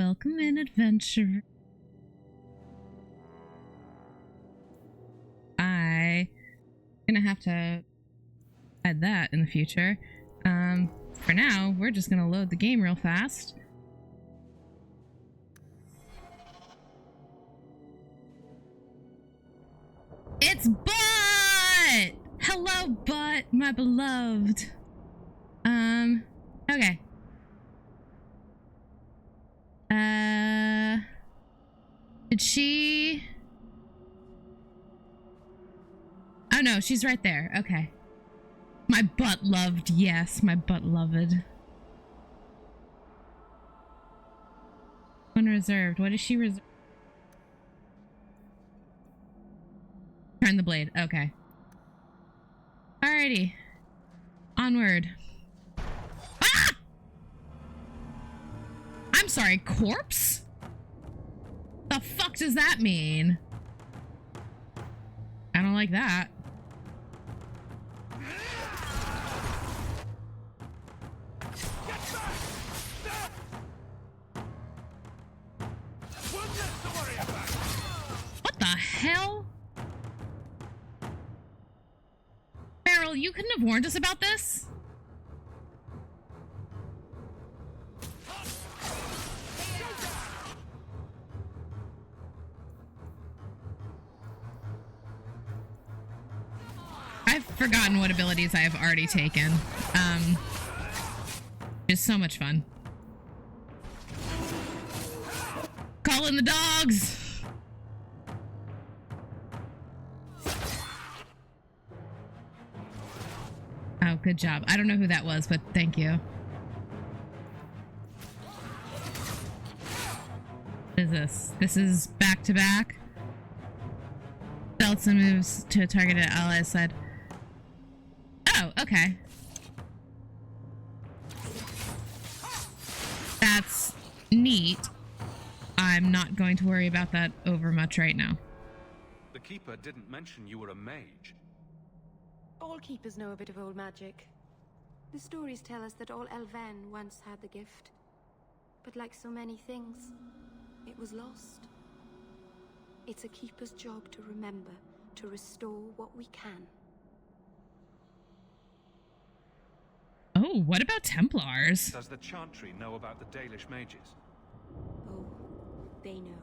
Welcome in, adventurer. I'm gonna have to add that in the future. For now, we're just gonna load the game real fast. It's Butt! Hello, Butt, my beloved. Okay. Did she... Oh no, she's right there. Okay. My butt loved, yes, my butt loved. Unreserved. What is she reserved? Turn the blade. Okay. Alrighty. Onward. Ah! I'm sorry, corpse? The fuck does that mean? I don't like that. What the hell? Merrill, you couldn't have warned us about this? I've forgotten what abilities I have already taken. It's so much fun. Call in the dogs! Oh, good job. I don't know who that was, but thank you. What is this? This is back-to-back. Delta moves to a targeted ally's side. Oh, okay. That's neat. I'm not going to worry about that over much right now. The Keeper didn't mention you were a mage. All keepers know a bit of old magic. The stories tell us that all Elven once had the gift. But like so many things, it was lost. It's a keeper's job to remember, to restore what we can. Oh, what about Templars? Does the Chantry know about the Dalish mages? Oh, they know.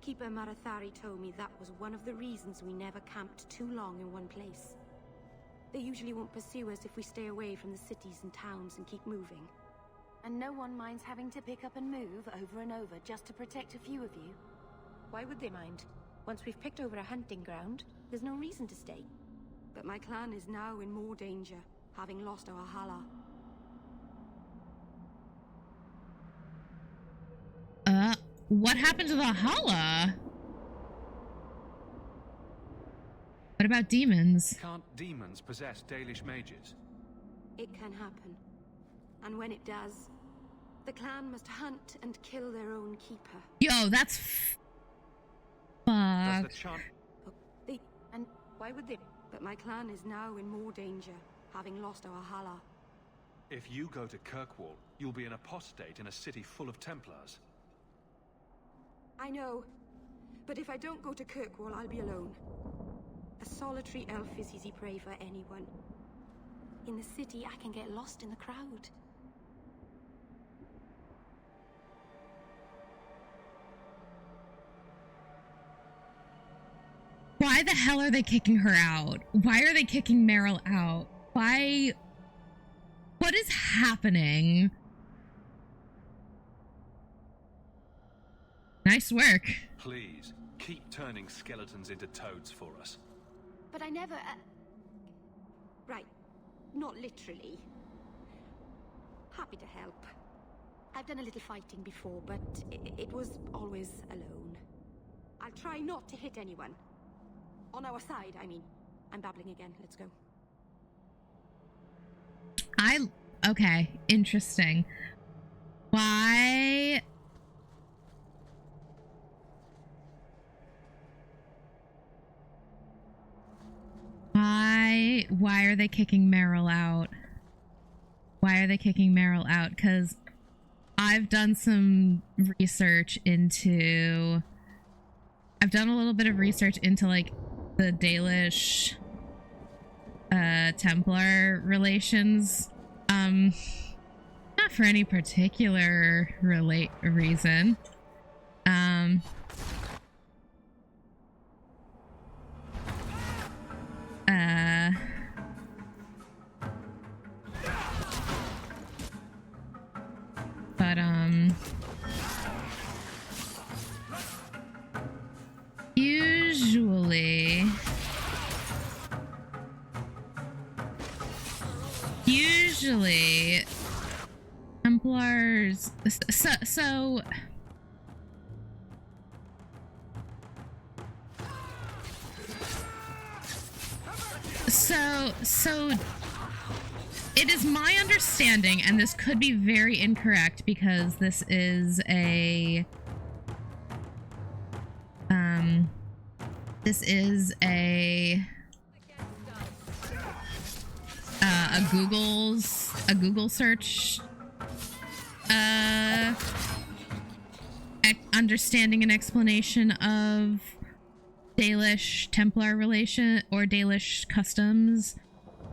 Keeper Marathari told me that was one of the reasons we never camped too long in one place. They usually won't pursue us if we stay away from the cities and towns and keep moving. And no one minds having to pick up and move over and over just to protect a few of you. Why would they mind? Once we've picked over a hunting ground, there's no reason to stay. But my clan is now in more danger, having lost our Hala. What happened to the Hala? What about demons? Can't demons possess Dalish mages? It can happen. And when it does, the clan must hunt and kill their own keeper. Yo, that's Does fuck. the Chant... And why would they? But my clan is now in more danger, having lost our Hala. If you go to Kirkwall, you'll be an apostate in a city full of Templars. I know. But if I don't go to Kirkwall, I'll be alone. A solitary elf is easy prey for anyone. In the city, I can get lost in the crowd. Why the hell are they kicking her out? Why are they kicking Merrill out? Why? What is happening? Nice work. Please, keep turning skeletons into toads for us. But I never... Right. Not literally. Happy to help. I've done a little fighting before, but it was always alone. I'll try not to hit anyone. On our side, I mean. I'm babbling again. Let's go. Okay, interesting. Why? Why are they kicking Merrill out? Why are they kicking Merrill out? Because I've done some research into... I've done a little bit of research into, like, the Dalish Templar relations. Not for any particular reason. But usually Templars, so it is my understanding, and this could be very incorrect because this is a Google search understanding and explanation of Dalish Templar relation or Dalish customs.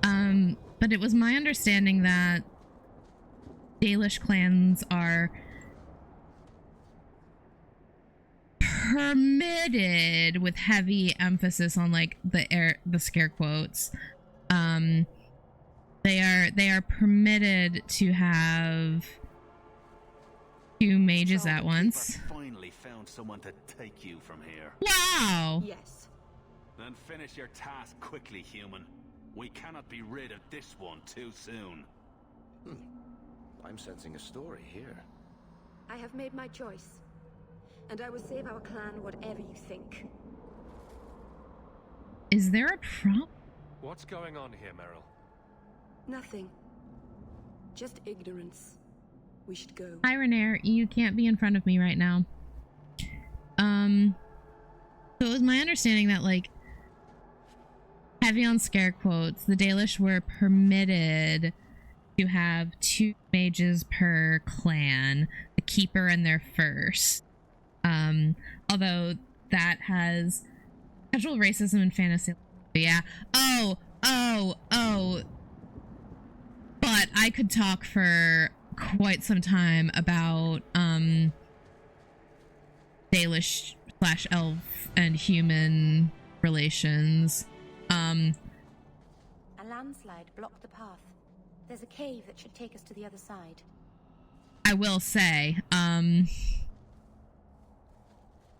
But it was my understanding that Dalish clans are permitted, with heavy emphasis on like the scare quotes. They are permitted to have 2 mages at once. Finally found someone to take you from here. Wow. Yes. Then finish your task quickly, human. We cannot be rid of this one too soon. I'm sensing a story here. I have made my choice, and I will save our clan whatever you think. Is there a problem? What's going on here, Merrill? Nothing. Just ignorance. We should go. Hi, Renair. You can't be in front of me right now. So it was my understanding that, like, heavy on scare quotes, the Dalish were permitted to have 2 mages per clan, the Keeper and their First. Although that has casual racism and fantasy. Yeah. Oh. But I could talk for quite some time about Dalish / elf and human relations. A landslide blocked the path. There's a cave that should take us to the other side. I will say,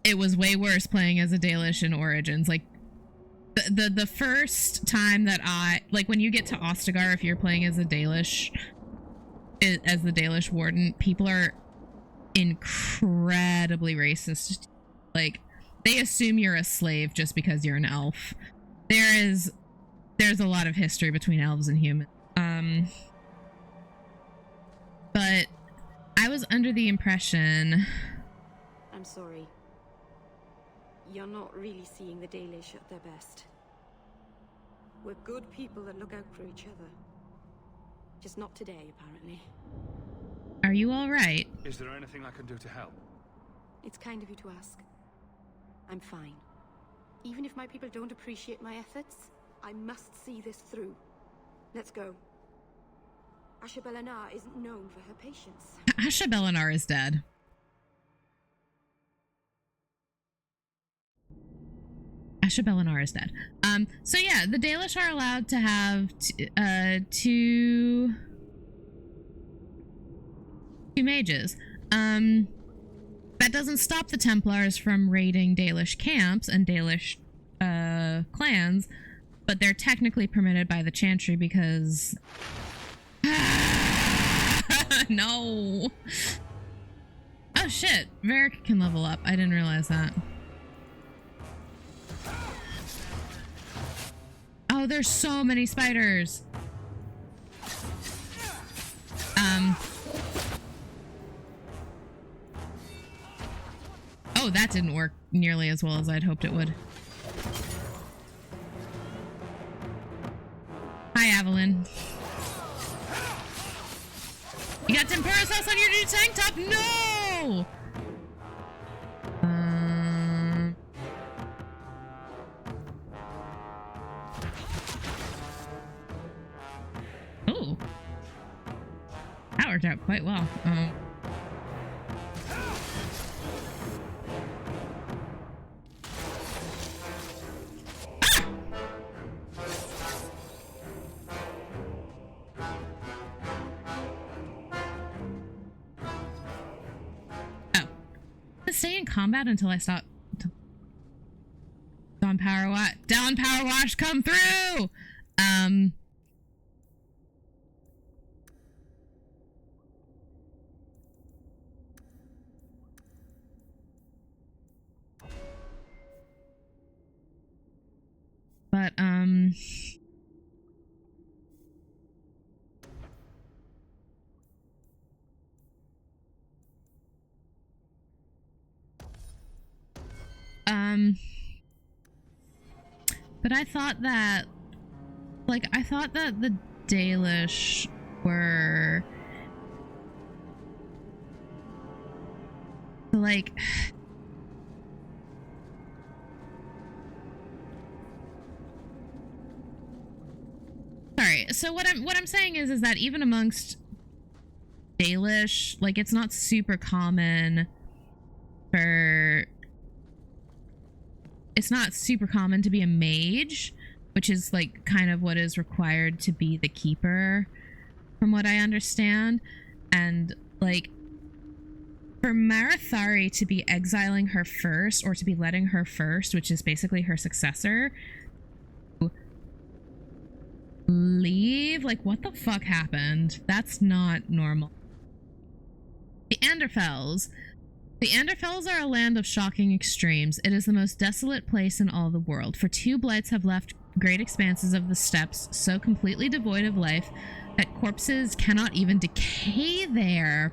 it was way worse playing as a Dalish in Origins. Like, the first time that when you get to Ostagar, if you're playing as a Dalish, as the Dalish warden, people are incredibly racist. Like, they assume you're a slave just because you're an elf. There's a lot of history between elves and humans. But I was under the impression... I'm sorry. You're not really seeing the Dalish at their best. We're good people that look out for each other. Just not today, apparently. Are you all right? Is there anything I can do to help? It's kind of you to ask. I'm fine. Even if my people don't appreciate my efforts, I must see this through. Let's go. Asha Belenar isn't known for her patience. Asha Belenar is dead. Asha Belenar is dead. So yeah, the Dalish are allowed to have two mages. That doesn't stop the Templars from raiding Dalish camps and Dalish clans, but they're technically permitted by the Chantry because... No! Oh shit, Varric can level up. I didn't realize that. Oh, there's so many spiders! Oh, that didn't work nearly as well as I'd hoped it would. Hi, Aveline. You got tempura sauce on your new tank top? No! Oh. That worked out quite well. Stay in combat until I stop. Dawn Power Wash, come through! But, but I thought that, like, the Dalish were, like, sorry, so what I'm saying is that even amongst Dalish, like, it's not super common for, it's not super common to be a mage, which is like kind of what is required to be the keeper, from what I understand. And like for Marathari to be exiling her first, or to be letting her first, which is basically her successor, leave, like what the fuck happened? That's not normal. The Anderfells. The Anderfells are a land of shocking extremes. It is the most desolate place in all the world, for two blights have left great expanses of the steppes so completely devoid of life that corpses cannot even decay there.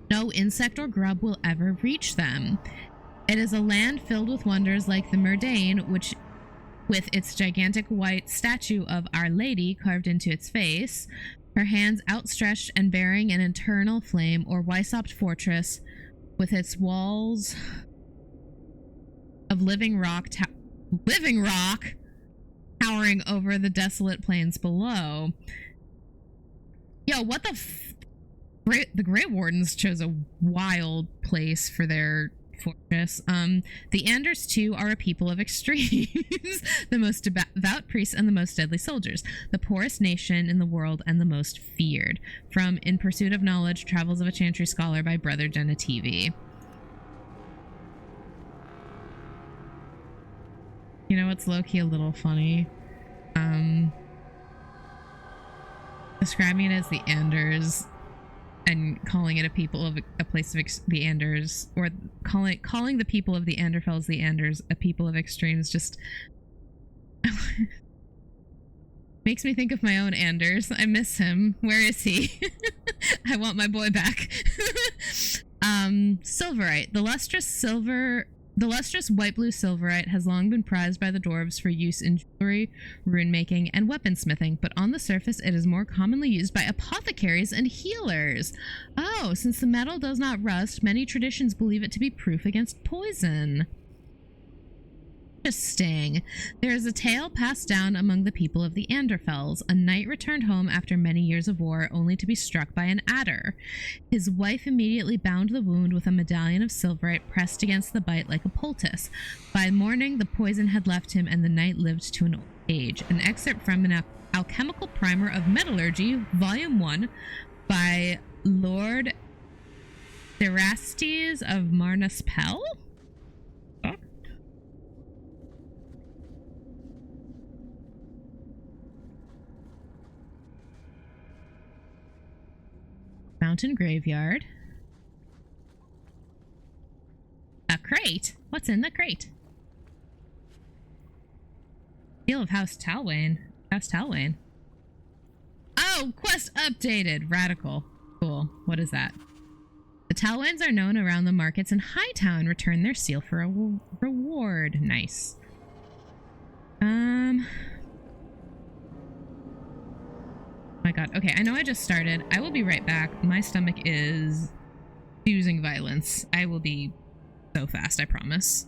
No insect or grub will ever reach them. It is a land filled with wonders like the Murdain, which, with its gigantic white statue of Our Lady carved into its face, her hands outstretched and bearing an eternal flame, or Wysopt Fortress, with its walls of living rock towering over the desolate plains below. Yo, what the the Grey Wardens chose a wild place for their fortress. The Anders too are a people of extremes, the most devout priests and the most deadly soldiers, the poorest nation in the world and the most feared. From In Pursuit of Knowledge, Travels of a Chantry Scholar by Brother Genetivi. You know what's low-key a little funny? Describing it as the Anders and calling it a place of the Anders, or calling the people of the Anderfells the Anders a people of extremes, just makes me think of my own Anders. I miss him. Where is he? I want my boy back. Silverite. The lustrous white blue silverite has long been prized by the dwarves for use in jewelry, rune making, and weaponsmithing, but on the surface it is more commonly used by apothecaries and healers. Oh, since the metal does not rust, many traditions believe it to be proof against poison. Interesting. There is a tale passed down among the people of the Anderfells. A knight returned home after many years of war, only to be struck by an adder. His wife immediately bound the wound with a medallion of silverite pressed against the bite like a poultice. By morning, the poison had left him, and the knight lived to an old age. An excerpt from an alchemical primer of metallurgy, Volume 1, by Lord Therastes of Marnaspell? Mountain Graveyard. A crate? What's in the crate? Seal of House Talwain. House Talwain. Oh, quest updated. Radical. Cool. What is that? The Talwains are known around the markets in Hightown. Return their seal for a reward. Nice. my god. Okay, I know I just started. I will be right back. My stomach is using violence. I will be so fast, I promise.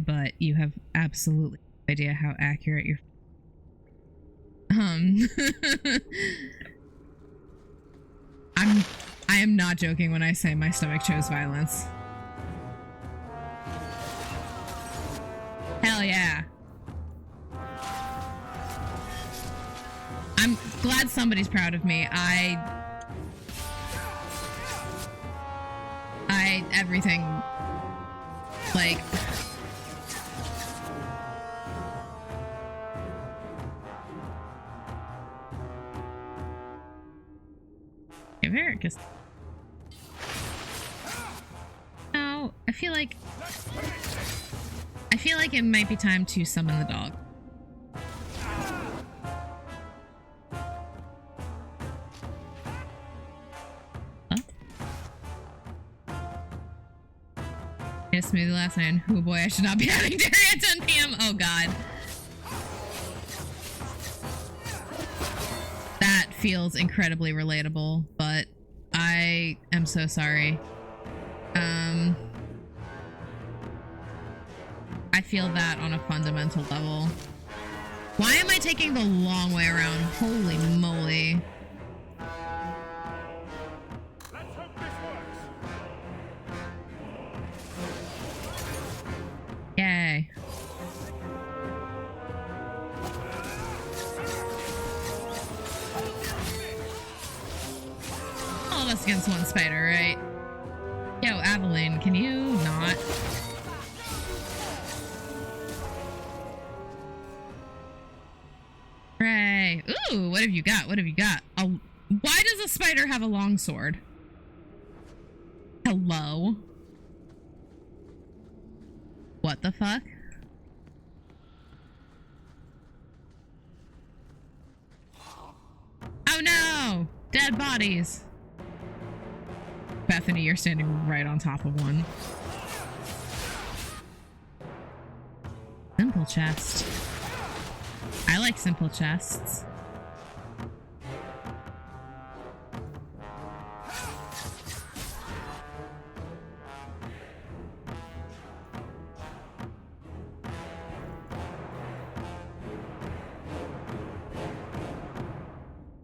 But you have absolutely no idea how accurate your I am not joking when I say my stomach chose violence. Hell yeah. I'm glad somebody's proud of me. Everything, like, Varric is... No, I feel like it might be time to summon the dog. Huh? I had a smoothie last night and oh boy, I should not be having dairy at 10 p.m. Oh god. That feels incredibly relatable, but I am so sorry. I feel that on a fundamental level. Why am I taking the long way around? Holy moly. Let's hope this works. Yay. All of us against one spider, right? Yo, Aveline, can you not? Hooray. Ooh, what have you got? What have you got? Why does a spider have a long sword? Hello? What the fuck? Oh no! Dead bodies! Bethany, you're standing right on top of one. Simple chest. I like simple chests.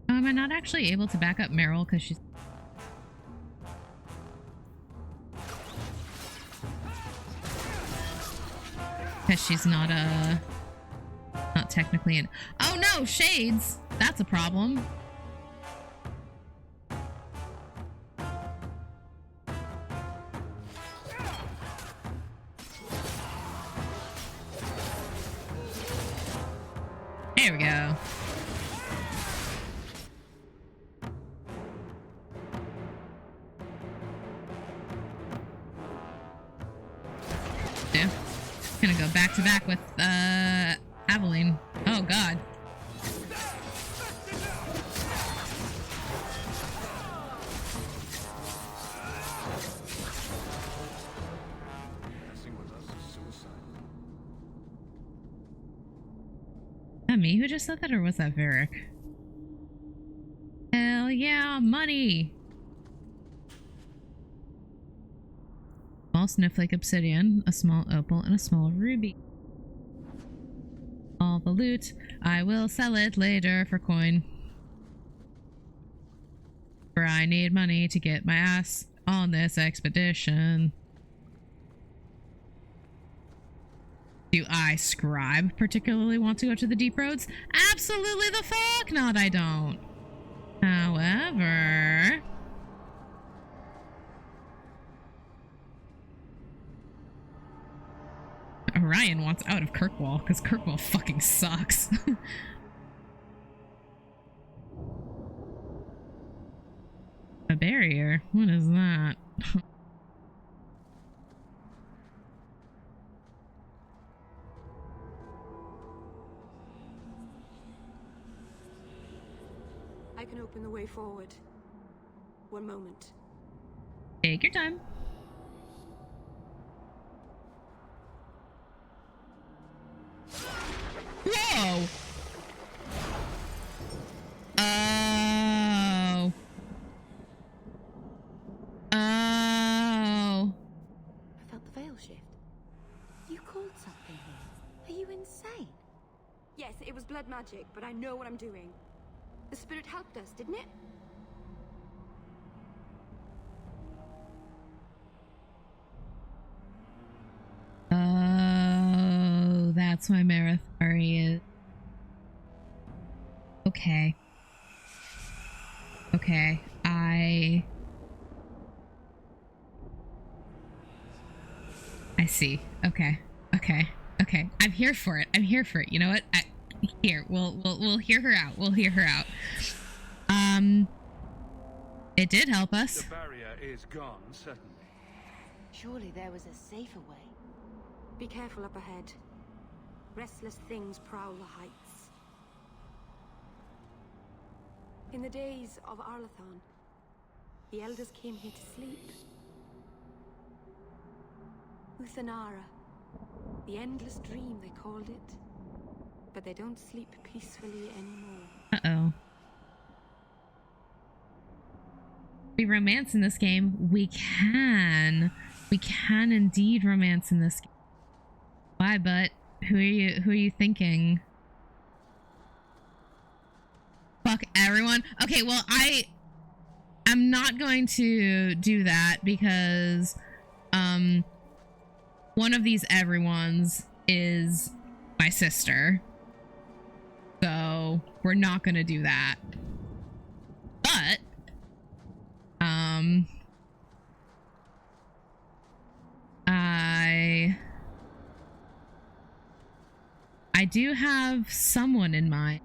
Oh, am I not actually able to back up Merrill because she's... Because she's not technically in. Oh no, shades! That's a problem. There we go. Yeah. Gonna go back to back with Aveline. Oh god. That me who just said that, or was that Varric? Hell yeah, money! Small snowflake obsidian, a small opal, and a small ruby. All the loot. I will sell it later for coin. For I need money to get my ass on this expedition. Do I, scribe, particularly want to go to the deep roads? Absolutely the fuck not, I don't. However... Orion wants out of Kirkwall, because Kirkwall fucking sucks. A barrier? What is that? I can open the way forward. One moment. Take your time. Whoa! Oh. Oh. I felt the veil shift. You called something here. Are you insane? Yes, it was blood magic, but I know what I'm doing. The spirit helped us, didn't it? Oh, that's why Marathari is... Okay. Okay, I see. Okay. Okay. Okay. I'm here for it. I'm here for it. You know what? Here, we'll hear her out. We'll hear her out. It did help us. The barrier is gone, certainly. Surely there was a safer way. Be careful up ahead. Restless things prowl the heights. In the days of Arlathon, the elders came here to sleep. Uthanara, the endless dream they called it. But they don't sleep peacefully anymore. Uh-oh. We romance in this game. We can indeed romance in this game. Why, but who are you thinking? Fuck everyone. Okay, well, I'm not going to do that because one of these everyone's is my sister. So we're not gonna do that. But I do have someone in mind.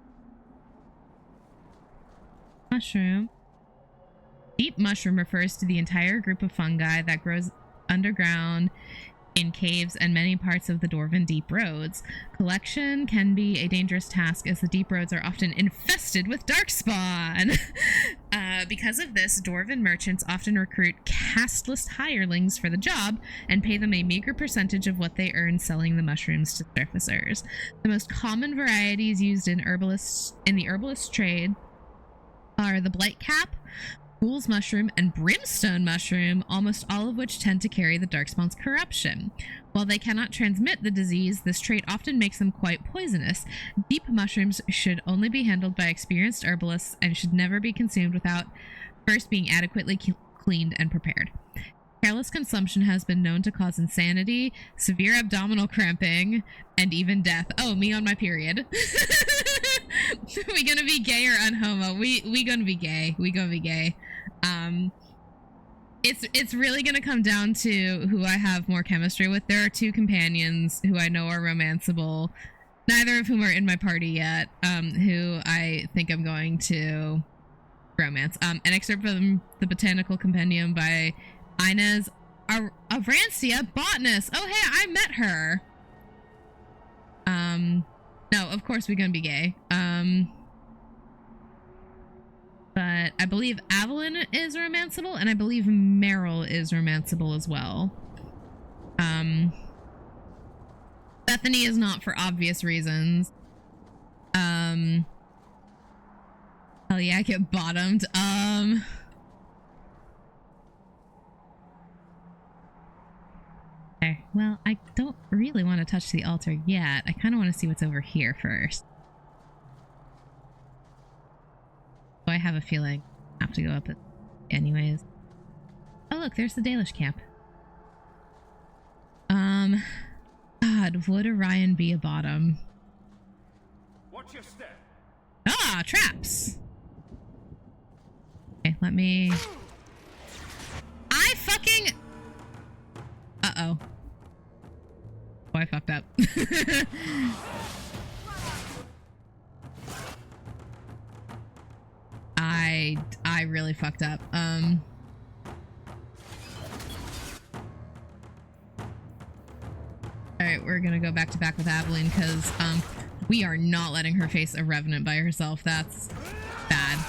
Mushroom. Deep mushroom refers to the entire group of fungi that grows underground in caves and many parts of the Dwarven deep roads. Collection can be a dangerous task as the deep roads are often infested with darkspawn. Because of this, Dwarven merchants often recruit casteless hirelings for the job and pay them a meager percentage of what they earn selling the mushrooms to surfacers. The most common varieties used in the herbalist trade are the blightcap, fool's mushroom, and brimstone mushroom, almost all of which tend to carry the darkspawn's corruption. While they cannot transmit the disease, this trait often makes them quite poisonous. Deep mushrooms should only be handled by experienced herbalists and should never be consumed without first being adequately cleaned and prepared. Careless consumption has been known to cause insanity, severe abdominal cramping, and even death. Oh, me on my period. We gonna be gay or unhomo? We gonna be gay. We gonna be gay. It's really gonna come down to who I have more chemistry with. There are two companions who I know are romanceable, neither of whom are in my party yet, who I think I'm going to romance. An excerpt from the Botanical Compendium by Inez Avrancia, botanist. Oh, hey, I met her. No, of course we're gonna be gay. But I believe Aveline is romanceable, and I believe Merrill is romanceable as well. Bethany is not for obvious reasons. Hell yeah, I get bottomed. Okay, well, I don't really want to touch the altar yet. I kind of want to see what's over here first. So I have a feeling I have to go up it anyways. Oh, look, there's the Dalish camp. God, would Orion be a bottom? Watch your step. Ah, traps! Okay, let me... I fucking... Uh-oh. Oh, I fucked up. I really fucked up. Alright, we're gonna go back to back with Aveline because we are not letting her face a revenant by herself. That's bad.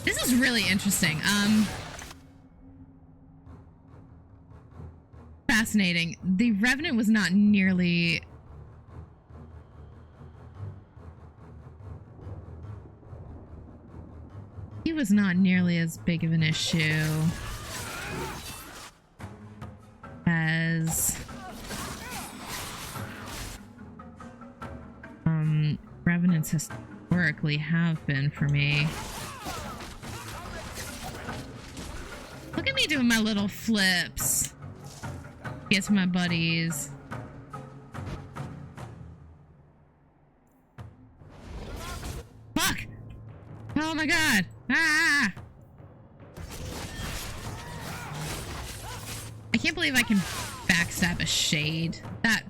This is really interesting. Fascinating. The Revenant was not nearly... He was not nearly as big of an issue as Revenants historically have been for me. Look at me doing my little flips. Get to my buddies. Fuck! Oh my god! Ah! I can't believe I can backstab a shade. That...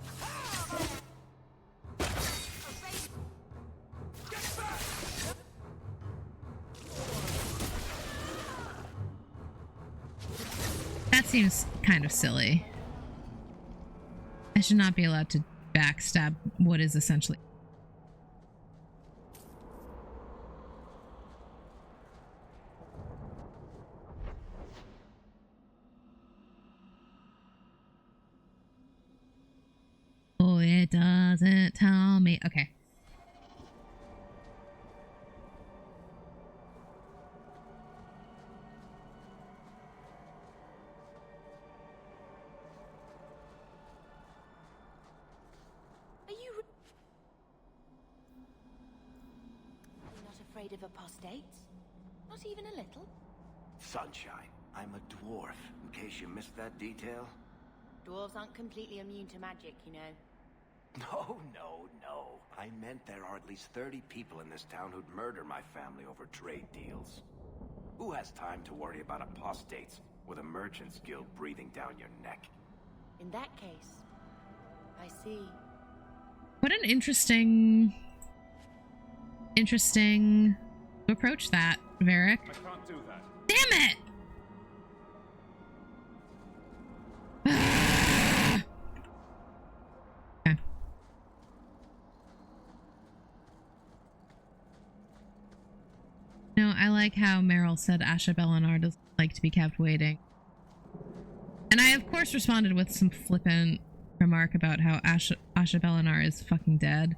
That seems kind of silly. I should not be allowed to backstab what is essentially... Oh, it doesn't tell me. Okay. Of apostates? Not even a little? Sunshine, I'm a dwarf, in case you missed that detail. Dwarves aren't completely immune to magic, you know. No. I meant there are at least 30 people in this town who'd murder my family over trade deals. Who has time to worry about apostates with a merchant's guild breathing down your neck? In that case, I see. What an interesting to approach that, Varric. I can't do that. Damn it! Okay. No, I like how Merrill said Asha Bellinar doesn't like to be kept waiting. And I, of course, responded with some flippant remark about how Asha Bellinar is fucking dead.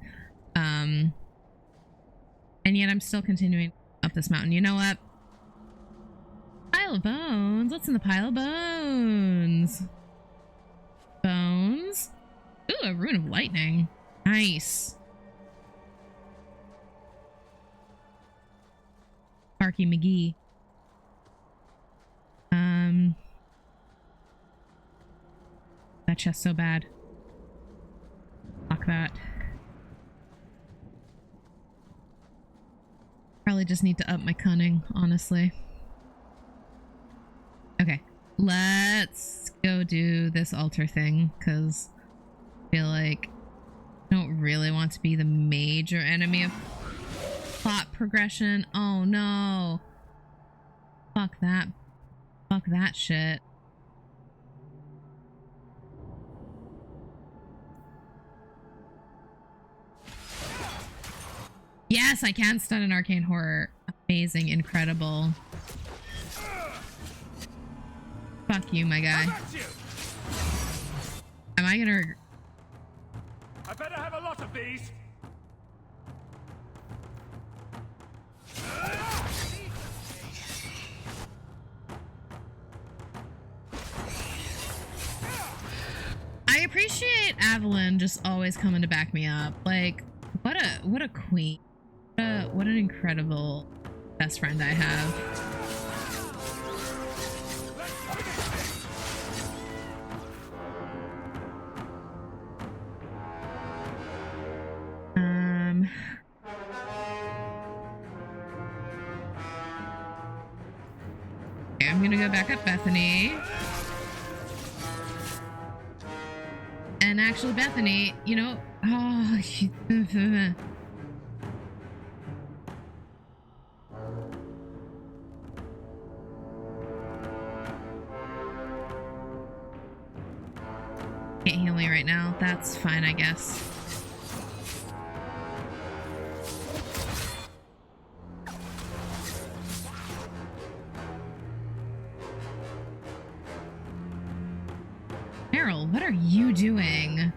And yet I'm still continuing up this mountain. You know what? I Pile of bones? What's in the pile of bones? Bones? Ooh, a rune of lightning. Nice. Sparky McGee. That chest's so bad. Lock that. Probably just need to up my cunning, honestly. Okay, let's go do this altar thing, because I feel like I don't really want to be the major enemy of plot progression. Oh no. Fuck that. Fuck that shit. Yes, I can stun an arcane horror. Amazing, incredible. Fuck you, my guy. Am I gonna... I better have a lot of these. I appreciate Aveline just always coming to back me up. Like, what a queen. What an incredible best friend I have. Okay, I'm gonna go back up Bethany. And actually, Bethany, you know, oh, can't heal me right now. That's fine, I guess. Merrill, what are you doing?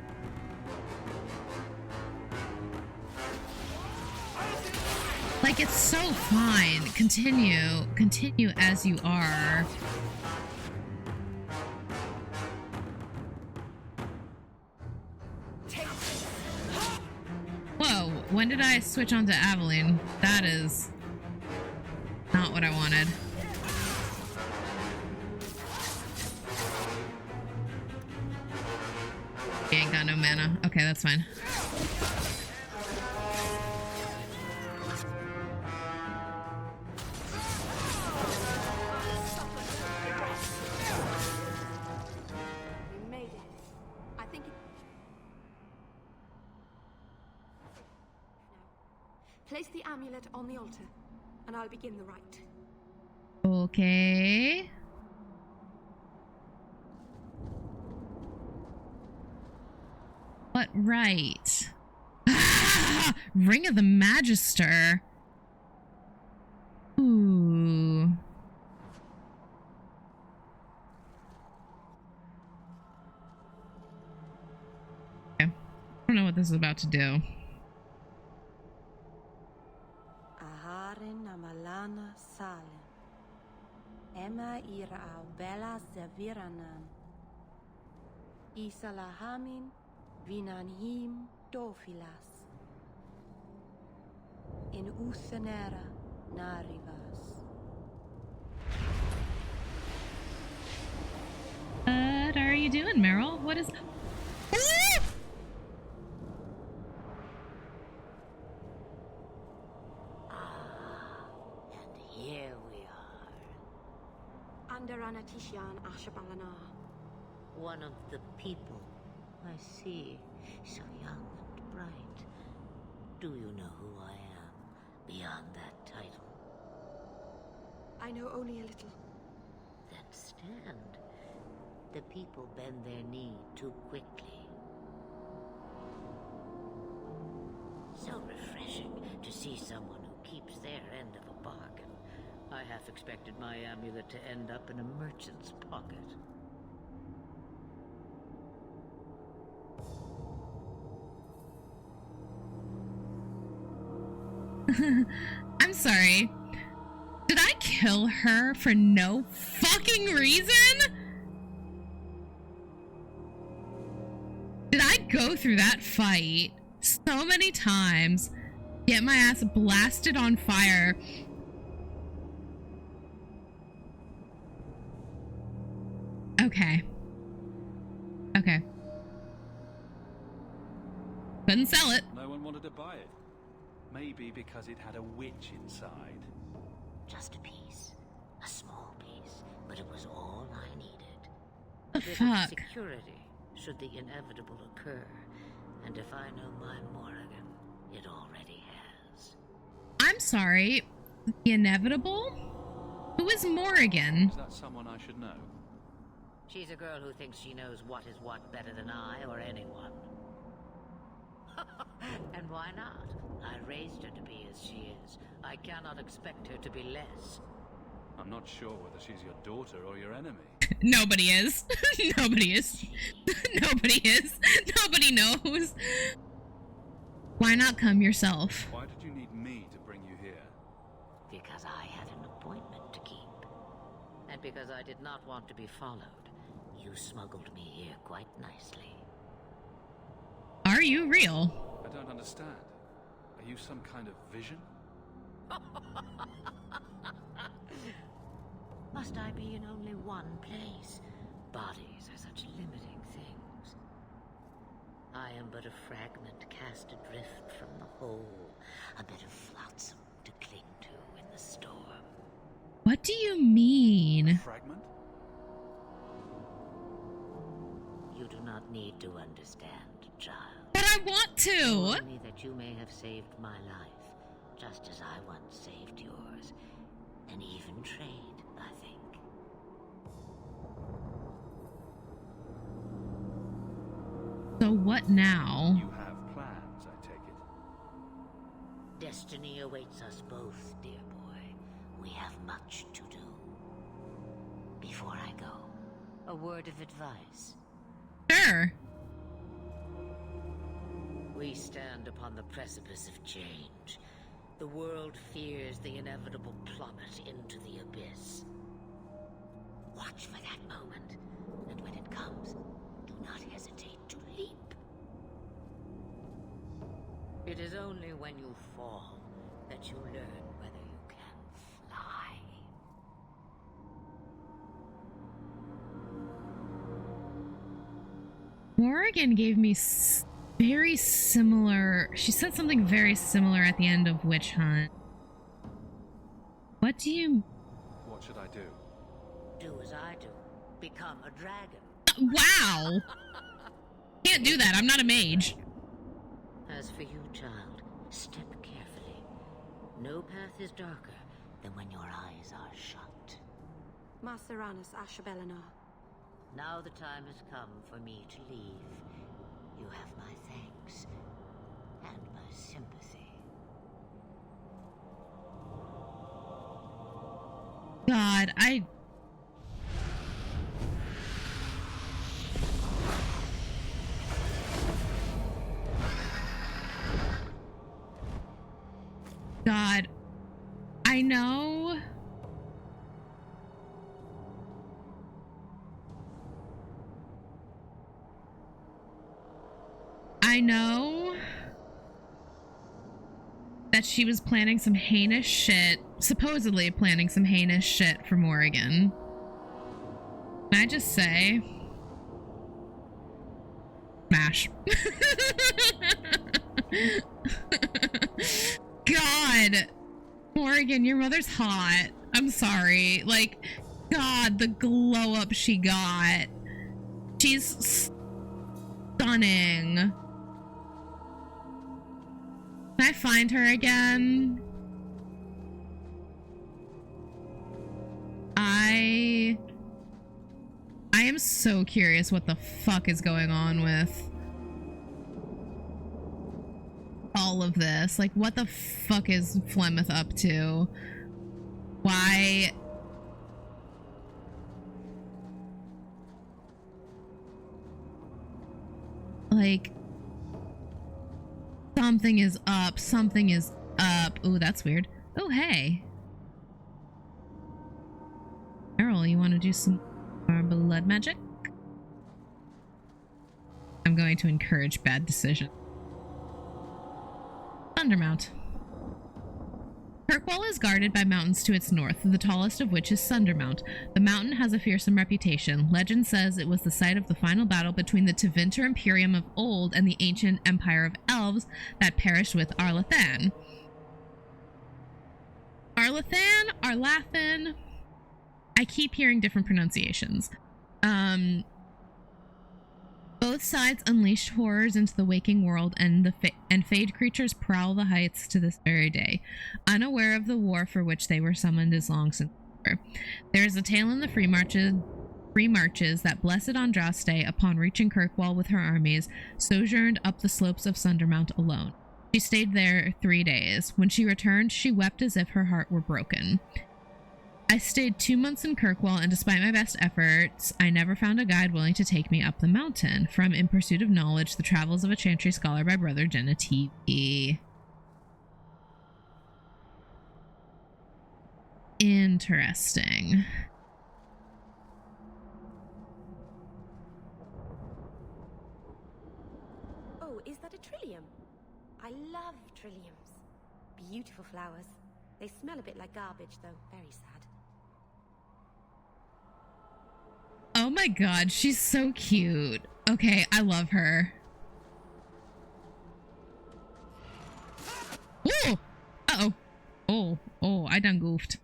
Like, it's so fine. Continue as you are. Whoa, when did I switch on to Aveline? That is not what I wanted. He ain't got no mana. Okay, that's fine. We made it. I think it... Now, place the amulet on the altar, and I'll begin the rite. Okay. What right? Ah! Ring of the Magister. Ooh. Okay. I don't know what this is about to do. Aharin amalana salem. Emma ira au bella zaviranan. Isalahamin vinanhim dofilas. In uthenera narivas. What are you doing, Merrill? What is... And here we are. Under Anatishan Ashabalana. One of the people. I see. So young and bright. Do you know who I am, beyond that title? I know only a little. Then stand. The people bend their knee too quickly. So refreshing to see someone who keeps their end of a bargain. I half expected my amulet to end up in a merchant's pocket. I'm sorry. Did I kill her for no fucking reason? Did I go through that fight so many times, get my ass blasted on fire? Okay. Okay. Couldn't sell it. No one wanted to buy it. Maybe because it had a witch inside. Just a piece. A small piece. But it was all I needed. The A bit of fuck? security, should the inevitable occur. And if I know my Morrigan, it already has. I'm sorry. The inevitable? Who is Morrigan? Is that someone I should know? She's a girl who thinks she knows what is what better than I or anyone. And why not? I raised her to be as she is. I cannot expect her to be less. I'm not sure whether she's your daughter or your enemy. Nobody is. Nobody is. Nobody is. Nobody knows. Why not come yourself? Why did you need me to bring you here? Because I had an appointment to keep. And because I did not want to be followed, you smuggled me here quite nicely. Are you real? I don't understand. Are you some kind of vision? Must I be in only one place? Bodies are such limiting things. I am but a fragment cast adrift from the whole, a bit of flotsam to cling to in the storm. What do you mean? Fragment? You do not need to understand, child. But I want to! Only that you may have saved my life, just as I once saved yours. An even trade, I think. So what now? You have plans, I take it. Destiny awaits us both, dear boy. We have much to do. Before I go, a word of advice. Sure. We stand upon the precipice of change. The world fears the inevitable plummet into the abyss. Watch for that moment, and when it comes, do not hesitate to leap. It is only when you fall that you learn whether you can fly. Morrigan gave me very similar. She said something very similar at the end of Witch Hunt. What do you... What should I do? Do as I do. Become a dragon. Wow! Can't do that. I'm not a mage. As for you, child, step carefully. No path is darker than when your eyes are shut. Maceranus Ashabellinar. Now the time has come for me to leave. You have my thanks and my sympathy. God, God, I know. I know that she was planning some heinous shit, supposedly planning some heinous shit for Morrigan. Can I just say? Smash. God. Morrigan, your mother's hot. I'm sorry. Like, God, the glow up she got. She's stunning. Can I find her again? I am so curious what the fuck is going on with all of this. Like, what the fuck is Flemeth up to? Why? Like, something is up. Something is up. Ooh, that's weird. Oh, hey. Merrill, you want to do some more blood magic? I'm going to encourage bad decisions. Thundermount. Kirkwall is guarded by mountains to its north, the tallest of which is Sundermount. The mountain has a fearsome reputation. Legend says it was the site of the final battle between the Tevinter Imperium of old and the ancient Empire of Elves that perished with Arlathan. Arlathan? I keep hearing different pronunciations. Both sides unleashed horrors into the waking world, and fade creatures prowl the heights to this very day, unaware of the war for which they were summoned is long since over. There is a tale in the free marches that blessed Andraste, upon reaching Kirkwall with her armies, sojourned up the slopes of Sundermount alone. She stayed there 3 days. When she returned, she wept as if her heart were broken. I stayed 2 months in Kirkwall, and despite my best efforts, I never found a guide willing to take me up the mountain. From In Pursuit of Knowledge, The Travels of a Chantry Scholar by Brother Genetivi. Interesting. Oh, is that a trillium? I love trilliums. Beautiful flowers. They smell a bit like garbage, though. Very sad. Oh my god, she's so cute. Okay, I love her. Ooh! Uh-oh. Oh, I done goofed.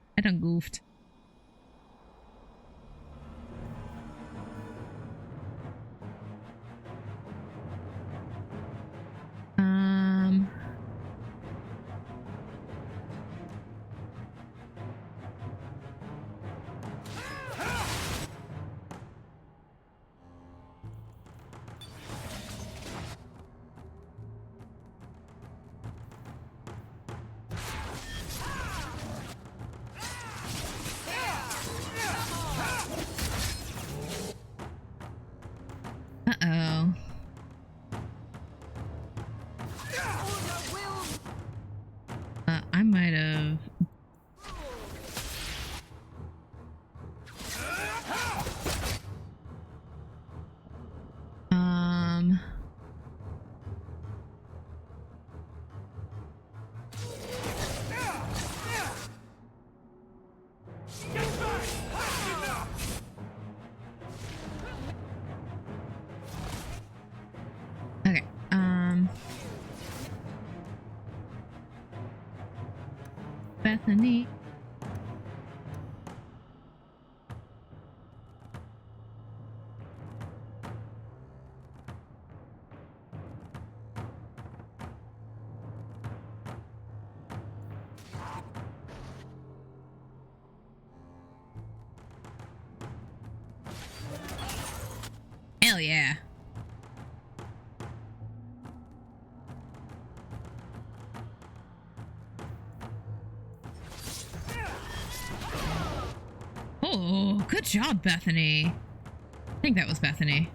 Uh-oh. I might have... Okay, Bethany. Hell yeah. Oh, good job, Bethany. I think that was Bethany.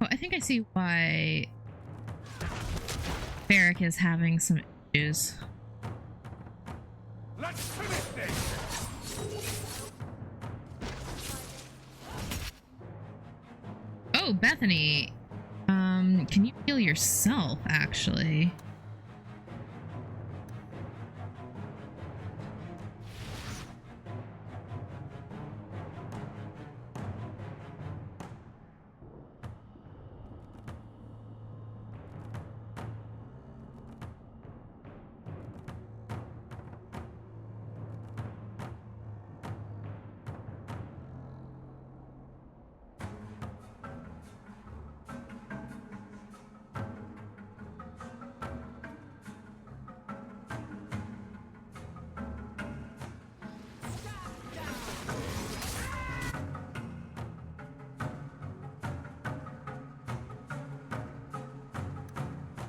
Oh, I think I see why Varric is having some issues. Let's finish this! Oh, Bethany. Can you heal yourself, actually?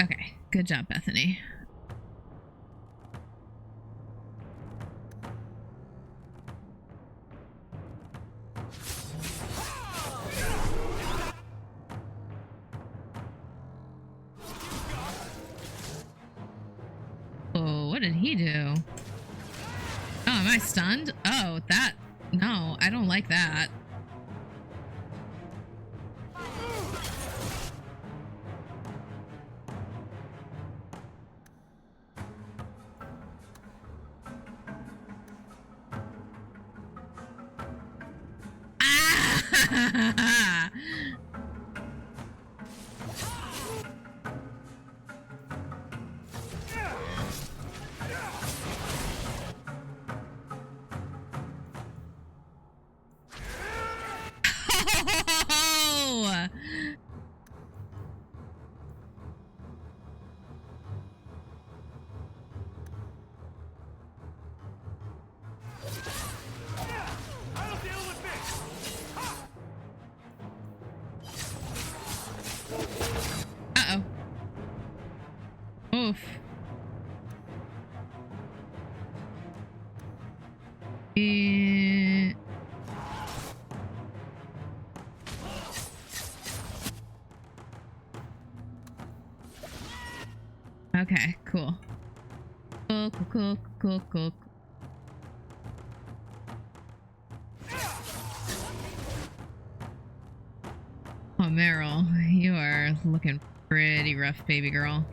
Okay, good job, Bethany. did he do? Oh, am I stunned? Oh, that... No, I don't like that. Ah! Oh! Uh-oh. Oof. Okay, cool. Cool. Oh, Merrill, you are looking pretty rough, baby girl.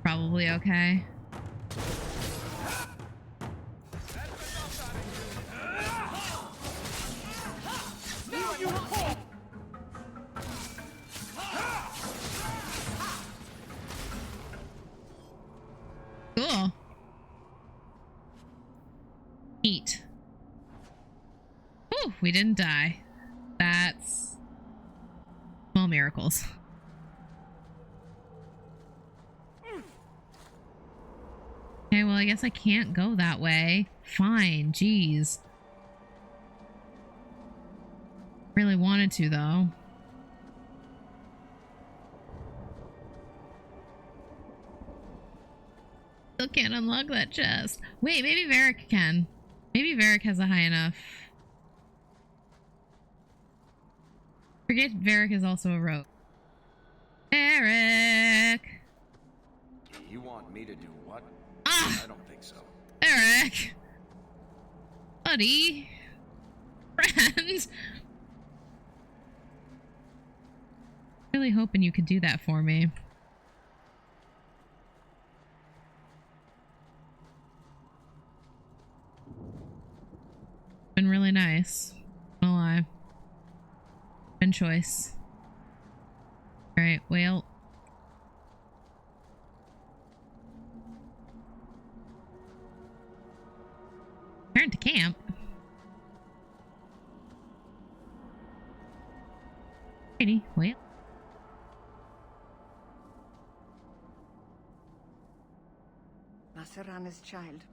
Probably okay. Cool. Eat. Ooh, we didn't die. That's small miracles. Okay, well, I guess I can't go that way. Fine, jeez. Really wanted to, though. Still can't unlock that chest. Wait, maybe Varric can. Maybe Varric has a high enough. Forget Varric is also a rogue. Varric! You want me to do what? Ah! I don't think so. Varric! Buddy! Friend! Really hoping you could do that for me. Been really nice. No lie. Been choice. Alright, well. Turn to camp. Alrighty, well. Masarana's child,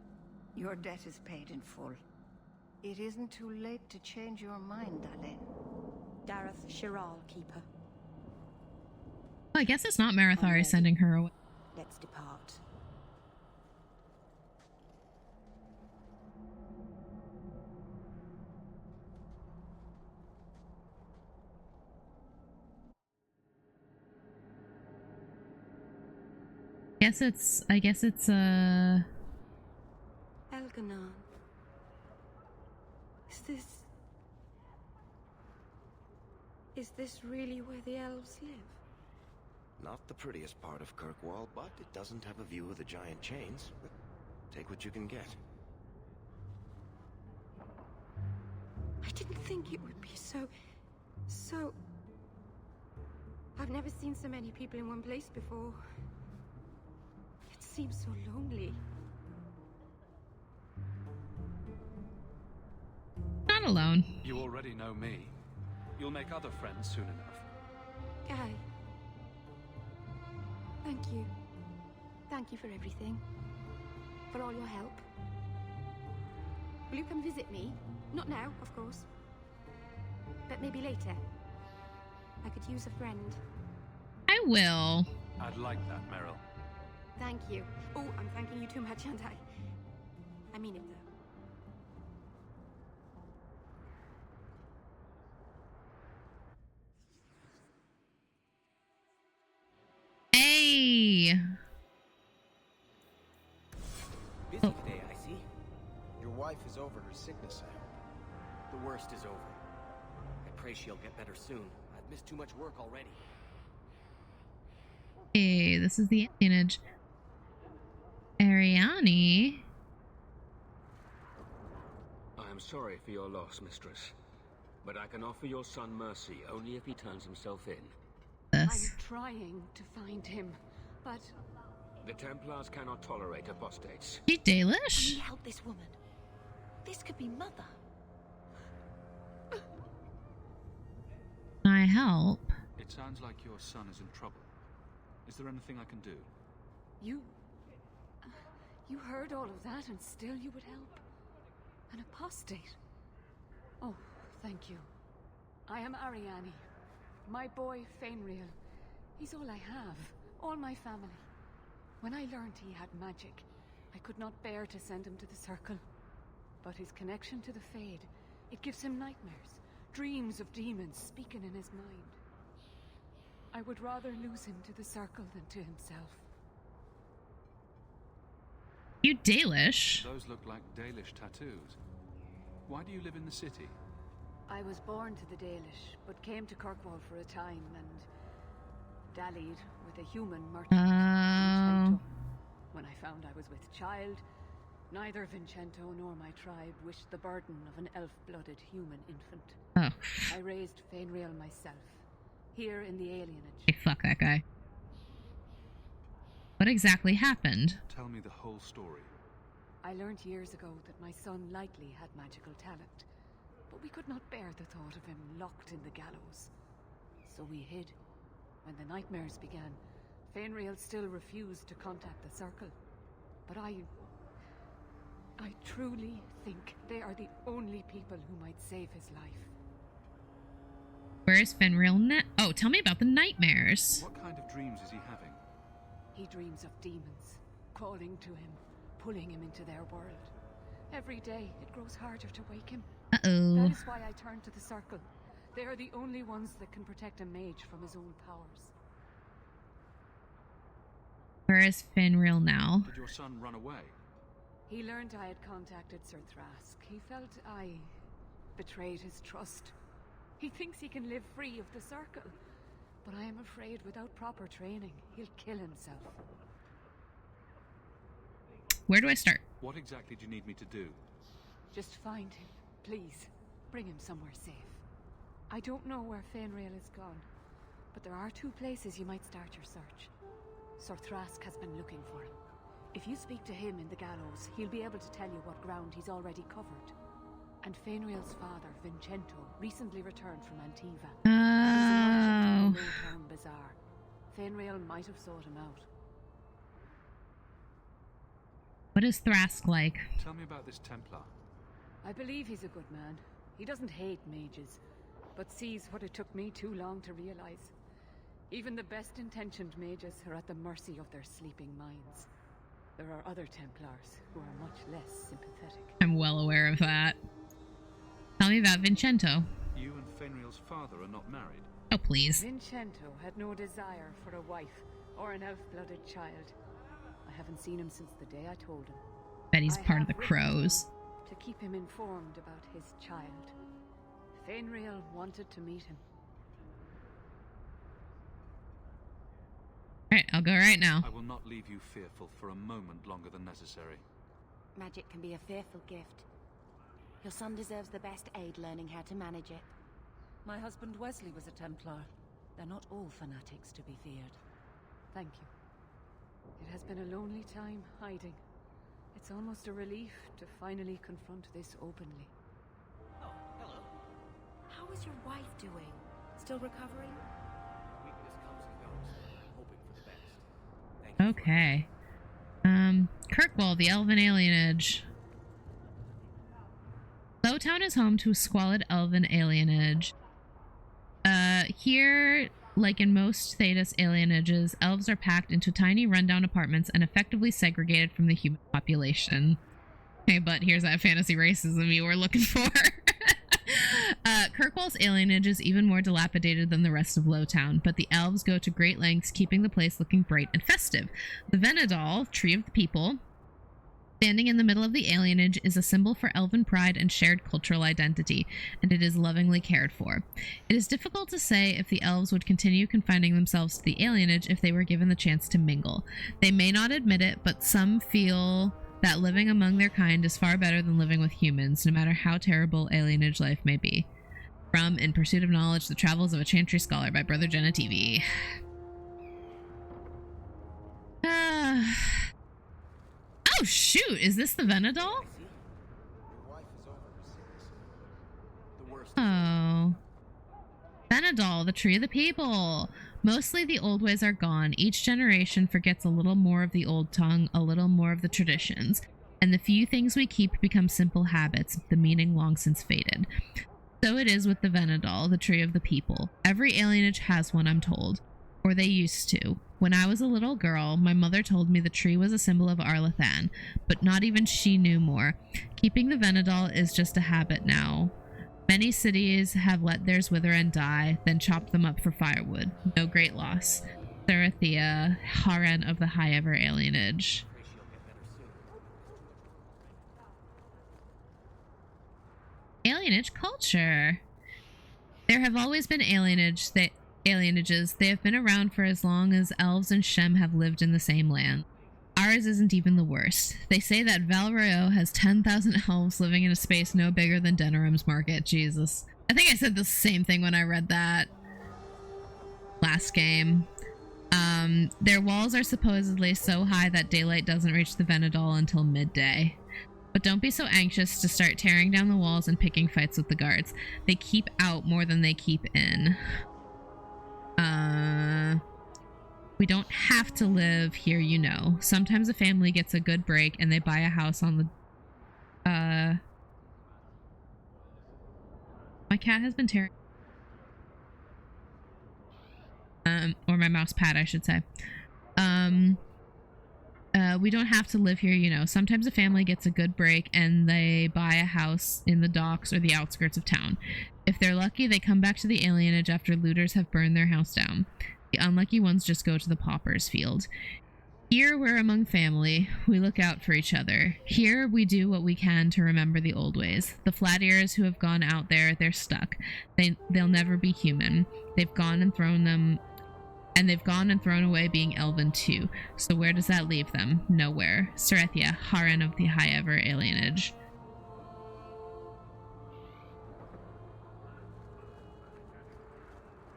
your debt is paid in full. It isn't too late to change your mind, Alain. Dareth Shiral, Keeper. Well, I guess it's not Marathari sending her away. Let's depart. I guess it's Elganon. Is this really where the elves live? Not the prettiest part of Kirkwall, but it doesn't have a view of the giant chains. But take what you can get. I didn't think it would be so... I've never seen so many people in one place before. It seems so lonely. not alone. You already know me. You'll make other friends soon enough. Guy. Thank you. Thank you for everything. For all your help. Will you come visit me? Not now, of course. But maybe later. I could use a friend. I will. I'd like that, Merrill. Thank you. Oh, I'm thanking you too much, aren't I? I mean it, though. Hey! her sickness, I hope. The worst is over. I pray she'll get better soon. I've missed too much work already. Hey, this is the alienage. Ariani. I am sorry for your loss, mistress. But I can offer your son mercy only if he turns himself in. I'm trying to find him, but... The Templars cannot tolerate apostates. She Dalish? Can we help this woman? This could be Mother. Can I help? It sounds like your son is in trouble. Is there anything I can do? You heard all of that and still you would help? An apostate? Oh, thank you. I am Ariani. My boy, Fainriel. He's all I have. All my family. When I learned he had magic, I could not bear to send him to the Circle. But his connection to the Fade, it gives him nightmares. Dreams of demons speaking in his mind. I would rather lose him to the Circle than to himself. You Dalish? Those look like Dalish tattoos. Why do you live in the city? I was born to the Dalish, but came to Kirkwall for a time and dallied with a human merchant, Vincento. When I found I was with child, neither Vincento nor my tribe wished the burden of an elf-blooded human infant. Oh. I raised Fainriel myself, here in the alienage. Hey, fuck that guy. What exactly happened? Tell me the whole story. I learned years ago that my son likely had magical talent, but we could not bear the thought of him locked in the gallows. So we hid. When the nightmares began, Fainriel still refused to contact the Circle. But I truly think they are the only people who might save his life. Where is Fenrir? Oh, tell me about the nightmares. What kind of dreams is he having? He dreams of demons, calling to him, pulling him into their world. Every day, it grows harder to wake him. Uh-oh. That is why I turned to the Circle. They are the only ones that can protect a mage from his own powers. Where is Fenrir now? Did your son run away? He learned I had contacted Sir Thrask. He felt I betrayed his trust. He thinks he can live free of the Circle. But I am afraid without proper training, he'll kill himself. Where do I start? What exactly do you need me to do? Just find him, please. Bring him somewhere safe. I don't know where Fainriel is gone, but there are 2 places you might start your search. Sir Thrask has been looking for him. If you speak to him in the gallows, he'll be able to tell you what ground he's already covered. And Fainriel's father, Vincento, recently returned from Antiva. He's a merchant in the Lowtown Bazaar. Fainriel might have sought him out. What is Thrask like? Tell me about this Templar. I believe he's a good man. He doesn't hate mages, but sees what it took me too long to realize. Even the best-intentioned mages are at the mercy of their sleeping minds. There are other Templars who are much less sympathetic. I'm well aware of that. Tell me about Vincento. You and Fenriel's father are not married? Oh, please. Vincento had no desire for a wife or an elf-blooded child. I haven't seen him since the day I told him. Bet he's part of the Crows. To keep him informed about his child. Fainriel wanted to meet him. Alright, I'll go right now. I will not leave you fearful for a moment longer than necessary. Magic can be a fearful gift. Your son deserves the best aid learning how to manage it. My husband Wesley was a Templar. They're not all fanatics to be feared. Thank you. It has been a lonely time hiding. It's almost a relief to finally confront this openly. Oh, hello. How is your wife doing? Still recovering? Weakness comes and goes. I'm hoping for the best. Thank you. Okay. Kirkwall, the elven alienage. Lowtown is home to a squalid elven alienage. Here, like in most Thedas alienages, elves are packed into tiny rundown apartments and effectively segregated from the human population. Okay, but here's that fantasy racism you were looking for. Kirkwall's alienage is even more dilapidated than the rest of Lowtown, but the elves go to great lengths keeping the place looking bright and festive. The Venedal, Tree of the People, Standing in the middle of the alienage is a symbol for elven pride and shared cultural identity, and it is lovingly cared for. It is difficult to say if the elves would continue confining themselves to the alienage if they were given the chance to mingle. They may not admit it, but some feel that living among their kind is far better than living with humans, no matter how terrible alienage life may be. From In Pursuit of Knowledge, The Travels of a Chantry Scholar by Brother Jenna TV. Oh shoot, is this the Venedal? Oh. Venedal, the tree of the people. Mostly the old ways are gone. Each generation forgets a little more of the old tongue, a little more of the traditions. And the few things we keep become simple habits, the meaning long since faded. So it is with the Venedal, the tree of the people. Every alienage has one, I'm told. Or they used to. When I was a little girl, my mother told me the tree was a symbol of Arlathan, but not even she knew more. Keeping the Venedal is just a habit now. Many cities have let theirs wither and die, then chopped them up for firewood. No great loss. Sarathea, Haren of the High Ever alienage. Alienage culture. There have always been alienages. They have been around for as long as elves and Shem have lived in the same land. Ours isn't even the worst. They say that Valrio has 10,000 elves living in a space no bigger than Denerim's market. Jesus. I think I said the same thing when I read that last game. Their walls are supposedly so high that daylight doesn't reach the Venedal until midday. But don't be so anxious to start tearing down the walls and picking fights with the guards. They keep out more than they keep in. We don't have to live here, you know. Sometimes a family gets a good break and they buy a house on the... My cat has been tearing... or my mouse pad, I should say. We don't have to live here, you know. Sometimes a family gets a good break and they buy a house in the docks or the outskirts of town. If they're lucky, they come back to the alienage after looters have burned their house down. The unlucky ones just go to the pauper's field. Here we're among family. We look out for each other. Here we do what we can to remember the old ways. The flat ears who have gone out there, they're stuck. They'll never be human. They've gone and thrown away being elven too. So where does that leave them? Nowhere. Sarathea, Haren of the High Ever alienage.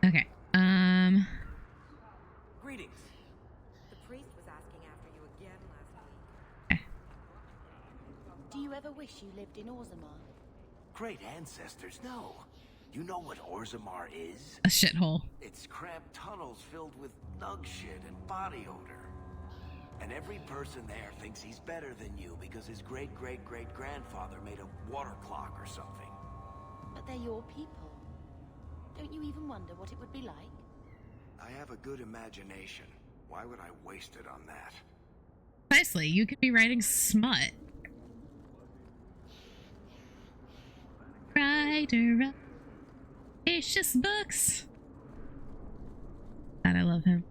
Okay. Greetings. The priest was asking after you again last week. Okay. Do you ever wish you lived in Orzammar? Great ancestors, no. You know what Orzammar is? A shithole. It's cramped tunnels filled with nug shit and body odor. And every person there thinks he's better than you because his great-great-great-grandfather made a water clock or something. But they're your people. Don't you even wonder what it would be like? I have a good imagination. Why would I waste it on that? Precisely, you could be writing smut. Writer of audacious books. God, I love him.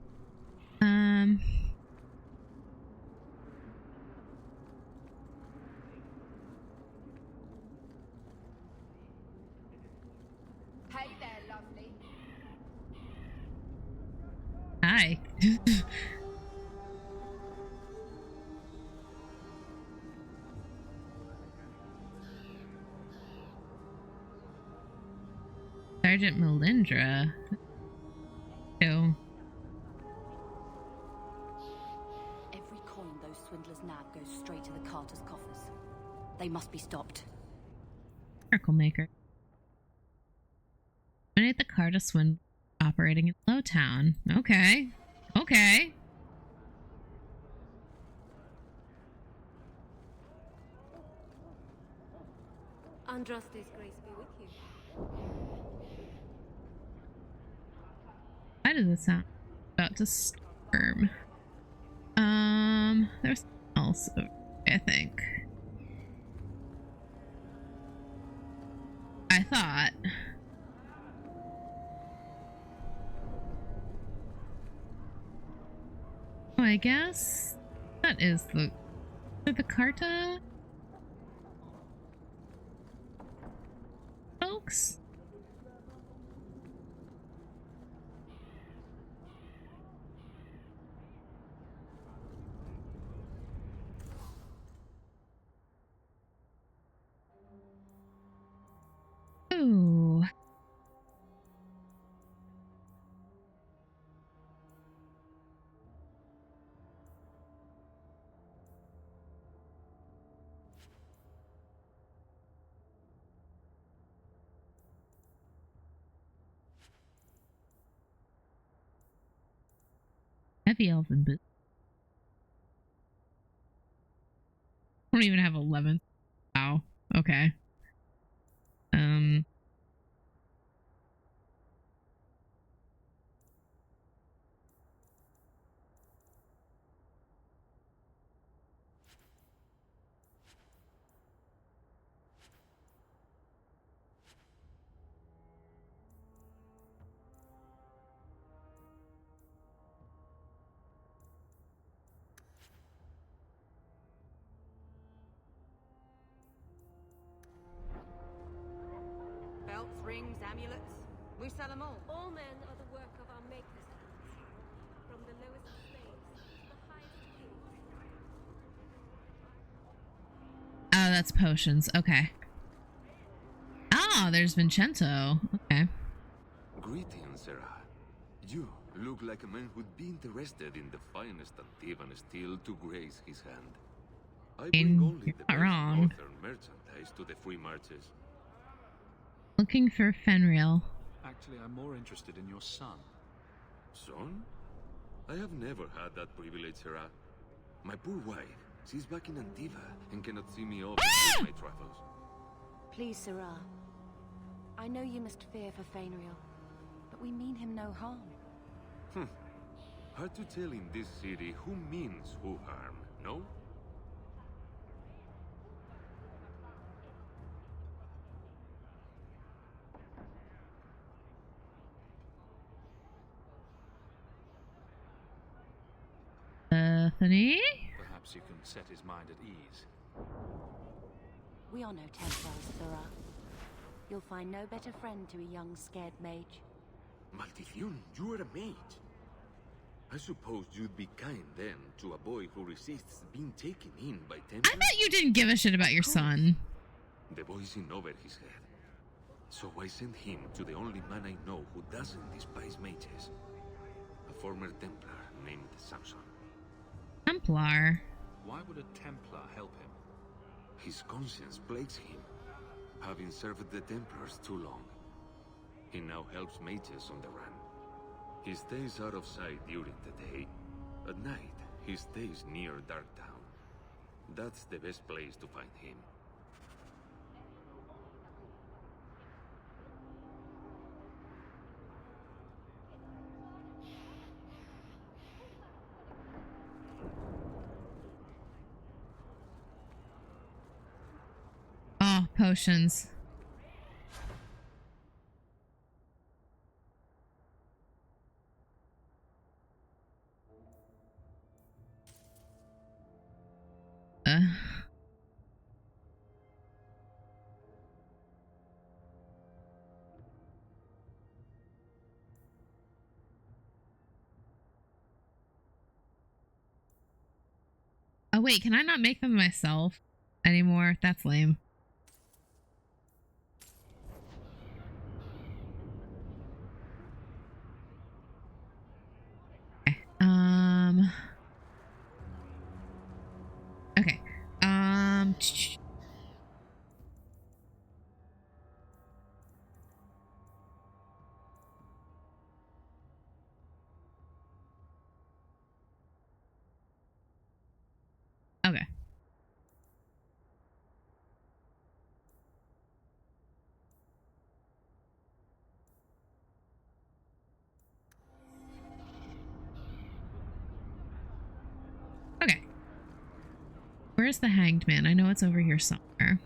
Hey there, lovely. Hi. Sergeant Melindra. Ew. Every coin those swindlers nab goes straight to the carter's coffers. They must be stopped. Miracle Maker. Eliminate the Carter swindle operating in Lowtown. Okay. Okay. Andraste's grace be with you. Why does it sound about to storm? There's something else over here, I think. I thought. Oh, I guess that is the The Carta folks? Ooh. Heavy elven boot. I don't even have 11. Wow. Okay. Belts, rings, amulets. We sell them all. All men are the work of our maker's hands. From the lowest slaves to the highest kings. Oh, that's potions. Okay. Ah, there's Vincenzo. Okay. Greetings, Sarah. You look like a man who'd be interested in the finest Antivan steel to grace his hand. I bring only the best northern merchandise to the free marches. Looking for Fenrir. Actually, I'm more interested in your son. Son? I have never had that privilege, Sarah. My poor wife, she's back in Antiva and cannot see me off with my travels. Please, Sarah. I know you must fear for Fenrir, but we mean him no harm. Hard to tell in this city who means who harm, no? Bethany? Perhaps you can set his mind at ease. We are no Templars, Sarah. You'll find no better friend to a young, scared mage. Maldición, you are a mage. I suppose you'd be kind then to a boy who resists being taken in by Templars. I bet you didn't give a shit about your son. The boy's in over his head. So I sent him to the only man I know who doesn't despise mages. A former Templar named Samson. Templar? Why would a Templar help him? His conscience plagues him, having served the Templars too long. He now helps mages on the run. He stays out of sight during the day. At night, he stays near Darktown. That's the best place to find him. Oh, potions. Oh wait, can I not make them myself anymore? That's lame. Okay. Okay. Okay. Okay. Where's the hanged man? I know it's over here somewhere.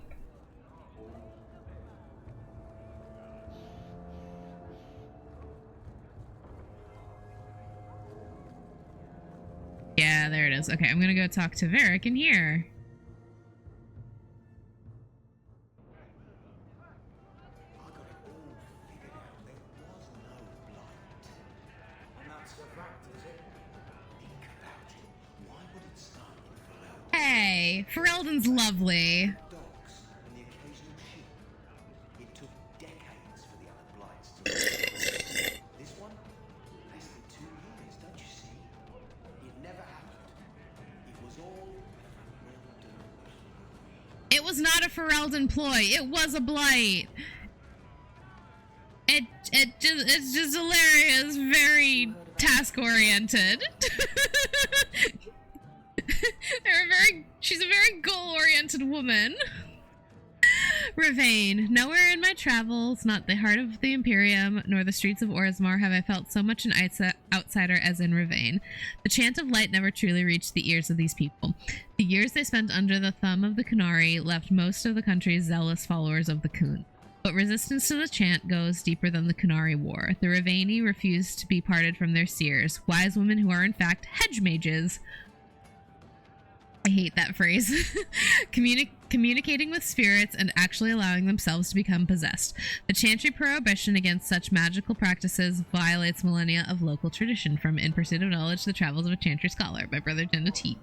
Yeah, there it is. Okay, I'm gonna go talk to Varric in here. Hey, Ferelden's lovely. It was not a Ferelden ploy. It was a blight. It's just hilarious. Very task oriented. She's a very goal oriented woman. Ravane. Nowhere in my travels, not the heart of the Imperium, nor the streets of Orzammar, have I felt so much an outsider as in Ravane. The chant of light never truly reached the ears of these people. The years they spent under the thumb of the Qunari left most of the country's zealous followers of the Khun. But resistance to the chant goes deeper than the Qunari War. The Ravani refused to be parted from their seers, wise women who are in fact hedge mages. I hate that phrase. Communicating with spirits and actually allowing themselves to become possessed. The Chantry prohibition against such magical practices violates millennia of local tradition. From In Pursuit of Knowledge, The Travels of a Chantry Scholar by Brother Jenna T.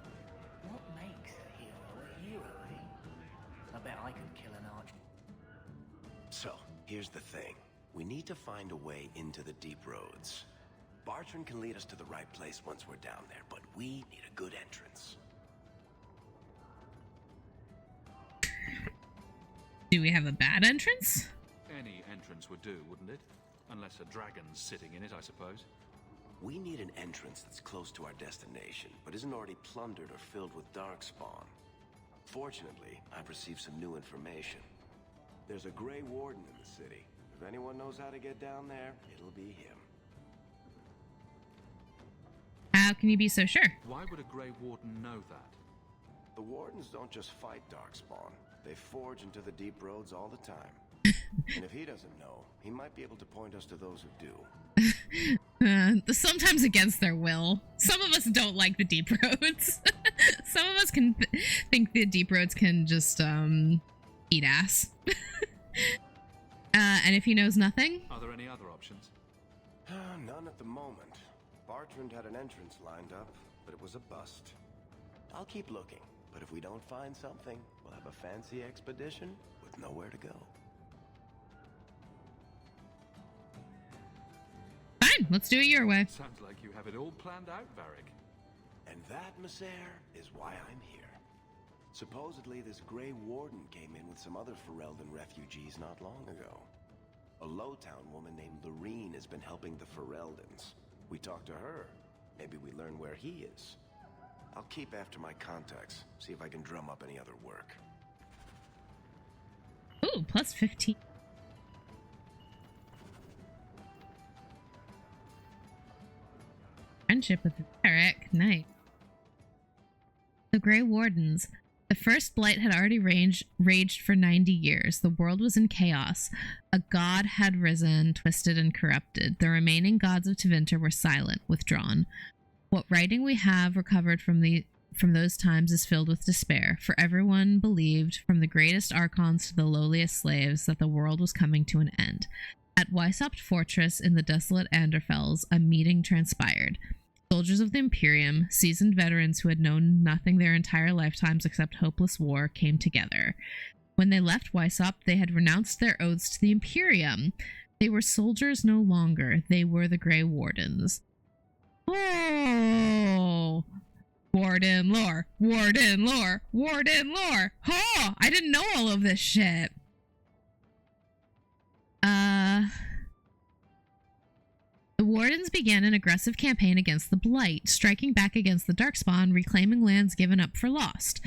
What makes a hero, eh? I bet I could kill an arch. So, here's the thing. We need to find a way into the deep roads. Bartrand can lead us to the right place once we're down there, but we need a good entrance. Do we have a bad entrance? Any entrance would do, wouldn't it? Unless a dragon's sitting in it, I suppose. We need an entrance that's close to our destination, but isn't already plundered or filled with darkspawn. Fortunately, I've received some new information. There's a Grey Warden in the city. If anyone knows how to get down there, it'll be him. How can you be so sure? Why would a Grey Warden know that? The Wardens don't just fight darkspawn. They forge into the deep roads all the time. And if he doesn't know, he might be able to point us to those who do. Sometimes against their will. Some of us don't like the deep roads. Some of us can think the deep roads can just eat ass. And if he knows nothing? Are there any other options? None at the moment. Bartrand had an entrance lined up, but it was a bust. I'll keep looking, but if we don't find something, we'll have a fancy expedition with nowhere to go. Fine, let's do it your way. Sounds like you have it all planned out, Varric. And that, Messer, is why I'm here. Supposedly, this Grey Warden came in with some other Ferelden refugees not long ago. A Lowtown woman named Lorene has been helping the Fereldans. We talked to her. Maybe we learn where he is. I'll keep after my contacts, see if I can drum up any other work. Ooh, plus 15. Friendship with Varric, nice. The Grey Wardens. The first blight had already raged for 90 years. The world was in chaos. A god had risen, twisted and corrupted. The remaining gods of Tevinter were silent, withdrawn. What writing we have recovered from those times is filled with despair, for everyone believed, from the greatest archons to the lowliest slaves, that the world was coming to an end. At Weissopt Fortress in the desolate Anderfels, a meeting transpired. Soldiers of the Imperium, seasoned veterans who had known nothing their entire lifetimes except hopeless war, came together. When they left Weissopt, they had renounced their oaths to the Imperium. They were soldiers no longer. They were the Grey Wardens. Oh! Warden lore! Warden lore! Warden lore! Oh! I didn't know all of this shit. The Wardens began an aggressive campaign against the Blight, striking back against the Darkspawn, reclaiming lands given up for lost.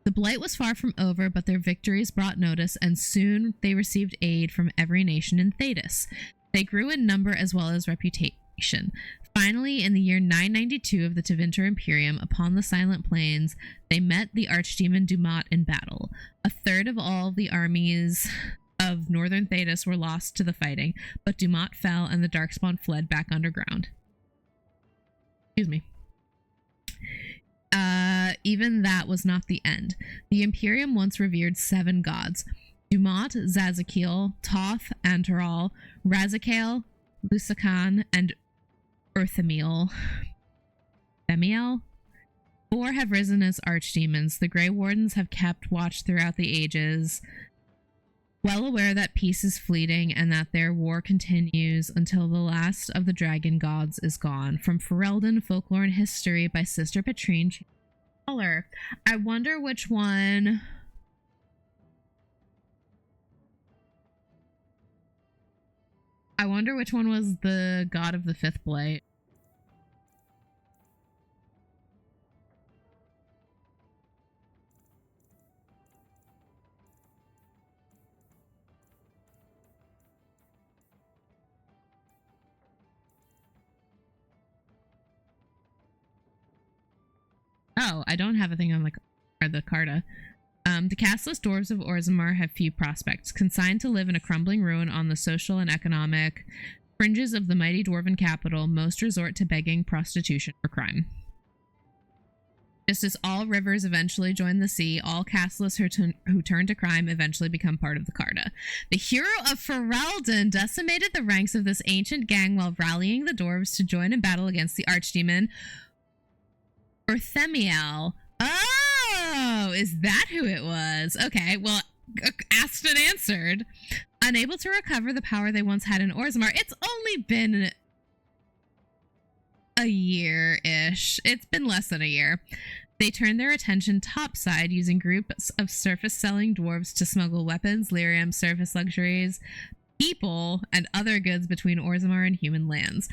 The Blight was far from over, but their victories brought notice, and soon they received aid from every nation in Thedas. They grew in number as well as reputation. Finally, in the year 992 of the Tevinter Imperium, upon the Silent Plains, they met the Archdemon Dumat in battle. A third of all the armies of northern Thedas were lost to the fighting, but Dumat fell and the Darkspawn fled back underground. Excuse me. Even that was not the end. The Imperium once revered 7 gods: Dumat, Zazakiel, Toth, Antaral, Razakale, Lusakan, and or Themiel. 4 have risen as archdemons. The Grey Wardens have kept watch throughout the ages, well aware that peace is fleeting and that their war continues until the last of the dragon gods is gone. From Ferelden, Folklore and History by Sister Petrine Color. I wonder which one... was the god of the Fifth Blight. Oh, I don't have a thing on the Carta. The castless dwarves of Orzammar have few prospects, consigned to live in a crumbling ruin on the social and economic fringes of the mighty dwarven capital. Most resort to begging, prostitution, or crime. Just as all rivers eventually join the sea, all castless who turn to crime eventually become part of the Carta. The hero of Ferelden decimated the ranks of this ancient gang while rallying the dwarves to join in battle against the archdemon Themiel. Oh, is that who it was? Okay, well, asked and answered. Unable to recover the power they once had in Orzammar, it's only been a year-ish. It's been less than a year. They turned their attention topside, using groups of surface-selling dwarves to smuggle weapons, lyrium, surface luxuries, people, and other goods between Orzammar and human lands.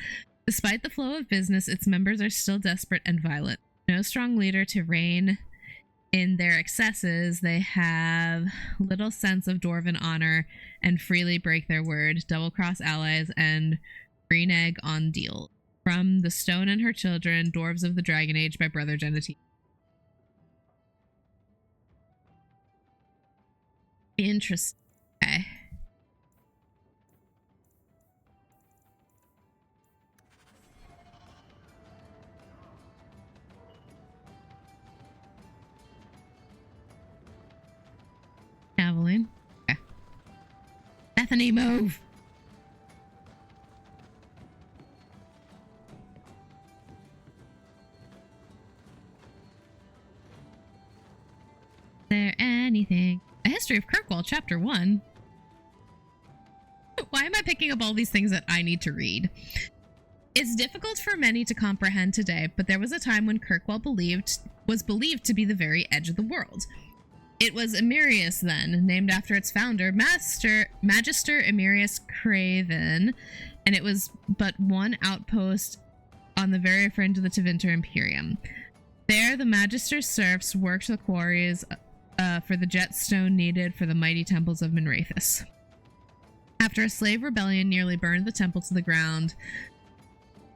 Despite the flow of business, its members are still desperate and violent. No strong leader to rein in their excesses, they have little sense of dwarven honor and freely break their word, double-cross allies, and renege on deals. From The Stone and Her Children, Dwarves of the Dragon Age by Brother Genetine. Interesting. Okay. Aveline. Okay. Bethany, move! Is there anything? A History of Kirkwall, Chapter 1. Why am I picking up all these things that I need to read? It's difficult for many to comprehend today, but there was a time when Kirkwall was believed to be the very edge of the world. It was Emirius then, named after its founder, Magister Emirius Craven, and it was but one outpost on the very fringe of the Tevinter Imperium. There, the Magister's serfs worked the quarries for the jetstone needed for the mighty temples of Minrathus. After a slave rebellion nearly burned the temple to the ground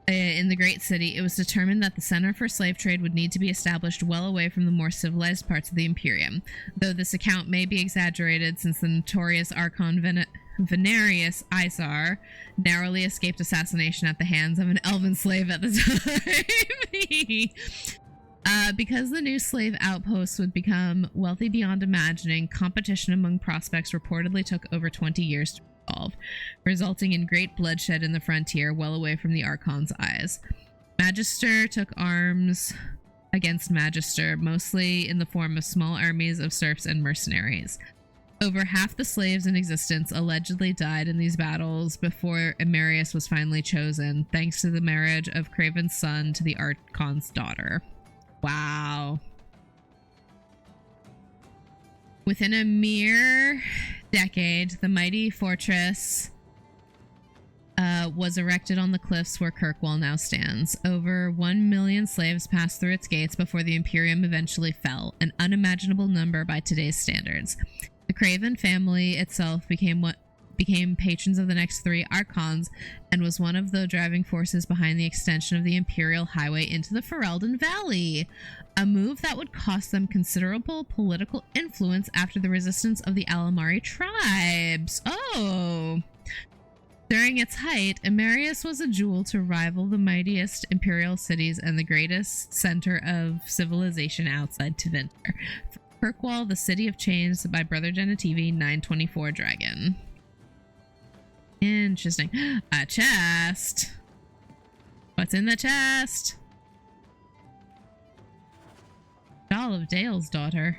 in the great city, it was determined that the center for slave trade would need to be established well away from the more civilized parts of the Imperium, though this account may be exaggerated since the notorious Archon Venarius Isar narrowly escaped assassination at the hands of an elven slave at the time. Because the new slave outposts would become wealthy beyond imagining, competition among prospects reportedly took over 20 years to resolve, resulting in great bloodshed in the frontier well away from the Archon's eyes. Magister took arms against Magister, mostly in the form of small armies of serfs and mercenaries. Over half the slaves in existence allegedly died in these battles before Emirius was finally chosen, thanks to the marriage of Craven's son to the Archon's daughter. Wow. Within a mere decade, the mighty fortress was erected on the cliffs where Kirkwall now stands. Over 1 million slaves passed through its gates before the Imperium eventually fell, an unimaginable number by today's standards. The Craven family itself became patrons of the next 3 Archons and was one of the driving forces behind the extension of the Imperial Highway into the Ferelden Valley, a move that would cost them considerable political influence after the resistance of the Alamari tribes. Oh! During its height, Emirius was a jewel to rival the mightiest imperial cities and the greatest center of civilization outside Tevinter. Kirkwall, the City of Chains by Brother Genetine, 924 Dragon. Interesting. A chest. What's in the chest? Doll of Dale's daughter.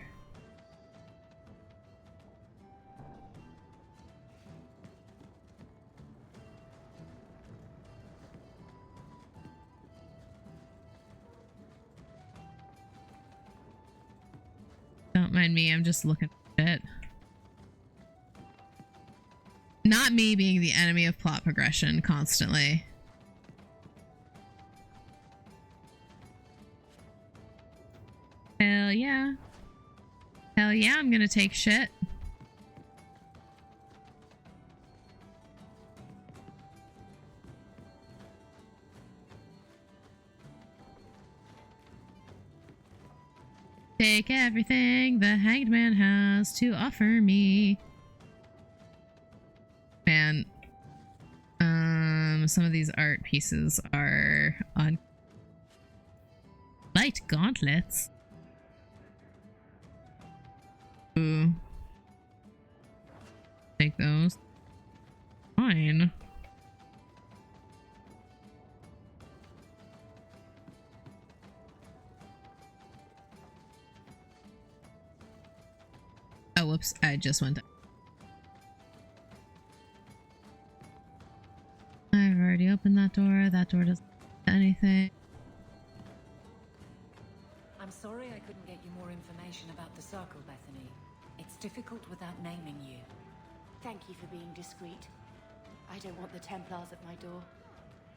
Don't mind me, I'm just looking at it. Not me being the enemy of plot progression constantly. Hell yeah. Hell yeah, I'm gonna take shit. Take everything the Hanged Man has to offer me. Man, some of these art pieces are on light gauntlets. Ooh. Take those. Fine. Oh, whoops. I just went down. I've already opened that door. That door doesn't do anything. I'm sorry I couldn't get you more information about the circle, Bethany. It's difficult without naming you. Thank you for being discreet. I don't want the Templars at my door.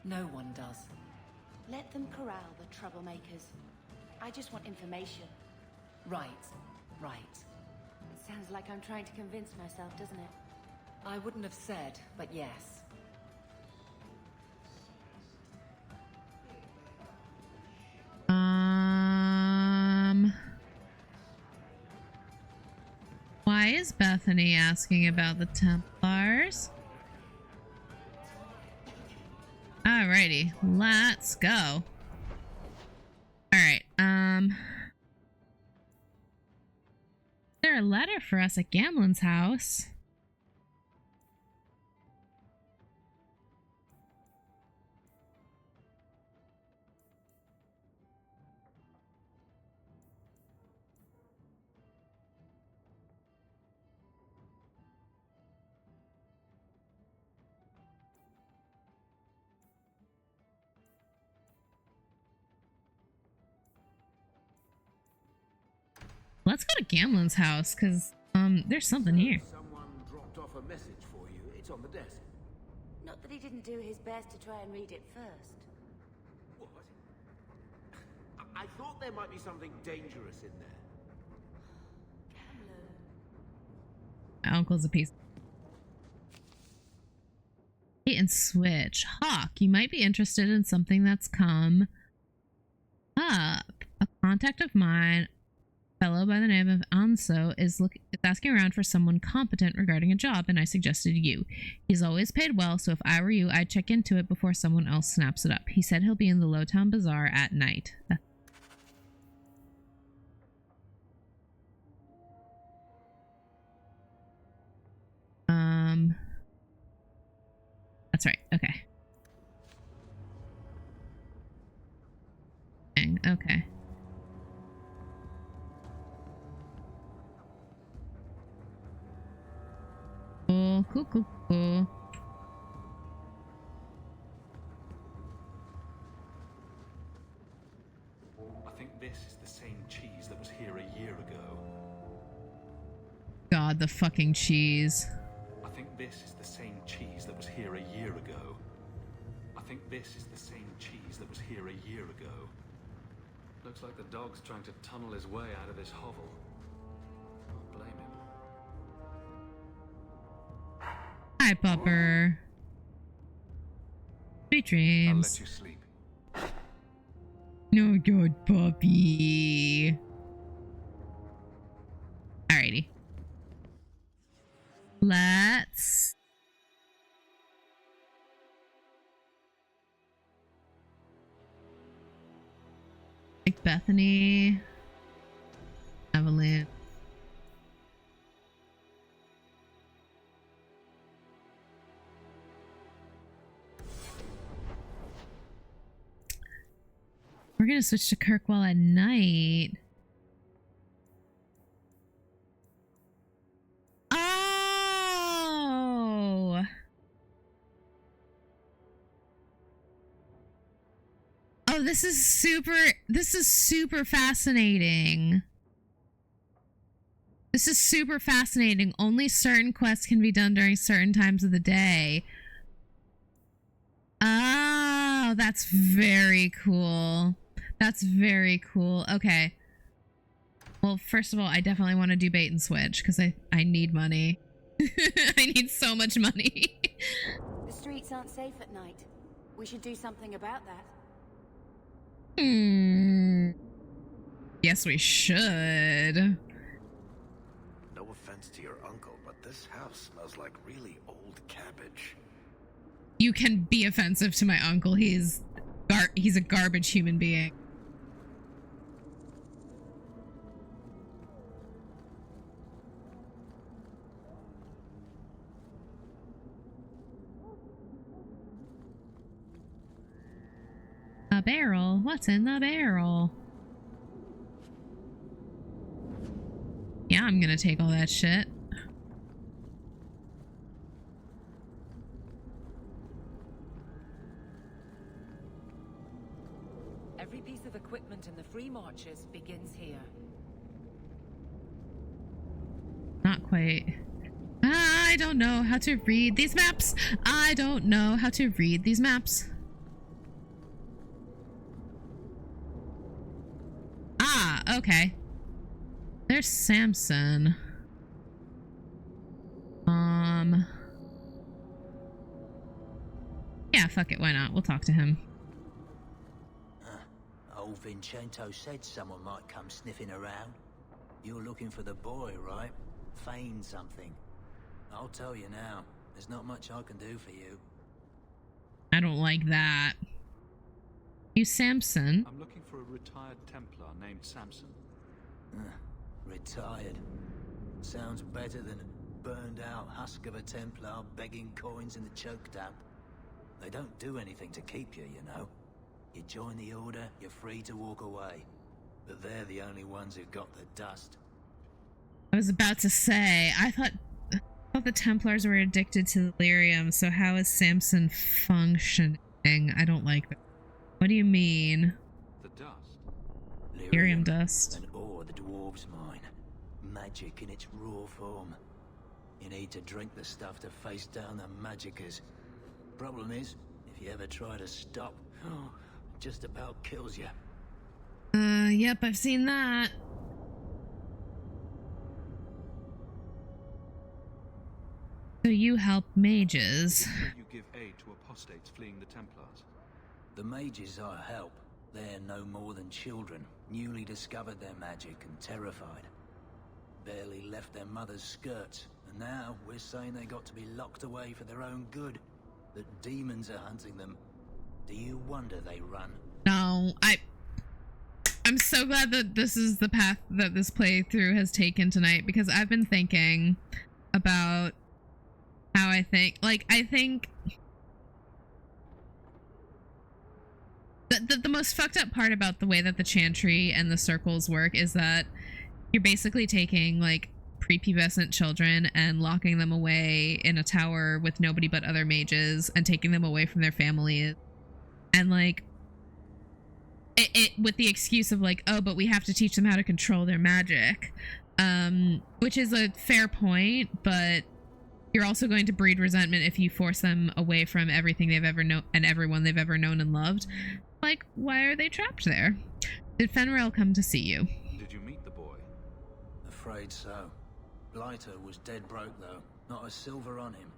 No one does. Let them corral the troublemakers. I just want information. Right, right. It sounds like I'm trying to convince myself, doesn't it? I wouldn't have said, but yes. Why is Bethany asking about the Templars? Alrighty, let's go. Alright, is there a letter for us at Gamlen's house? Let's go to Gamlen's house, because, there's something here. Someone dropped off a message for you. It's on the desk. Not that he didn't do his best to try and read it first. What? I thought there might be something dangerous in there. My uncle's a piece. Bait and switch. Hawk, you might be interested in something that's come up. A contact of mine, fellow by the name of Anso, is asking around for someone competent regarding a job, and I suggested you. He's always paid well, so if I were you, I'd check into it before someone else snaps it up. He said he'll be in the Lowtown Bazaar at night. That's right. Okay. Okay. Cool. I think this is the same cheese that was here a year ago. God, the fucking cheese. I think this is the same cheese that was here a year ago. I think this is the same cheese that was here a year ago. Looks like the dog's trying to tunnel his way out of this hovel. Don't blame him. Hi, Pupper. Sweet dreams. I'll let you sleep. No good, puppy. Alrighty. Let's... take Bethany. Aveline. We're gonna switch to Kirkwall at night. Oh! Oh, this is super fascinating. This is super fascinating. Only certain quests can be done during certain times of the day. Oh, that's very cool. That's very cool. Okay. Well, first of all, I definitely want to do bait and switch because I need money. I need so much money. The streets aren't safe at night. We should do something about that. Yes, we should. No offense to your uncle, but this house smells like really old cabbage. You can be offensive to my uncle. He's a garbage human being. A barrel? What's in the barrel? Yeah, I'm gonna take all that shit. Every piece of equipment in the Free Marches begins here. Not quite. I don't know how to read these maps. I don't know how to read these maps. Ah, okay. There's Samson. Yeah, fuck it, why not? We'll talk to him. Old Vincento said someone might come sniffing around. You're looking for the boy, right? Feign something. I'll tell you now, there's not much I can do for you. I don't like that. You Samson? I'm looking for a retired Templar named Samson. Retired. Sounds better than a burned out husk of a Templar begging coins in the choke damp. They don't do anything to keep you, you know. You join the Order, you're free to walk away. But they're the only ones who've got the dust. I was about to say, I thought the Templars were addicted to delirium, so how is Samson functioning? I don't like that. What do you mean? The dust? Delirium dust. An ore the dwarves mine. Magic in its raw form. You need to drink the stuff to face down the magicers. Problem is, if you ever try to stop, it just about kills you. Yep, I've seen that. So you help mages. You give aid to apostates fleeing the Templars. The mages I help, they're no more than children, newly discovered their magic and terrified. Barely left their mother's skirts, and now we're saying they got to be locked away for their own good. That demons are hunting them. Do you wonder they run? No, I'm so glad that this is the path that this playthrough has taken tonight, because I've been thinking about how I think the most fucked up part about the way that the chantry and the circles work is that you're basically taking like prepubescent children and locking them away in a tower with nobody but other mages and taking them away from their families, and like it with the excuse of like, oh, but we have to teach them how to control their magic, which is a fair point, but you're also going to breed resentment if you force them away from everything they've ever known and everyone they've ever known and loved. Like, why are they trapped there? Did Merrill come to see you? Did you meet the boy? Afraid so. Blighter was dead broke though, not a silver on him.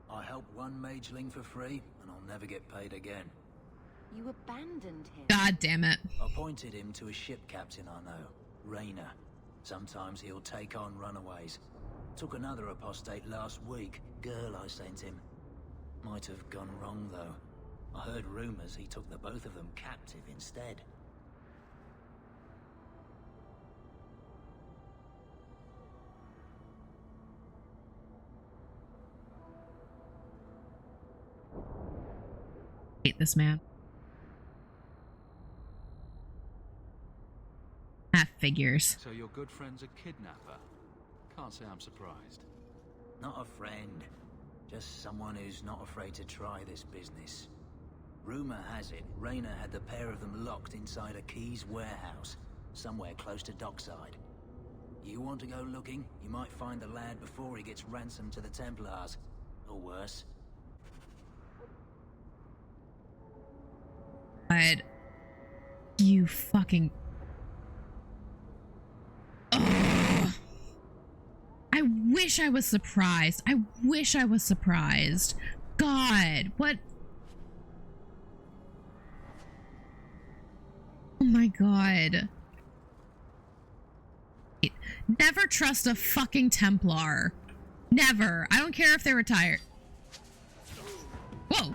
I helped one mageling for free, and I'll never get paid again. You abandoned him. God damn it. I pointed him to a ship captain I know, Rayner. Sometimes he'll take on runaways. Took another apostate last week, girl I sent him. Might have gone wrong though. I heard rumors he took the both of them captive instead. Hate this man. That figures. So your good friend's a kidnapper? Can't say I'm surprised. Not a friend. Just someone who's not afraid to try this business. Rumor has it, Rayner had the pair of them locked inside a Keys warehouse, somewhere close to dockside. You want to go looking? You might find the lad before he gets ransomed to the Templars. Or worse. God. You fucking... Ugh. I wish I was surprised. I wish I was surprised. God, what... Oh my god. Never trust a fucking Templar. Never. I don't care if they're retired. Whoa.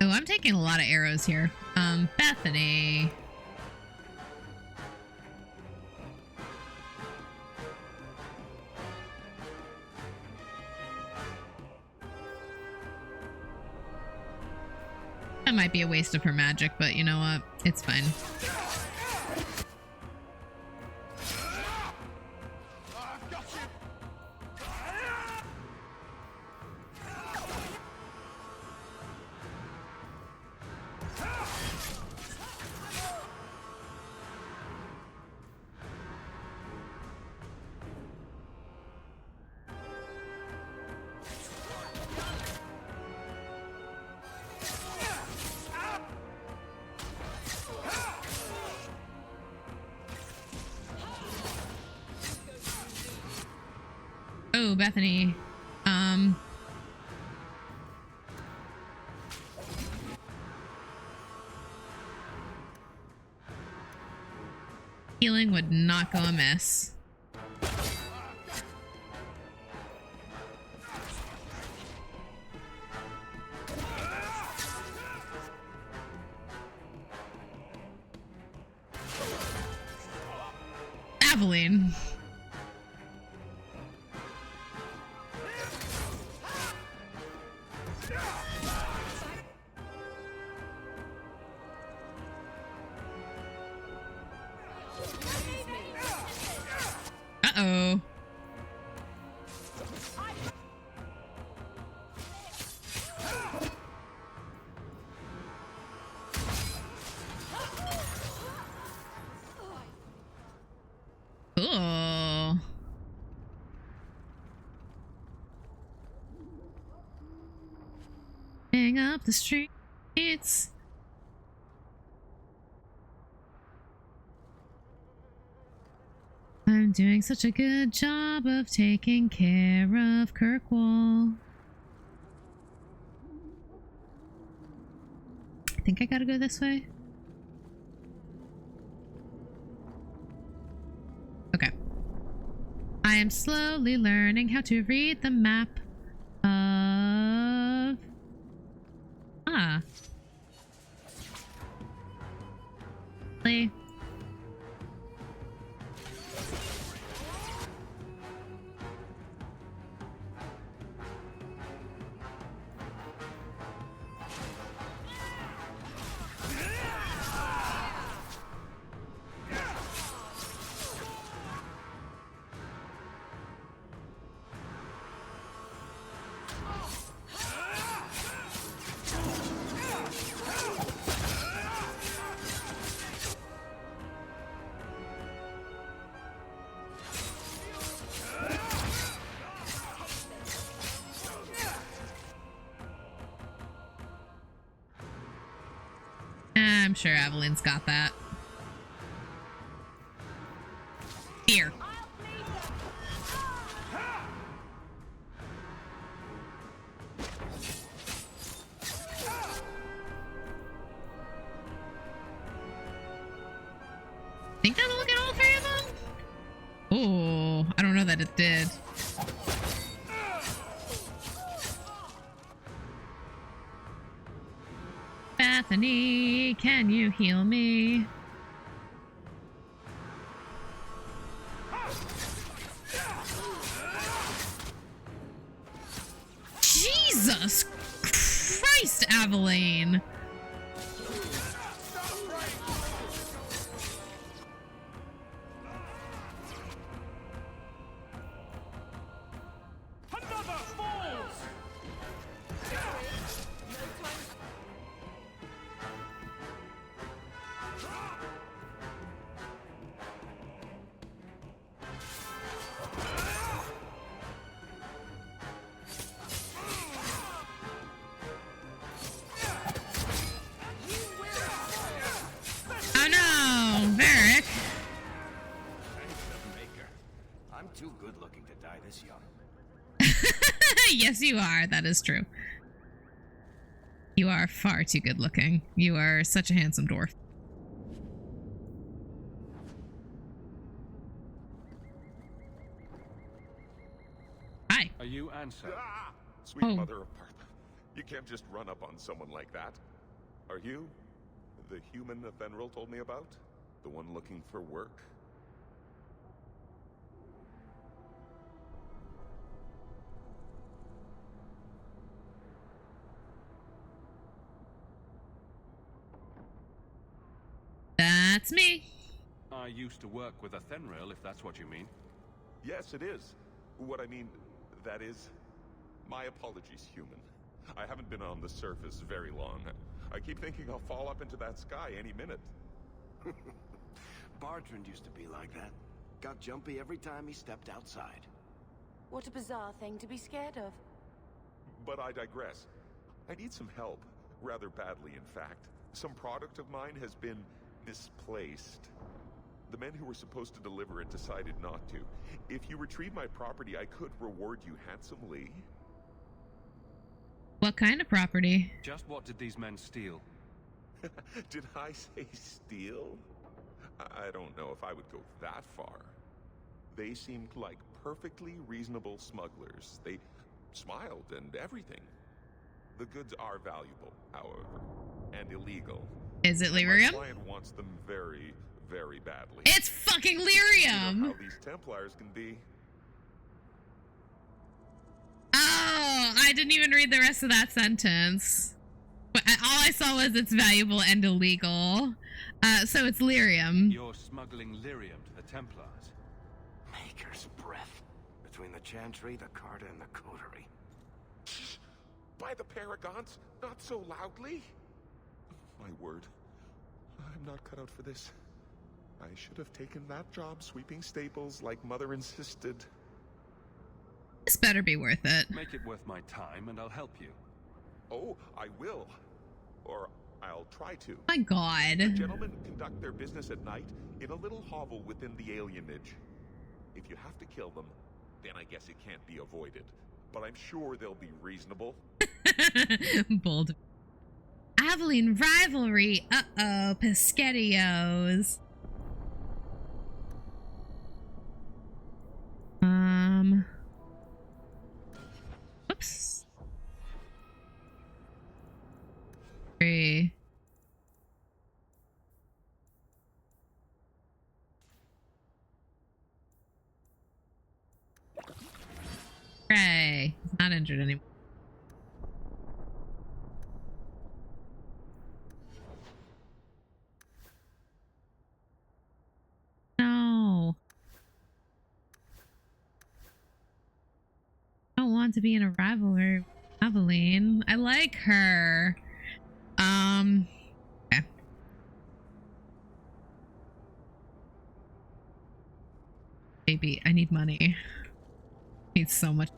Oh, I'm taking a lot of arrows here. Bethany. That might be a waste of her magic, but you know what? It's fine. Oh, Bethany. Healing would not go amiss. Aveline. Uh-oh. Cool. Hang up the streets. I'm doing such a good job of taking care of Kirkwall. I think I gotta go this way. Okay. I am slowly learning how to read the map of... Ah. Play. I'm sure Aveline's got that. Here. that it did. Bethany, can you heal me? Jesus Christ, Aveline! Oh no, Varric. I'm too good looking to die this young. Yes, you are. That is true. You are far too good looking. You are such a handsome dwarf. Hi. Are you Ansel? Ah! Sweet Oh. mother of Bartrand. You can't just run up on someone like that. Are you the human ephemeral told me about? The one looking for work? That's me. I used to work with ephemeral, if that's what you mean. Yes, it is. What I mean, that is... My apologies, human. I haven't been on the surface very long. I keep thinking I'll fall up into that sky any minute. Bartrand used to be like that. Got jumpy every time he stepped outside. What a bizarre thing to be scared of. But I digress. I need some help. Rather badly, in fact. Some product of mine has been misplaced. The men who were supposed to deliver it decided not to. If you retrieve my property, I could reward you handsomely. What kind of property? Just what did these men steal? Did I say steal? I don't know if I would go that far. They seemed like perfectly reasonable smugglers. They smiled and everything. The goods are valuable, however, and illegal. Is it My lyrium? client wants them very, very badly. It's fucking You lyrium! know how these Templars can be. Oh, I didn't even read the rest of that sentence. But all I saw was it's valuable and illegal. So it's lyrium. You're smuggling lyrium to the Templars. Maker's breath. Between the Chantry, the Carta, and the Coterie. Shh! By the Paragons, not so loudly. My word. I'm not cut out for this. I should have taken that job sweeping stables like Mother insisted. This better be worth it. Make it worth my time and I'll help you. Oh, I will. Or I'll try to. My god. The gentlemen conduct their business at night in a little hovel within the alienage. If you have to kill them, then I guess it can't be avoided. But I'm sure they'll be reasonable. Bold. Aveline rivalry. Uh-oh, Pescettios. Whoops. 3. Hooray. He's not injured anymore. No. I don't want to be in a rivalry with Aveline. I like her. Okay. Baby, I need money. I need so much.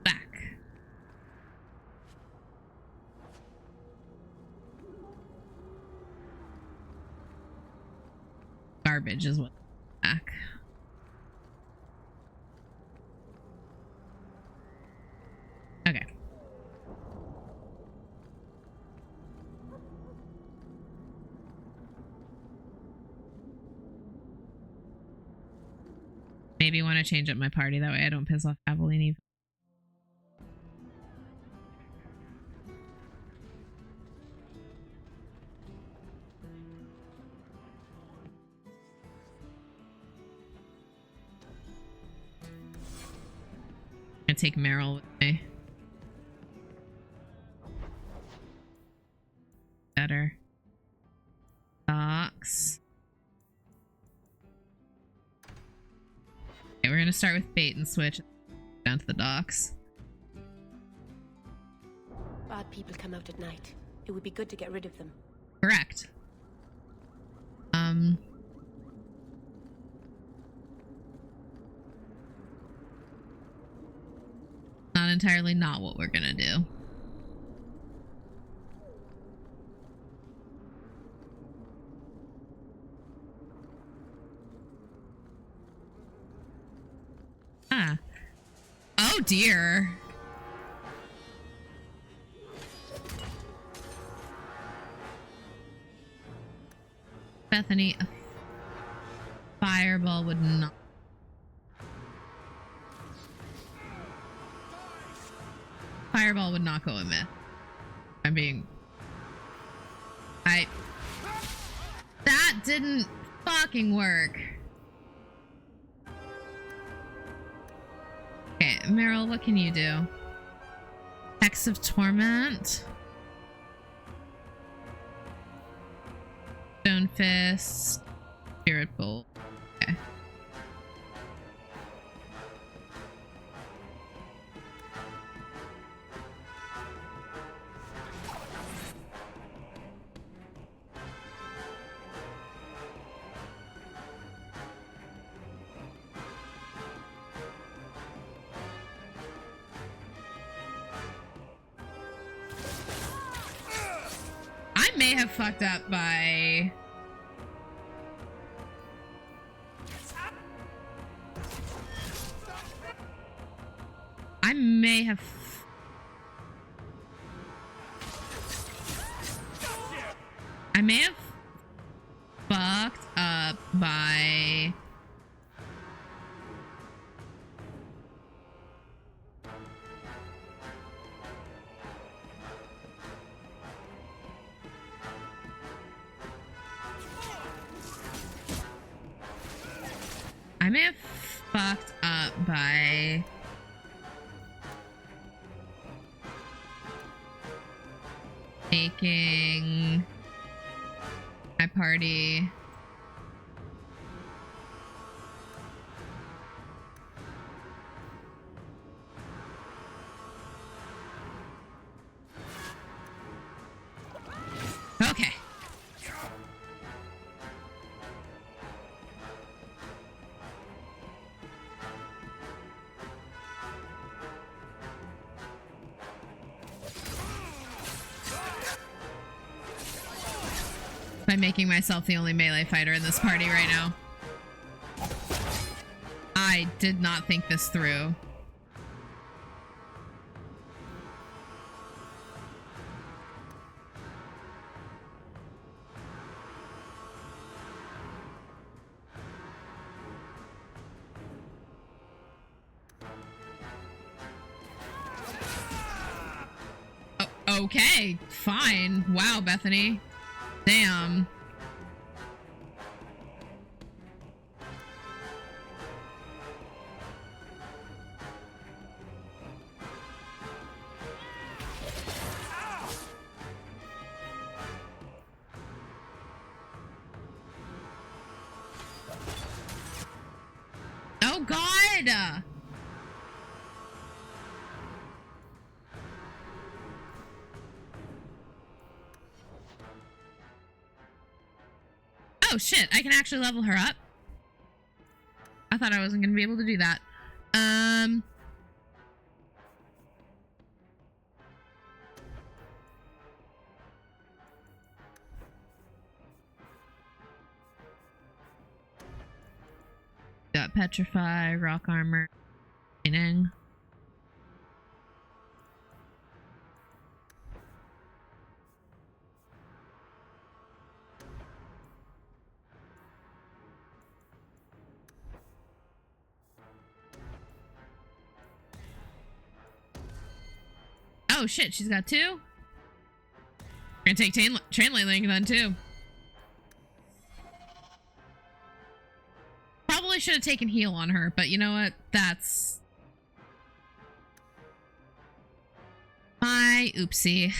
Back. Garbage is what back. Okay. maybe want to change up my party. That way I don't piss off Aveline even. I'm gonna take Merrill with me. Better. Docks. Okay, we're gonna start with bait and switch down to the docks. Bad people come out at night. It would be good to get rid of them. Correct. Not entirely not what we're gonna do. Ah. Oh dear. Bethany, a fireball would not. Fireball would not go in myth. That didn't fucking work. Okay, Merrill, what can you do? Hex of Torment. Stone Fist. Spirit Bolt. Okay. I may have fucked up by... I may have fucked up by... I may have fucked up by... making my party okay. By making myself the only melee fighter in this party right now. I did not think this through. Oh, okay, fine. Wow, Bethany. Damn. Oh God! Oh shit, I can actually level her up. I thought I wasn't gonna be able to do that. Got Petrify, Rock Armor, training. Oh shit, she's got two? We're gonna take train link then too. Probably should have taken heal on her, but you know what? That's my oopsie.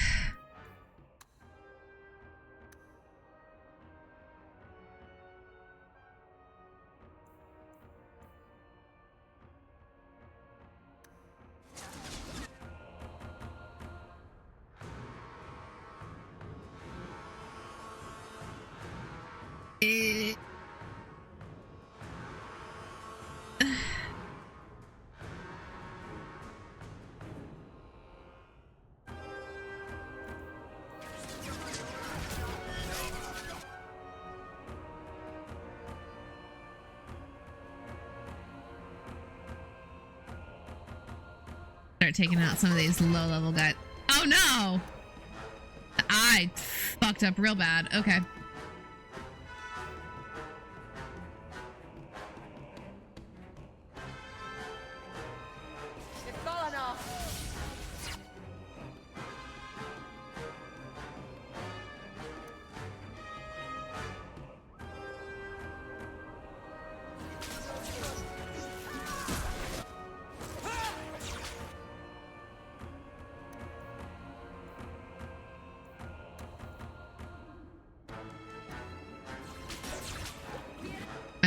Start taking out some of these low-level guys. Oh no! I fucked up real bad. Okay.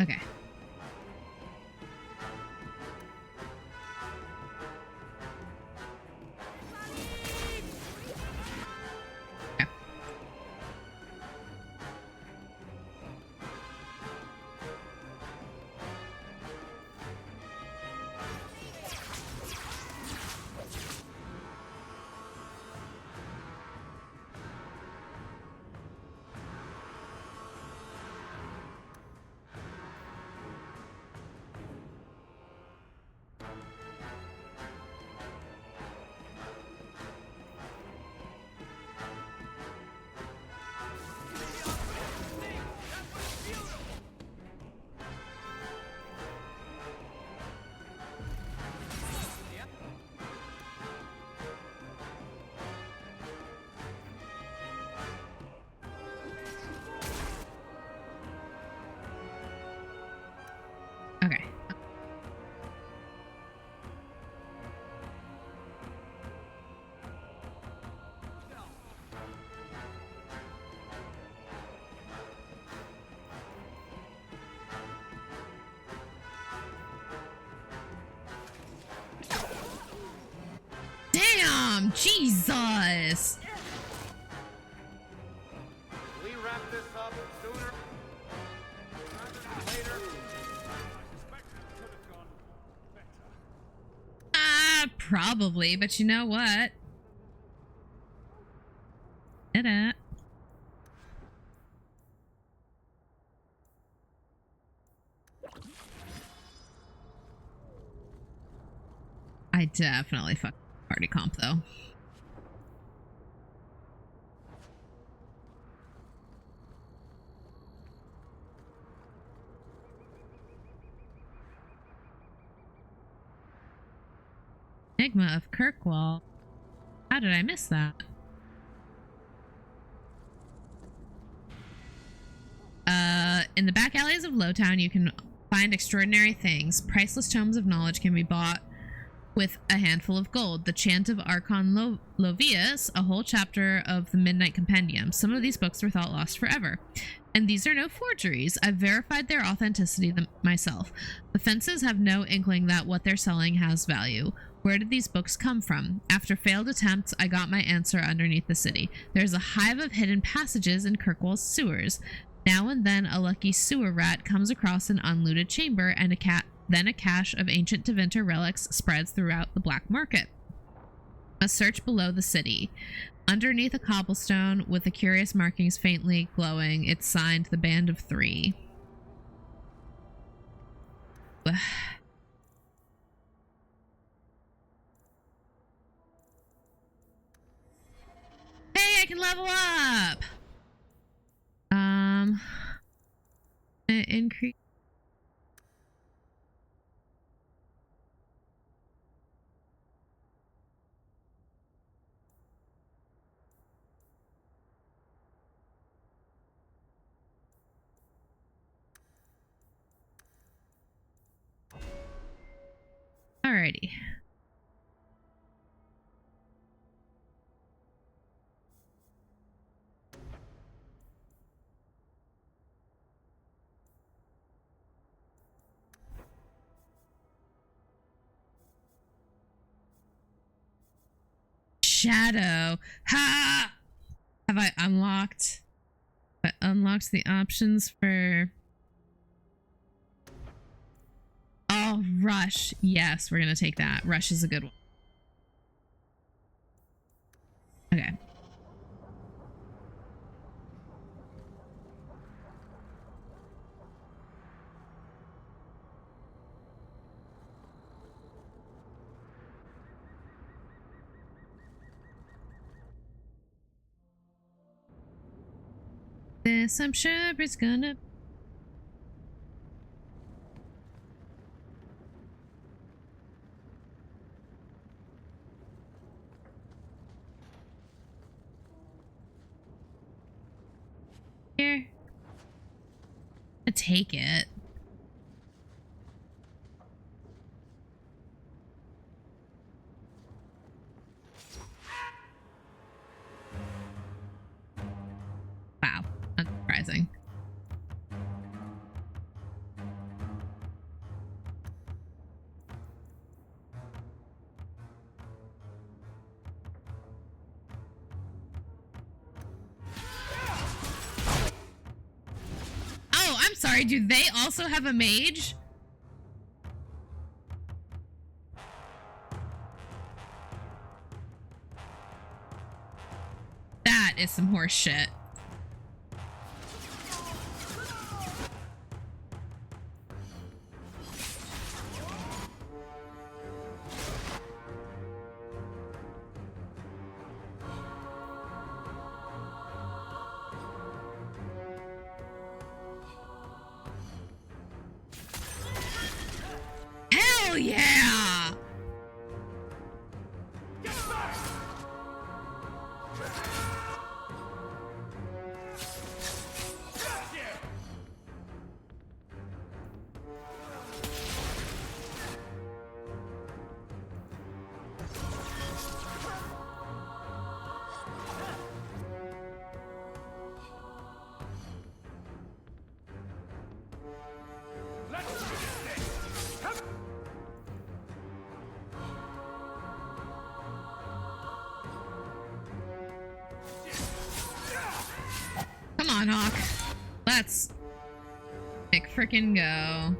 Okay. Okay. Damn! Jesus! We wrap this up sooner rather than later. Probably, but you know what? Ta-da. I definitely fucked party comp though. Enigma of Kirkwall. How did I miss that? In the back alleys of Lowtown, you can find extraordinary things. Priceless tomes of knowledge can be bought with a handful of gold. The Chant of Archon Lovius, a whole chapter of the Midnight Compendium. Some of these books were thought lost forever. And these are no forgeries. I've verified their authenticity myself. The fences have no inkling that what they're selling has value. Where did these books come from? After failed attempts, I got my answer underneath the city. There's a hive of hidden passages in Kirkwall's sewers. Now and then a lucky sewer rat comes across an unlooted chamber, and then a cache of ancient Tevinter relics spreads throughout the black market. A search below the city. Underneath a cobblestone with the curious markings faintly glowing, it's signed the Band of Three. Hey, I can level up! Increase. Alrighty. Shadow. Ha! Have I unlocked? I unlocked the options for... Oh, Rush. Yes, we're gonna take that. Rush is a good one. Okay. This I'm sure is gonna... Here. I take it. Wow, unsurprising. Oh, I'm sorry. Do they also have a mage? That is some horse shit. Hell yeah! Come on, Hawk. Let's frickin' go.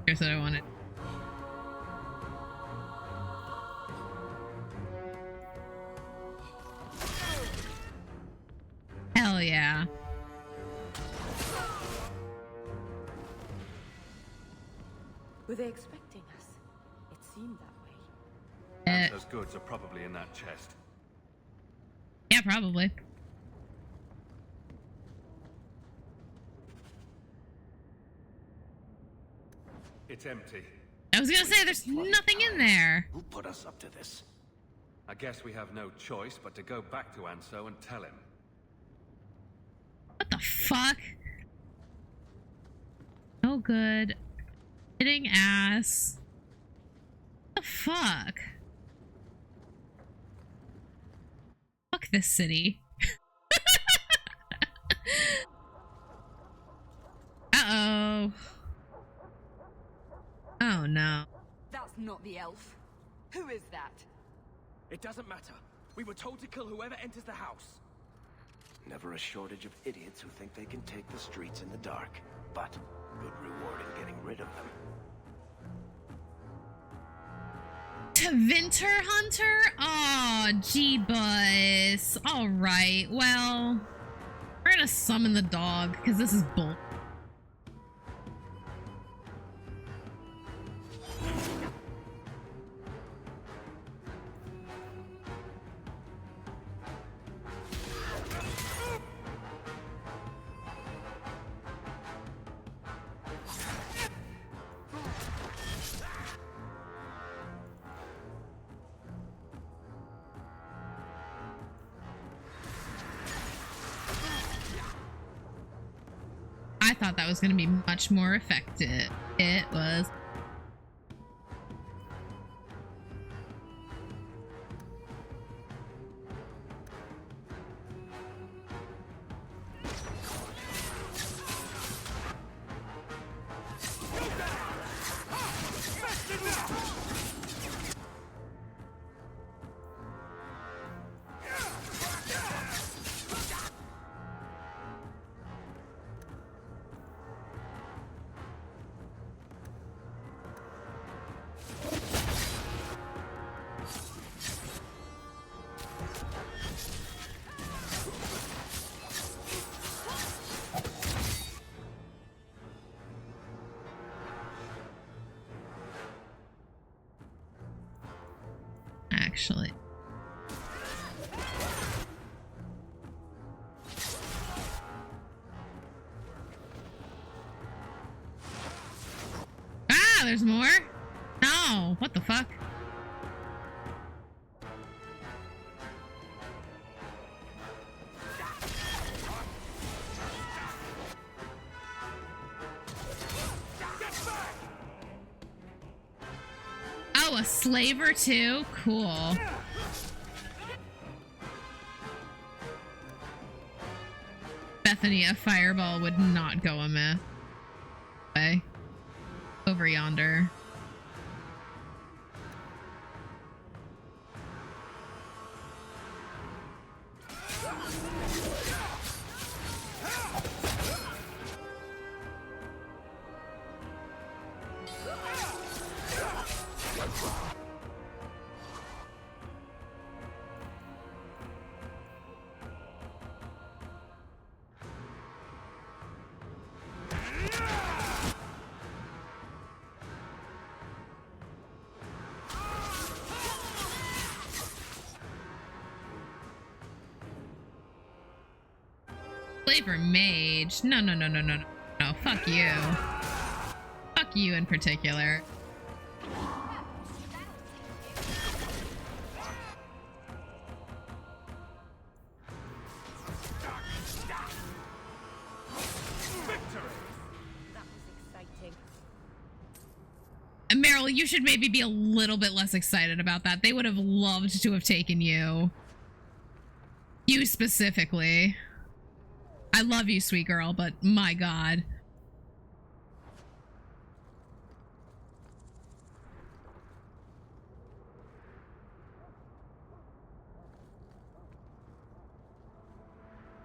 Here's what I wanted. Hell yeah. Were they expecting us? It seemed that way. Those goods are probably in that chest. Yeah, probably. It's empty. I was gonna say, there's nothing in there. Who put us up to this? I guess we have no choice but to go back to Anso and tell him. What the fuck? No good. Hitting ass. What the fuck? Fuck this city. Uh-oh. Oh no. That's not the elf. Who is that? It doesn't matter. We were told to kill whoever enters the house. Never a shortage of idiots who think they can take the streets in the dark, but good reward in getting rid of them. To Winter Hunter? Aw, G-Bus. Alright, well, we're gonna summon the dog, because this is bull. I thought that was going to be much more effective. It was. Actually. Ah, there's more? No, what the fuck? Oh, a slaver too? Cool. Bethany, a fireball would not go amiss. Okay. Over yonder. Slaver mage. No, no, no, no, no, no. No, fuck you. Fuck you in particular. And Merrill, you should maybe be a little bit less excited about that. They would have loved to have taken you. You specifically. I love you, sweet girl, but my god.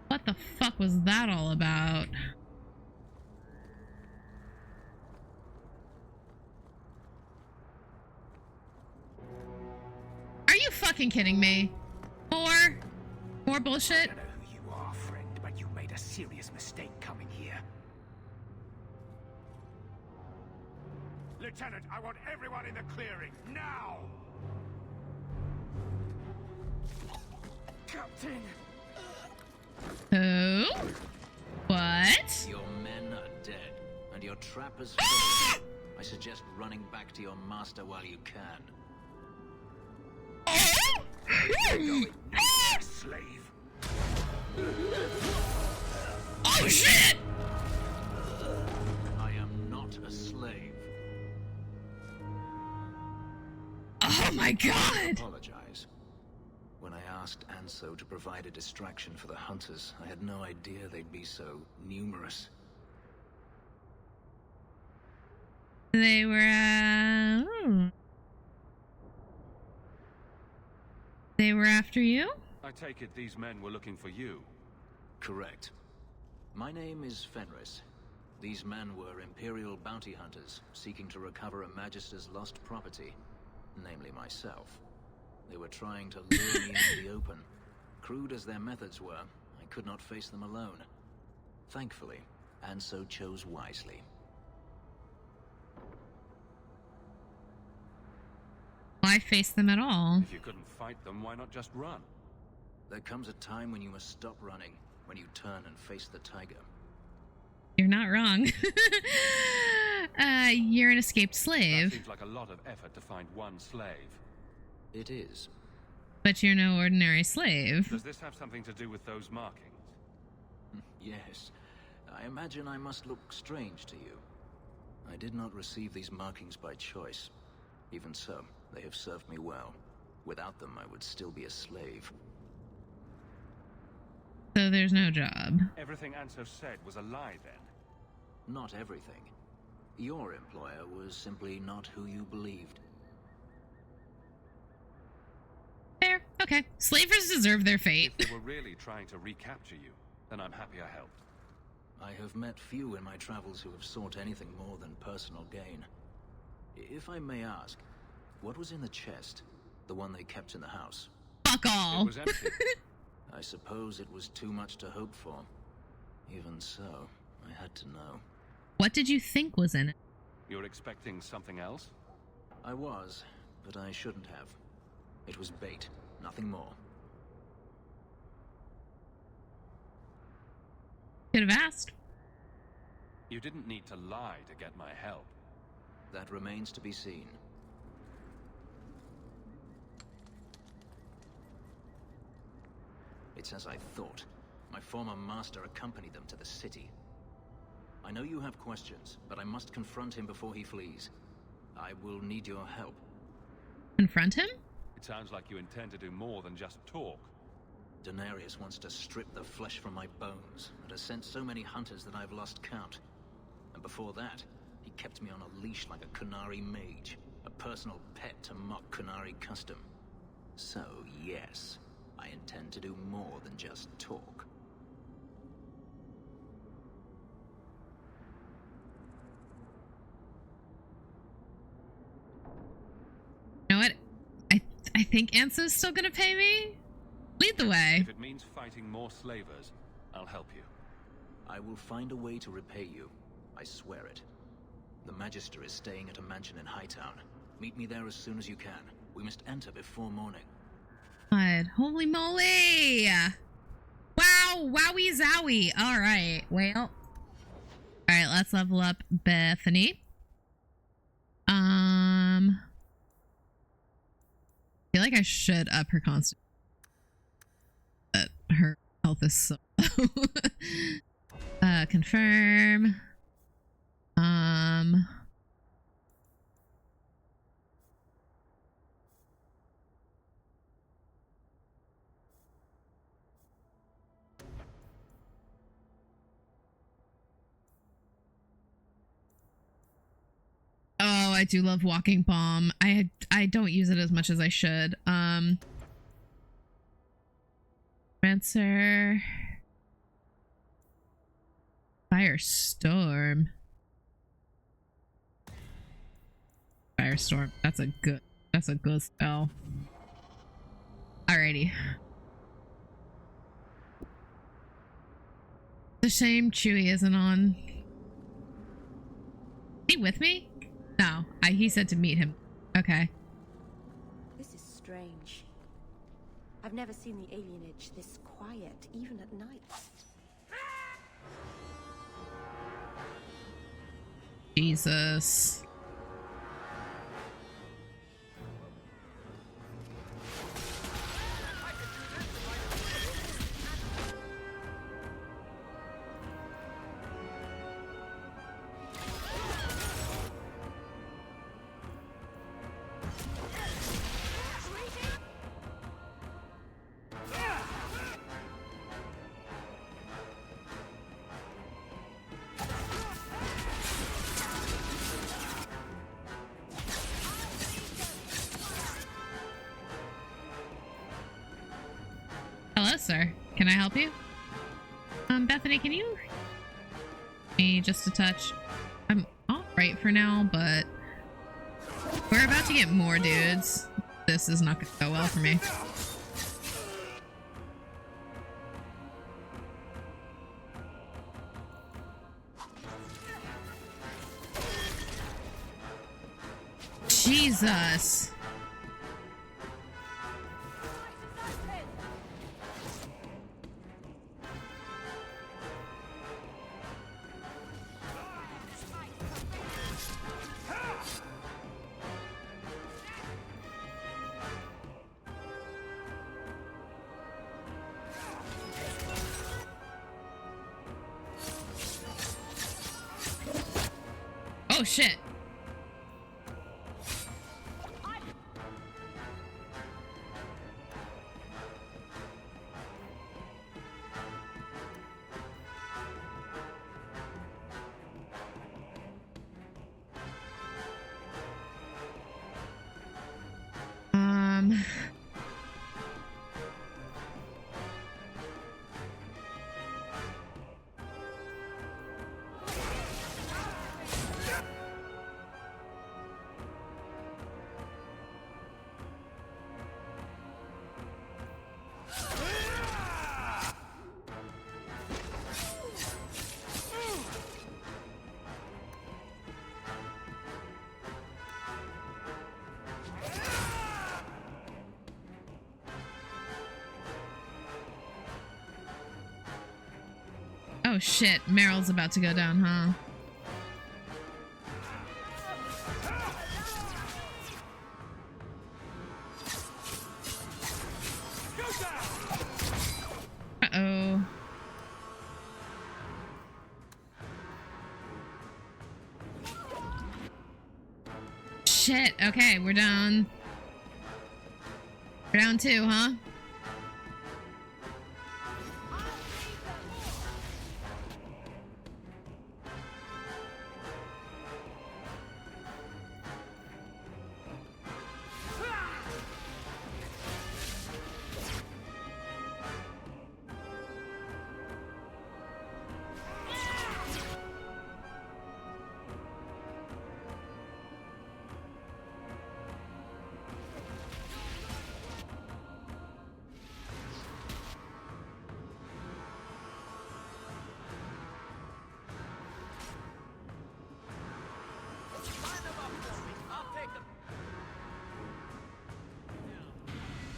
What the fuck was that all about? Are you fucking kidding me? More bullshit? A serious mistake coming here. Lieutenant, I want everyone in the clearing, now! Captain! Who? What? Your men are dead, and your trap has failed. I suggest running back to your master while you can. Slave! Oh shit! I am not a slave. Oh my god! I apologize. When I asked Anso to provide a distraction for the hunters, I had no idea they'd be so numerous. They were, They were after you? I take it these men were looking for you. Correct. My name is Fenris. These men were Imperial bounty hunters, seeking to recover a Magister's lost property, namely myself. They were trying to lure me into the open. Crude as their methods were, I could not face them alone. Thankfully, Anso chose wisely. Why face them at all? If you couldn't fight them, why not just run? There comes a time when you must stop running, when you turn and face the tiger. You're not wrong. You're an escaped That slave. seems like a lot of effort to find one slave. It is. But you're no ordinary slave. Does this have something to do with those markings? Yes. I imagine I must look strange to you. I did not receive these markings by choice. Even so, they have served me well. Without them, I would still be a slave. So there's no job. Everything Anso said was a lie, then? Not everything. Your employer was simply not who you believed. Fair. Okay. Slavers deserve their fate. If they were really trying to recapture you, then I'm happy I helped. I have met few in my travels who have sought anything more than personal gain. If I may ask, what was in the chest? The one they kept in the house? Fuck all. It was empty. I suppose it was too much to hope for. Even so, I had to know. What did you think was in it? You're expecting something else? I was, but I shouldn't have. It was bait, nothing more. Could have asked. You didn't need to lie to get my help. That remains to be seen. It's as I thought. My former master accompanied them to the city. I know you have questions, but I must confront him before he flees. I will need your help. Confront him? It sounds like you intend to do more than just talk. Denarius wants to strip the flesh from my bones, and has sent so many hunters that I've lost count. And before that, he kept me on a leash like a Qunari mage, a personal pet to mock Qunari custom. So, yes, I intend to do more than just talk. You know what? I think Anso's still gonna pay me? Lead the way. If it means fighting more slavers, I'll help you. I will find a way to repay you. I swear it. The Magister is staying at a mansion in Hightown. Meet me there as soon as you can. We must enter before morning. God, holy moly! Wow, wowie zowie. Alright, well. Alright, let's level up Bethany. I feel like I should up her constitution. But her health is so low. Confirm. Oh, I do love Walking Bomb. I don't use it as much as I should. Rancer. Firestorm. Firestorm. That's a good spell. Alrighty. It's a shame Chewie isn't on. Is he with me? No, he said to meet him. Okay. This is strange. I've never seen the alienage this quiet, even at night. Jesus. Hello, sir. Can I help you? Bethany, can you... me just a touch? I'm alright for now, but... we're about to get more dudes. This is not gonna go well for me. Jesus! Oh shit. Oh shit, Merrill's about to go down, huh? Uh-oh. Shit, okay, we're down. We're down 2, huh?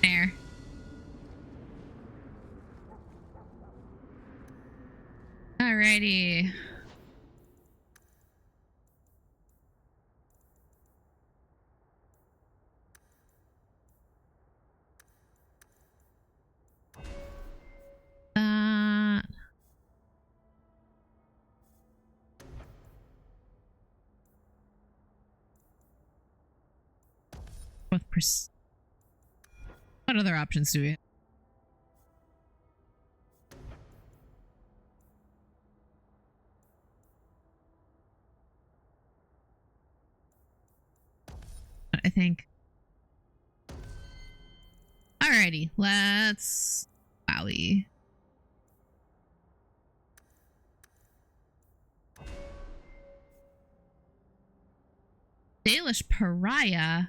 There. Alrighty. What other options do we have? I think. Alrighty, let's... Wowie. Dalish Pariah?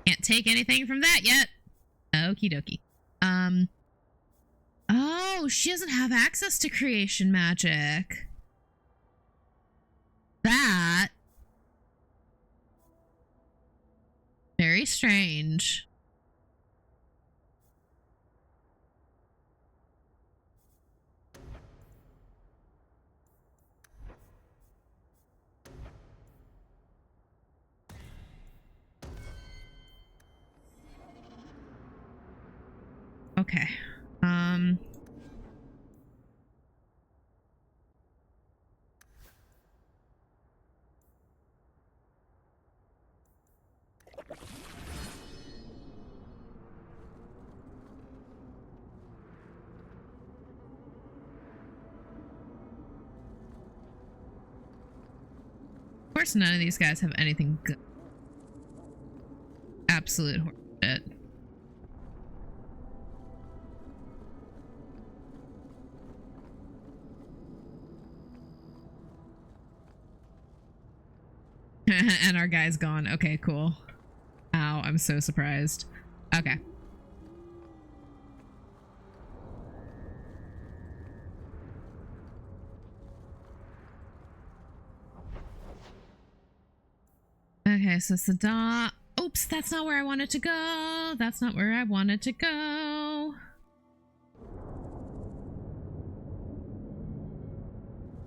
Can't take anything from that yet. Okie dokie. Oh, she doesn't have access to creation magic. That. Very strange. Okay. Of course, none of these guys have anything good. Absolute horseshit. And our guy's gone. Okay, cool. Ow, I'm so surprised. Okay. Okay, so it's the dot. Oops, that's not where I wanted to go. That's not where I wanted to go.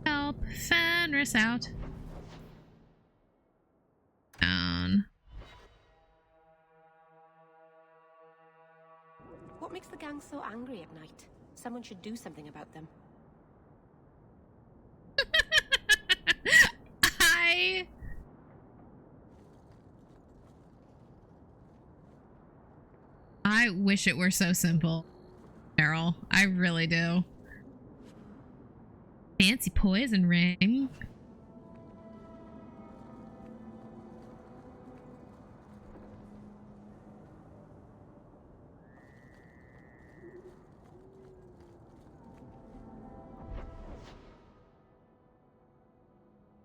Help Fenris out. Down. What makes the gang so angry at night? Someone should do something about them. I wish it were so simple, Merrill. I really do. Fancy poison ring.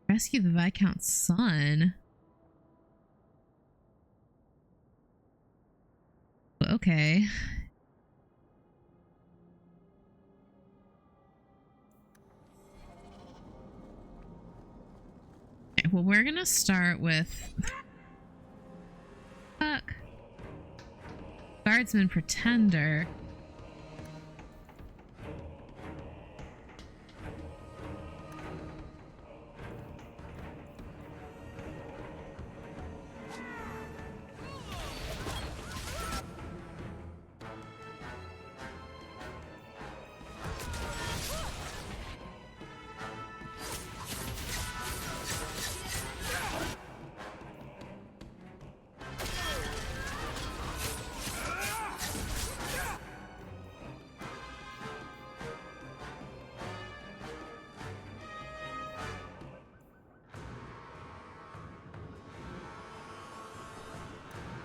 Rescue the Viscount's son. Okay. Okay, well, we're gonna start with... Fuck. Guardsman Pretender.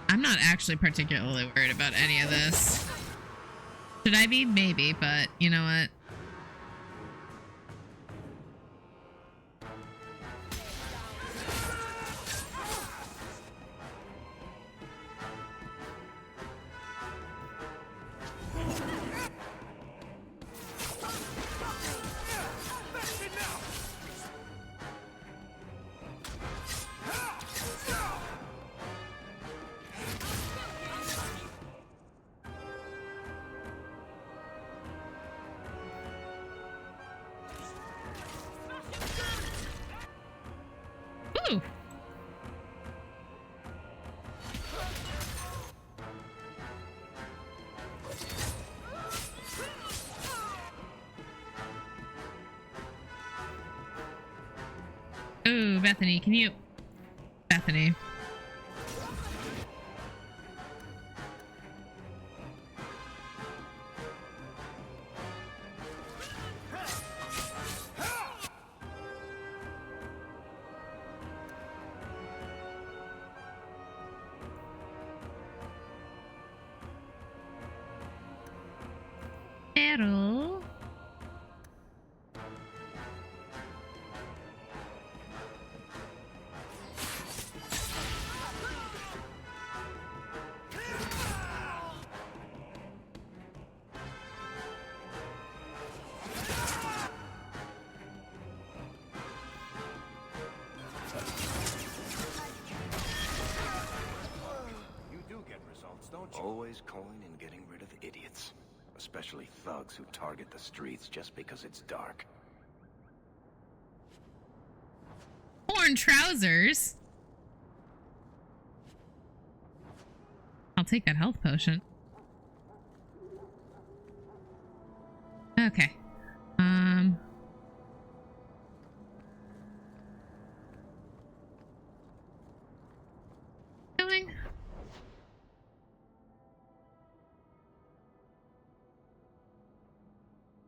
I'm not actually particularly worried about any of this. Should I be? Maybe, but you know what? Ooh, Bethany, can you... Bethany. Merrill. Always calling and getting rid of idiots. Especially thugs who target the streets just because it's dark. Torn trousers? I'll take that health potion. Okay. Going.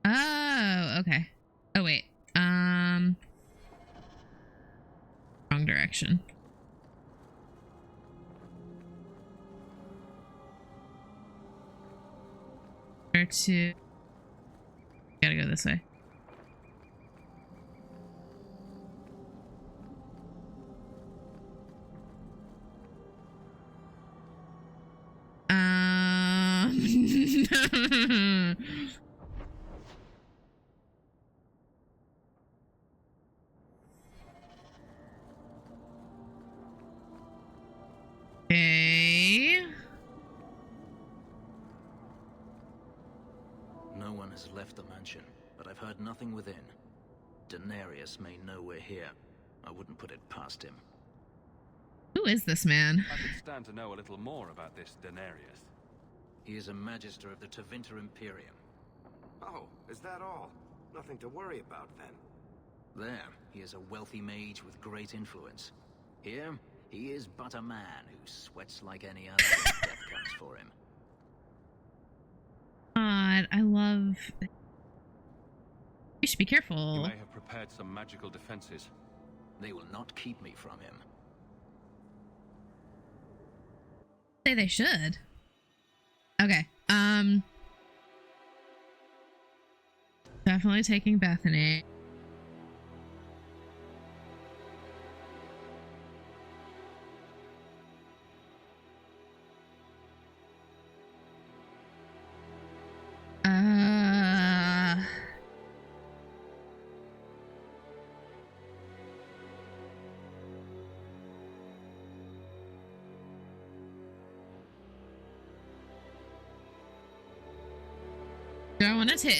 Oh, okay. Oh, wait. Wrong direction. Where to... Gotta go this way. Okay. No one has left the mansion, but I've heard nothing within. Denarius may know we're here. I wouldn't put it past him. Who is this man? I could stand to know a little more about this Denarius. He is a Magister of the Tevinter Imperium. Oh, is that all? Nothing to worry about, then. There, he is a wealthy mage with great influence. Here, he is but a man who sweats like any other when death comes for him. God, I love... You should be careful. You may have prepared some magical defenses. They will not keep me from him. Say they should. Okay. Definitely taking Bethany.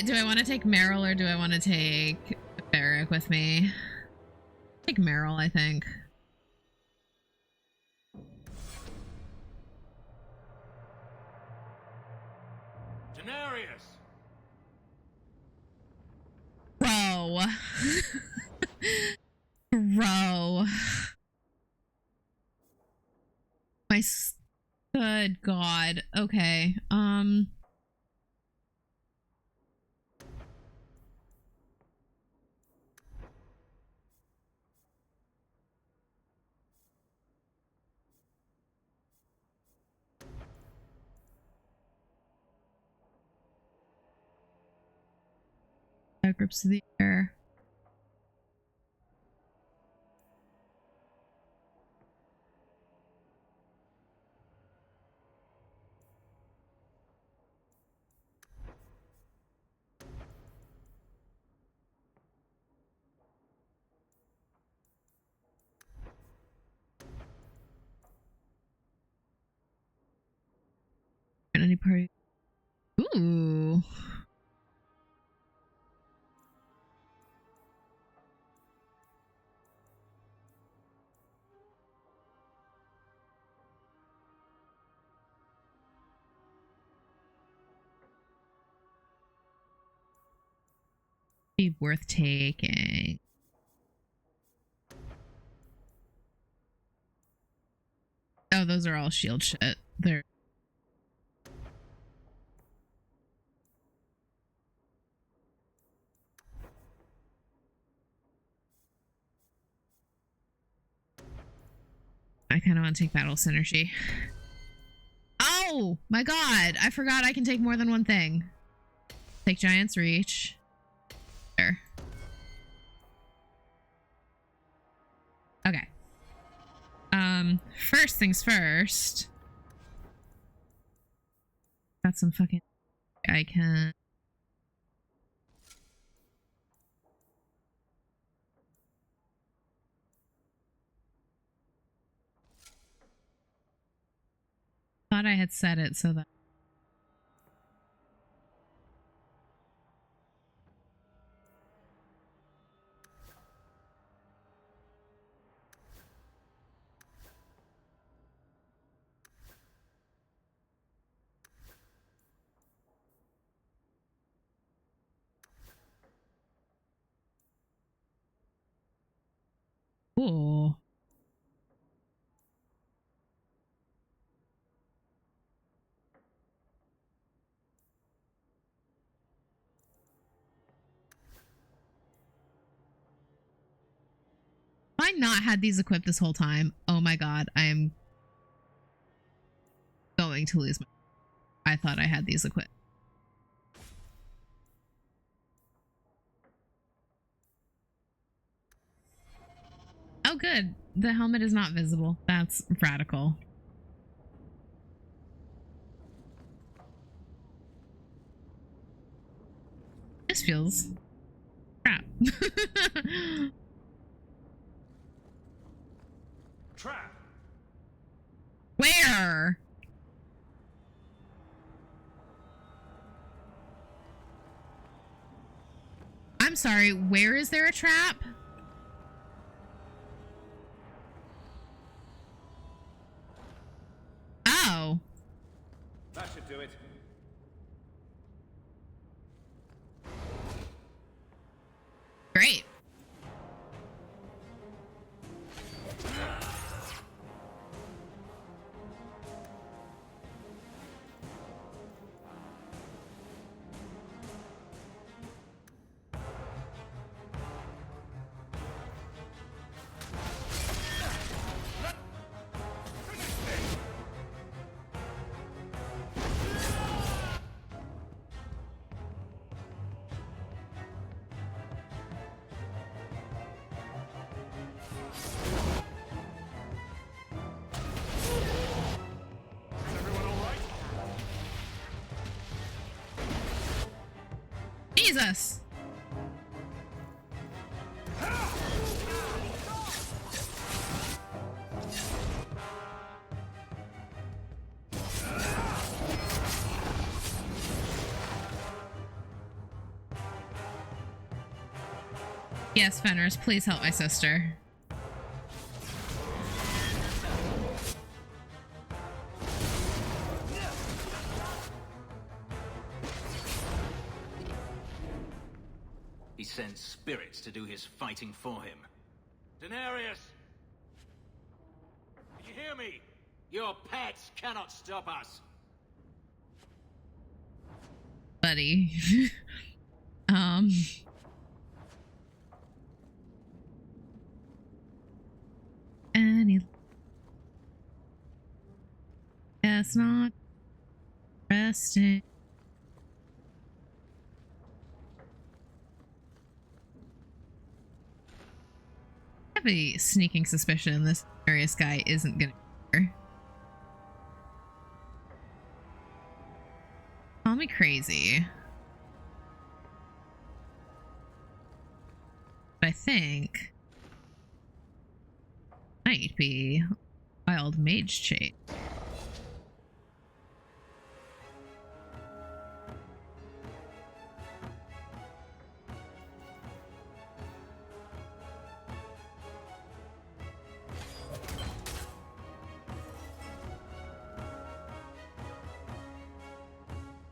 Do I want to take Merrill or do I want to take Varric with me? Take Merrill, I think. Denarius! Bro. Bro. Good God. Okay. Grips of the air. Any party? Ooh. Be worth taking. Oh, those are all shield shit. They're I kind of want to take battle synergy. Oh my God, I forgot I can take more than one thing. Take Giant's Reach. There. Okay. First things first. Got some fucking... I can... Thought I had said it so that... Ooh. Have I not had these equipped this whole time? Oh my God, I am going to lose my... I thought I had these equipped. Oh good, the helmet is not visible. That's radical. This feels crap. Trap! Where? I'm sorry, where is there a trap? Oh. That should do it. Jesus! Yes, Fenris, please help my sister. He sends spirits to do his fighting for him. Denarius! Can you hear me? Your pets cannot stop us. Buddy. Any... Yes, not resting. I have a sneaking suspicion this Marius guy isn't gonna be here. Call me crazy. But I think might be wild mage chase.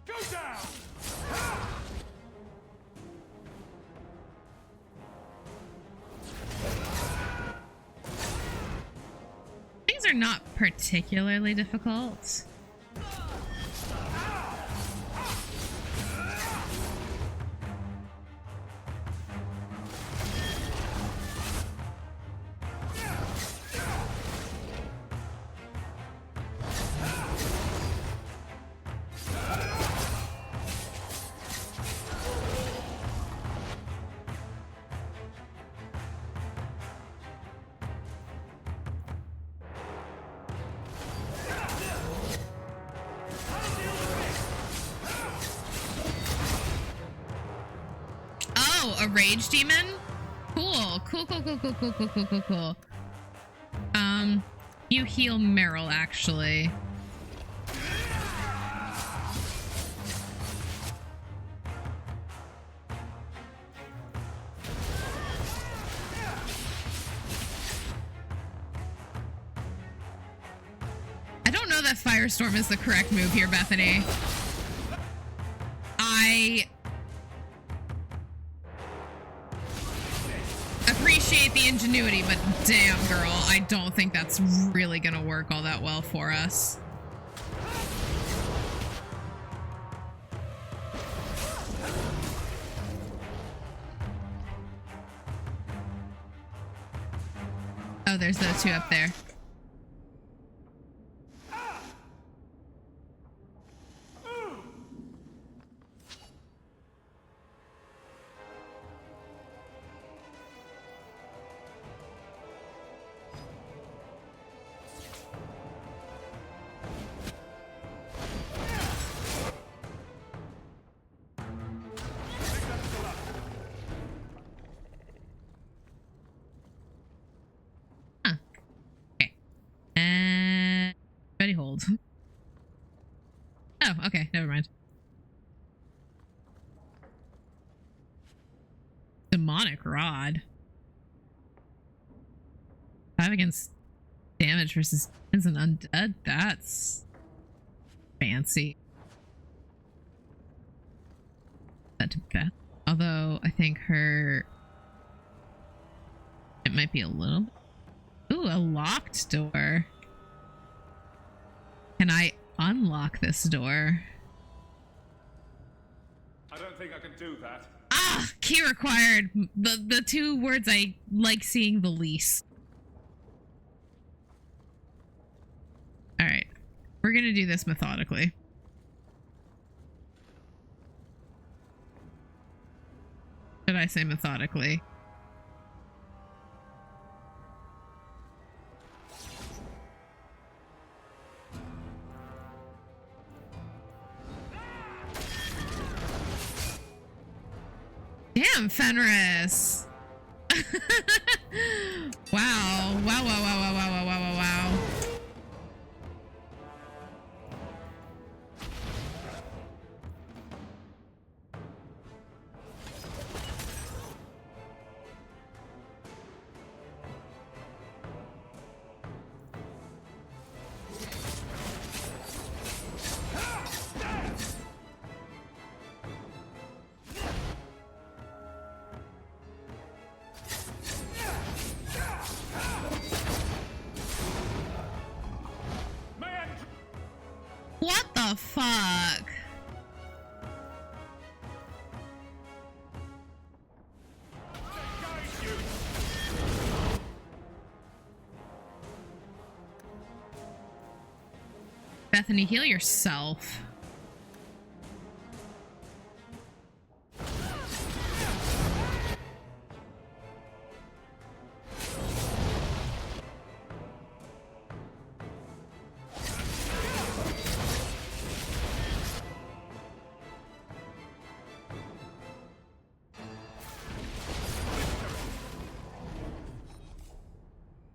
Go down! Things are not particularly difficult. A rage demon? Cool. Cool. You heal Merrill, actually. I don't know that Firestorm is the correct move here, Bethany. I appreciate the ingenuity, but damn, girl, I don't think that's really gonna work all that well for us. Oh, there's those two up there. Ready, hold. Oh, okay, never mind. Demonic rod. 5 against damage versus demons and undead. That's fancy. That to Beth. Although I think her, it might be a little. Ooh, a locked door. Can I unlock this door? I don't think I can do that. Ah! Key required. The two words I like seeing the least. Alright. We're gonna do this methodically. Should I say methodically? Damn, Fenris. Wow. Wow, wow, wow, wow, wow, wow, wow, wow. What the fuck? Bethany, heal yourself.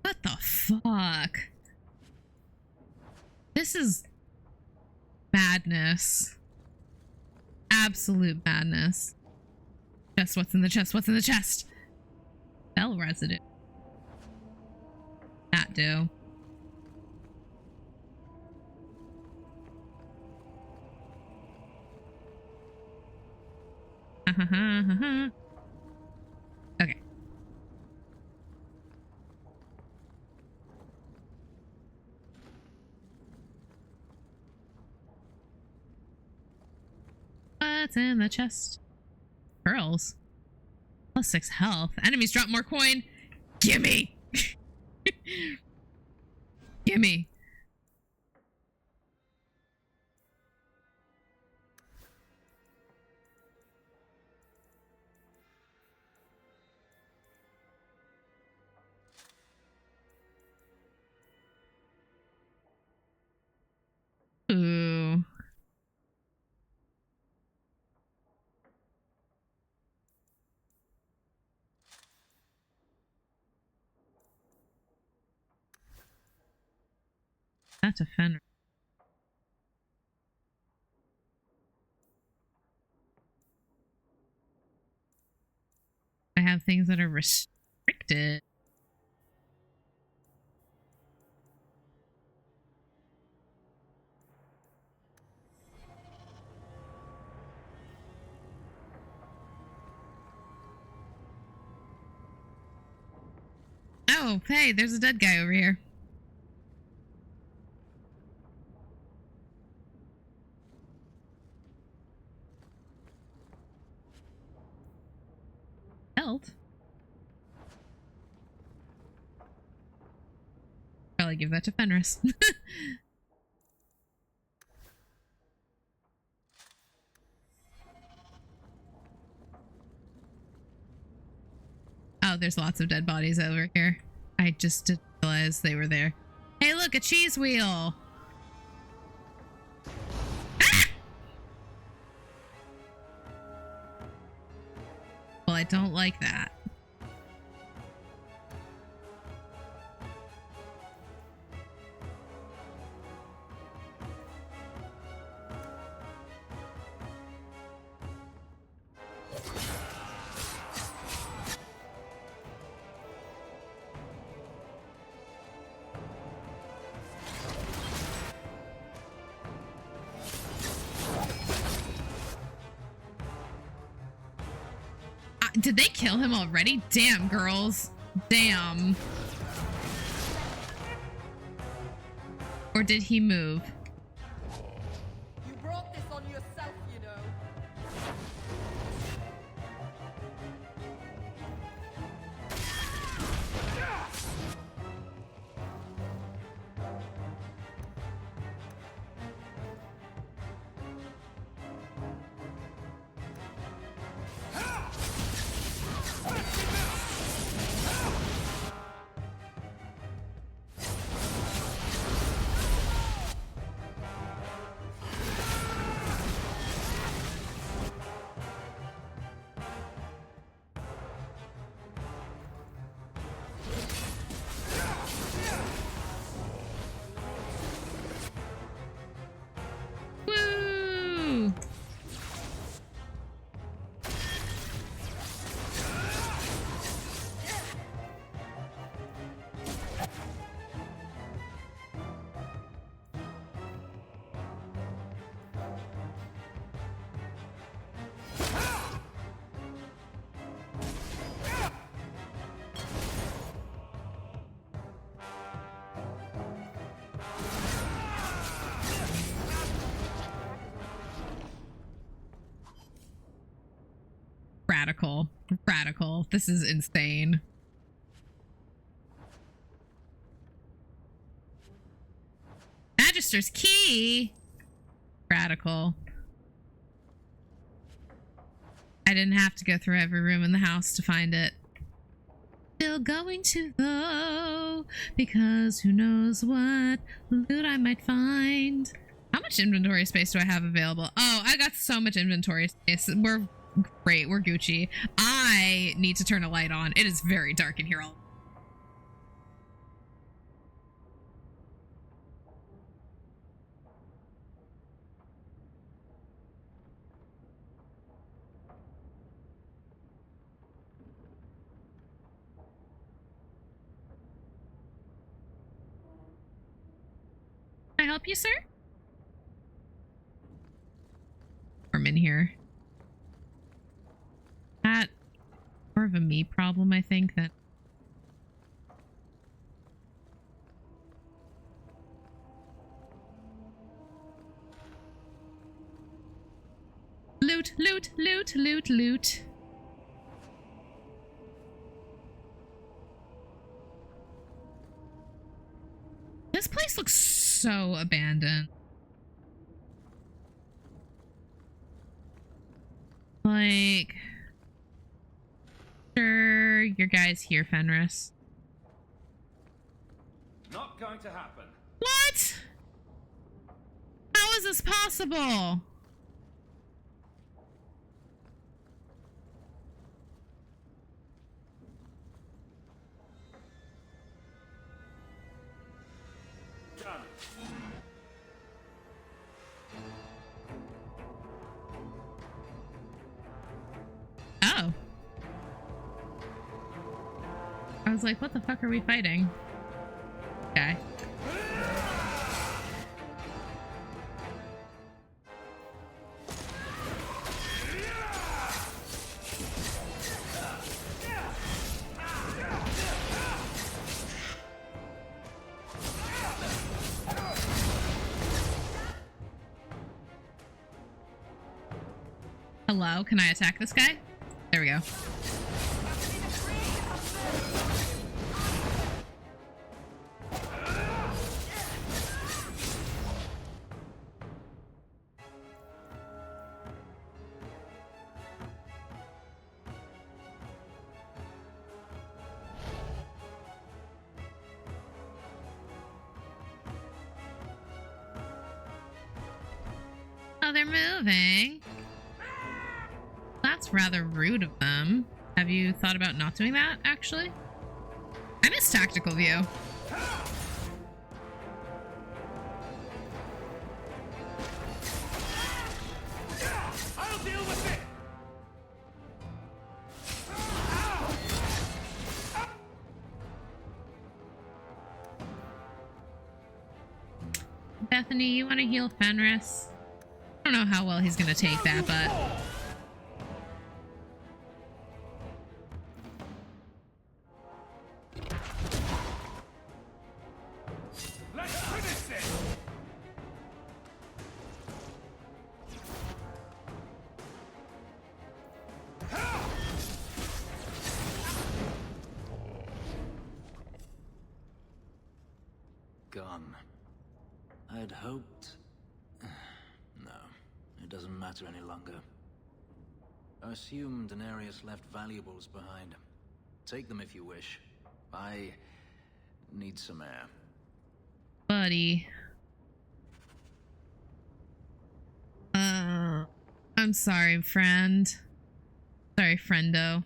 What the fuck? This is madness. Absolute madness. Chest, what's in the chest? What's in the chest? Spell residue. That do. Okay. What's in the chest? Pearls. +6 health. Enemies drop more coin. Gimme! Gimme. Ooh. That's a Fenrir. I have things that are restricted. Oh, hey, there's a dead guy over here. Belt? Probably give that to Fenris. Oh, there's lots of dead bodies over here. I just didn't realize they were there. Hey, look, a cheese wheel! Ah! Well, I don't like that. Did they kill him already? Damn, girls. Damn. Or did he move? You brought this on yourself, you know. radical. Radical. This is insane. Magister's key. Radical. I didn't have to go through every room in the house to find it. Still going to though, because who knows what loot I might find. How much inventory space do I have available? Oh, I got so much inventory space. We're great. We're Gucci. I need to turn a light on. It is very dark in here. Can I help you, sir? I'm in here. That more of a me problem, I think, than loot, loot, loot, loot, loot. This place looks so abandoned. Like, sure, your guy's here, Fenris. Not going to happen. What? How is this possible? Done. Oh. I was like, what the fuck are we fighting? Okay. Hello, can I attack this guy? There we go. Oh, they're moving. That's rather rude of them. Have you thought about not doing that, actually? I miss tactical view. I'll deal with it. Bethany, you want to heal Fenris? I don't know how well he's going to take that, but... Let's finish this. Gone. I'd hoped... No, it doesn't matter any longer. I assume Daenerys left valuables behind. Take them if you wish. I need some air. Buddy. I'm sorry, friend. Sorry, friendo.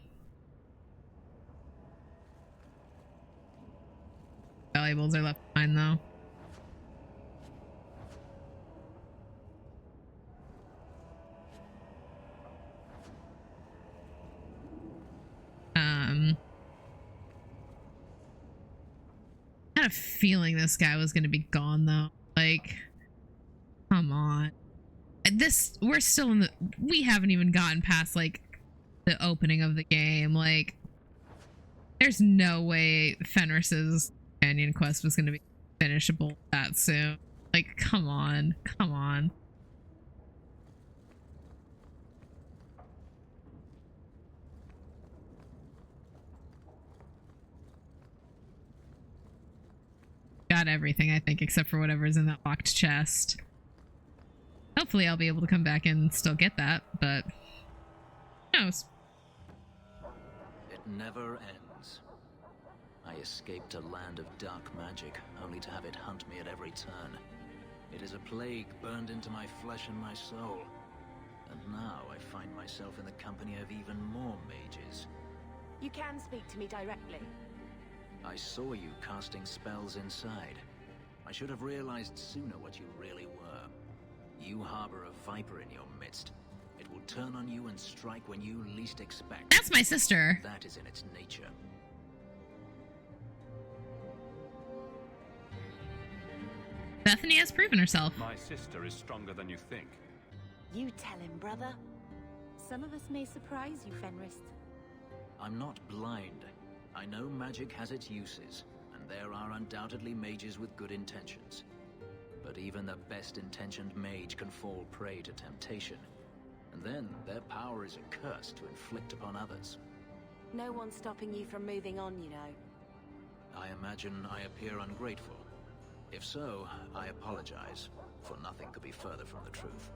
Valuables are left behind, though. I had a feeling this guy was going to be gone, though. Like, come on. We're still in the... We haven't even gotten past, like, the opening of the game. Like, there's no way Fenris's companion quest was going to be finishable that soon. Like, come on. Come on. got everything, I think, except for whatever's in that locked chest. Hopefully I'll be able to come back and still get that, but who knows? It never ends. I escaped a land of dark magic, only to have it hunt me at every turn. It is a plague burned into my flesh and my soul. And now I find myself in the company of even more mages. You can speak to me directly. I saw you casting spells inside. I should have realized sooner what you really were. You harbor a viper in your midst. It will turn on you and strike when you least expect. That's my sister. That is in its nature. Bethany has proven herself. My sister is stronger than you think. You tell him, brother. Some of us may surprise you, Fenris. I'm not blind. I know magic has its uses, and there are undoubtedly mages with good intentions. But even the best-intentioned mage can fall prey to temptation. And then their power is a curse to inflict upon others. No one's stopping you from moving on, you know. I imagine I appear ungrateful. If so, I apologize, for nothing could be further from the truth.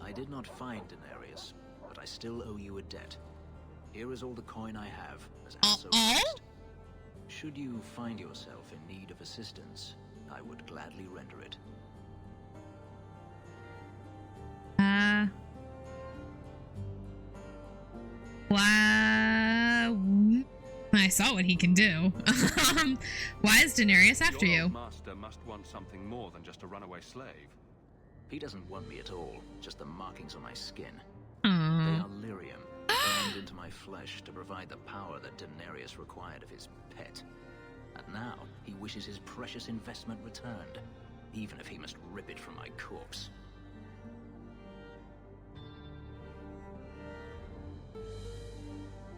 I did not find Denarius, but I still owe you a debt. Here is all the coin I have, as Asso promised. Should you find yourself in need of assistance, I would gladly render it. Wow. I saw what he can do. Why is Denarius after Your you? master must want something more than just a runaway slave. He doesn't want me at all, just the markings on my skin. Aww. They are lyrium, burned into my flesh to provide the power that Denarius required of his pet. And now, he wishes his precious investment returned, even if he must rip it from my corpse.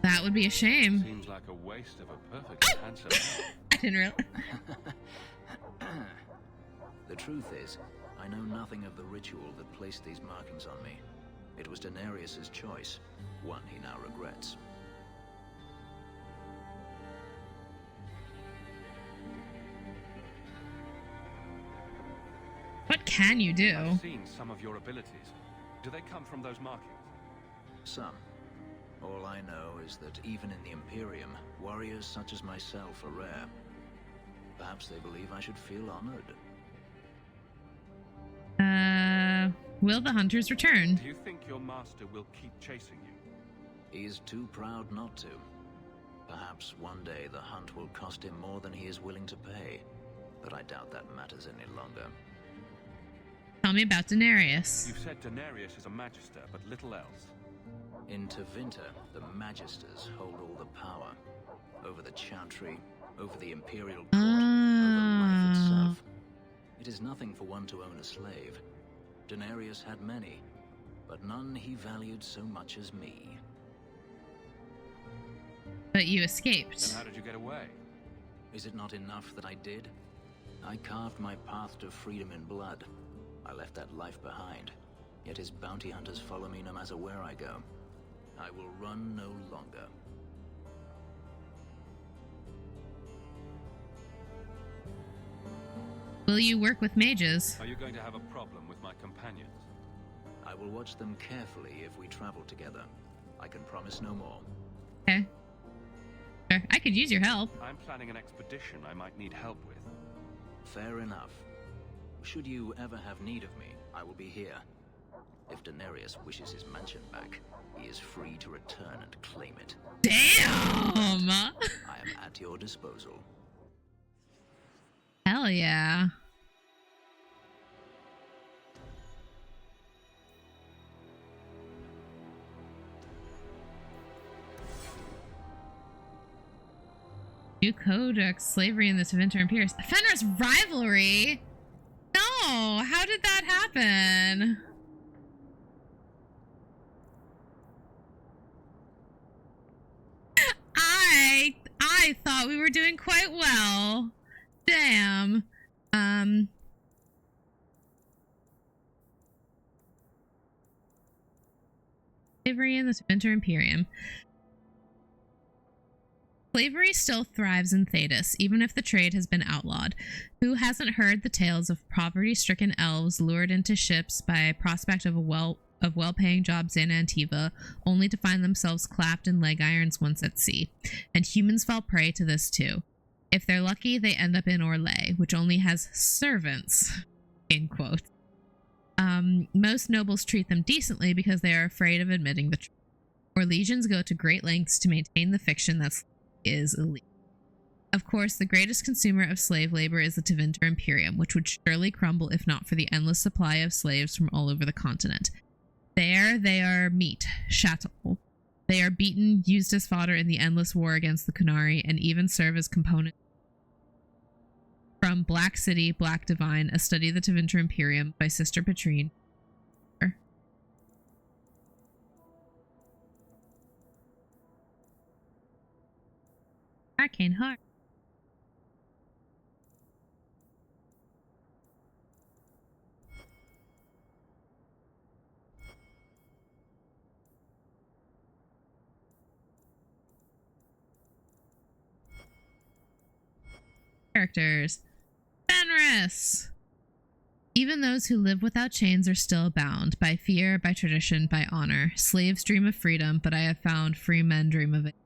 That would be a shame. Seems like a waste of a perfectly handsome man. I didn't realize. The truth is, I know nothing of the ritual that placed these markings on me. It was Denarius's choice, one he now regrets. What can you do? I've seen some of your abilities. Do they come from those markings? Some. All I know is that even in the Imperium, warriors such as myself are rare. Perhaps they believe I should feel honored. Will the hunters return? Do you think your master will keep chasing you? He is too proud not to. Perhaps one day the hunt will cost him more than he is willing to pay, but I doubt that matters any longer. Tell me about Denarius. You've said Denarius is a magister, but little else. In Tevinter, the Magisters hold all the power. Over the Chantry, over the Imperial Court, over life itself. It is nothing for one to own a slave. Denarius had many, but none he valued so much as me. But you escaped. Then how did you get away? Is it not enough that I did? I carved my path to freedom in blood. I left that life behind, yet his bounty hunters follow me no matter where I go. I will run no longer. Will you work with mages? Are you going to have a problem with my companions? I will watch them carefully if we travel together. I can promise no more. Okay. Sure. I could use your help. I'm planning an expedition I might need help with. Fair enough. Should you ever have need of me, I will be here. If Denarius wishes his mansion back, he is free to return and claim it. Damn! I am at your disposal. Hell yeah. New Codex, slavery in the Tevinter Imperius. Fenris rivalry? No, how did that happen? I thought we were doing quite well. Damn. Slavery in the Tevinter Imperium. Slavery still thrives in Thedas, even if the trade has been outlawed. Who hasn't heard the tales of poverty-stricken elves lured into ships by prospect of well-paying jobs in Antiva, only to find themselves clapped in leg irons once at sea? And humans fall prey to this too. If they're lucky, they end up in Orlais, which only has servants, in quotes. Most nobles treat them decently because they are afraid of admitting the truth. Orlesians go to great lengths to maintain the fiction that is illegal. Of course, the greatest consumer of slave labor is the Tevinter Imperium, which would surely crumble if not for the endless supply of slaves from all over the continent. There, they are meat, chattel. They are beaten, used as fodder in the endless war against the Qunari, and even serve as components. From Black City, Black Divine, A Study of the Tevinter Imperium by Sister Petrine. Arcane Heart. Characters. Fenris! Even those who live without chains are still bound, by fear, by tradition, by honor. Slaves dream of freedom, but I have found free men dream of it.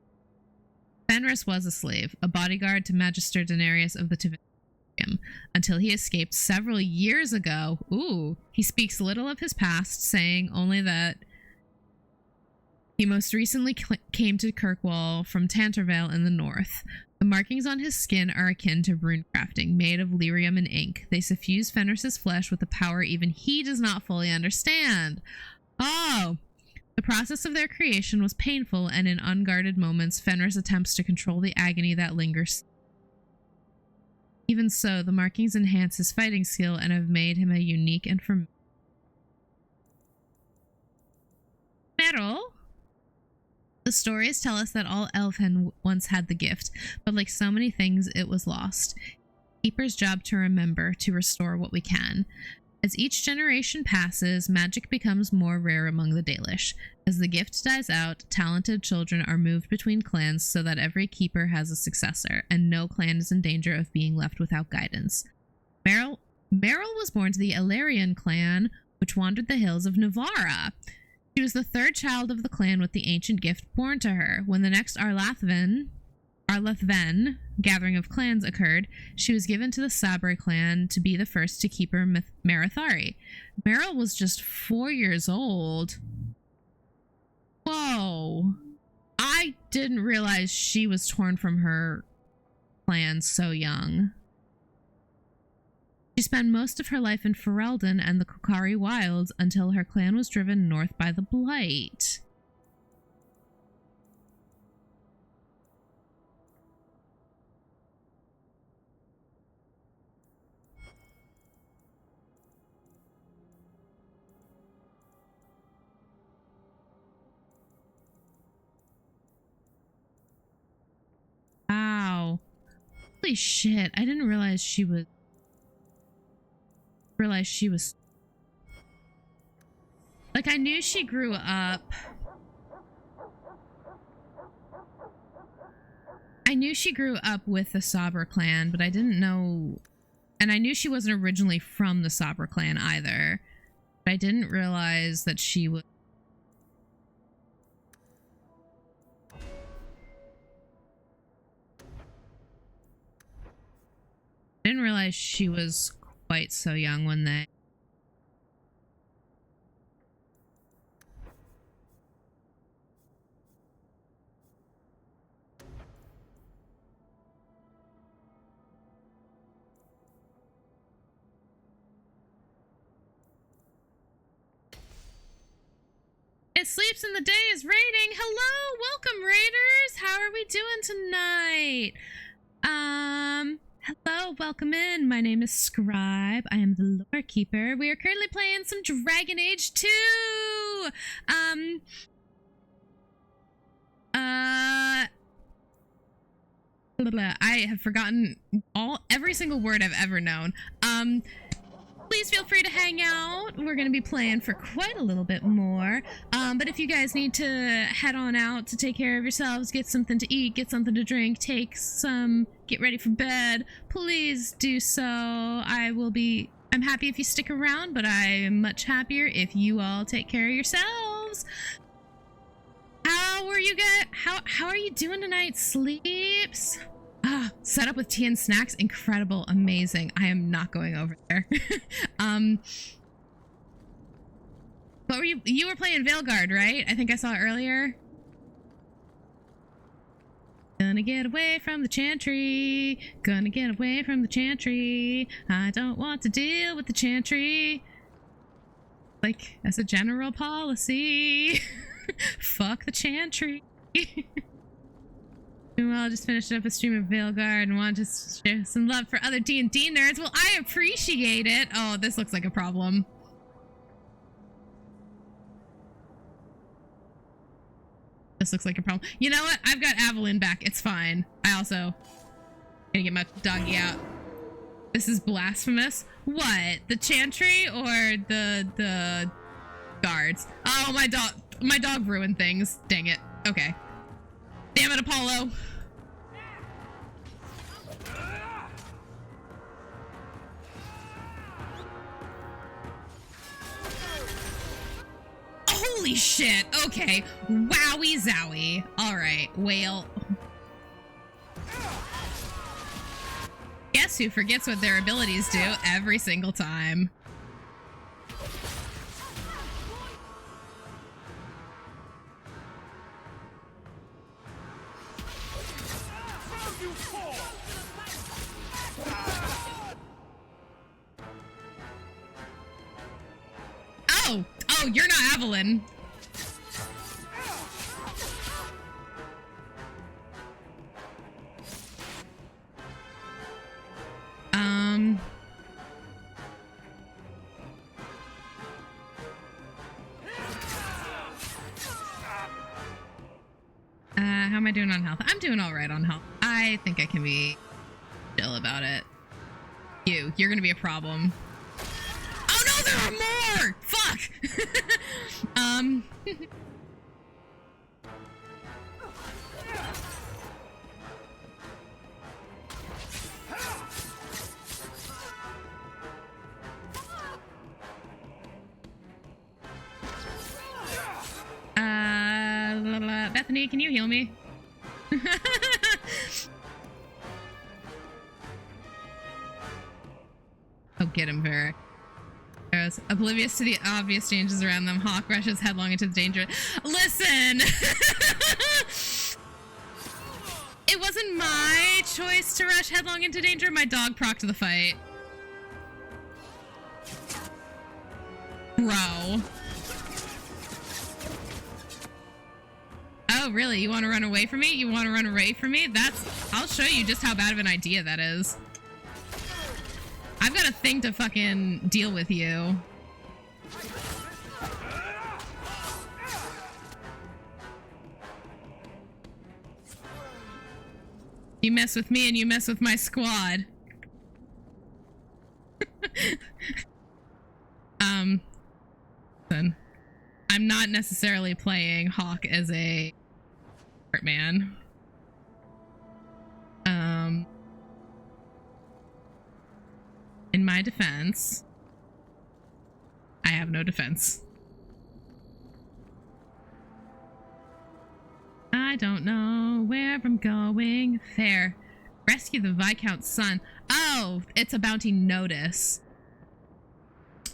Fenris was a slave, a bodyguard to Magister Denarius of the Tevinter, until he escaped several years ago. Ooh, he speaks little of his past, saying only that he most recently came to Kirkwall from Tantervale in the north. The markings on his skin are akin to rune crafting, made of lyrium and ink. They suffuse Fenris's flesh with a power even he does not fully understand. Oh! The process of their creation was painful, and in unguarded moments, Fenris attempts to control the agony that lingers. Even so, the markings enhance his fighting skill and have made him a unique and formidable. Merrill? The stories tell us that all Elfhen once had the gift, but like so many things, it was lost. Keeper's job to remember, to restore what we can. As each generation passes, magic becomes more rare among the Dalish. As the gift dies out, talented children are moved between clans so that every keeper has a successor, and no clan is in danger of being left without guidance. Merrill was born to the Illyrian clan, which wandered the hills of Navarra. She was the third child of the clan with the ancient gift born to her. When the next Arlathven gathering of clans occurred, she was given to the Sabre clan to be the first to keep her Marathari. Merrill was just 4 years old. Whoa. I didn't realize she was torn from her clan so young. She spent most of her life in Ferelden and the Kokari Wilds until her clan was driven north by the Blight. Wow. Holy shit. I didn't realize she was... Like, I knew she grew up. I knew she grew up with the Sabre clan, but I didn't know... And I knew she wasn't originally from the Sabre clan either. But I didn't realize that she was... I didn't realize she was quite so young when they... It sleeps in the day is raiding. Hello, welcome raiders. How are we doing tonight? Hello, welcome in. My name is Scribe. I am the lore keeper. We are currently playing some Dragon Age 2. I have forgotten every single word I've ever known. Please please feel free to hang out. We're going to be playing for quite a little bit more. But if you guys need to head on out to take care of yourselves, get something to eat, get something to drink, get ready for bed, please do so. I'm happy if you stick around, but I'm much happier if you all take care of yourselves. How are you guys? How are you doing tonight? Sleeps? Set up with tea and snacks. Incredible. Amazing. I am not going over there. What were you were playing Veilguard, right? I think I saw it earlier. Gonna get away from the chantry. Gonna get away from the chantry. I don't want to deal with the chantry. Like, as a general policy. Fuck the chantry. Well, I just finished up a stream of Veilguard and wanted to share some love for other D&D nerds. Well, I appreciate it. Oh, this looks like a problem. This looks like a problem. You know what? I've got Aveline back. It's fine. I also gonna get my doggy out. This is blasphemous. What? The chantry or the guards? Oh, my dog ruined things. Dang it. Okay. Damn it, Apollo. Holy shit. Okay. Wowie zowie. All right. Whale. Guess who forgets what their abilities do every single time? Oh, you're not Aveline. How am I doing on health? I'm doing all right on health. I think I can be chill about it. You're gonna be a problem. Oh no, there are more! Fuck! Bethany, can you heal me? Oh, get him, Varric. Oblivious to the obvious dangers around them, Hawk rushes headlong into the danger. Listen! It wasn't my choice to rush headlong into danger. My dog procced the fight. Bro. Oh, really? You want to run away from me? You want to run away from me? I'll show you just how bad of an idea that is. I've got a thing to fucking deal with you. You mess with me and you mess with my squad. Listen, I'm not necessarily playing Hawk as a man. In my defense, I have no defense. I don't know where I'm going. Fair. Rescue the Viscount's son. Oh, it's a bounty notice.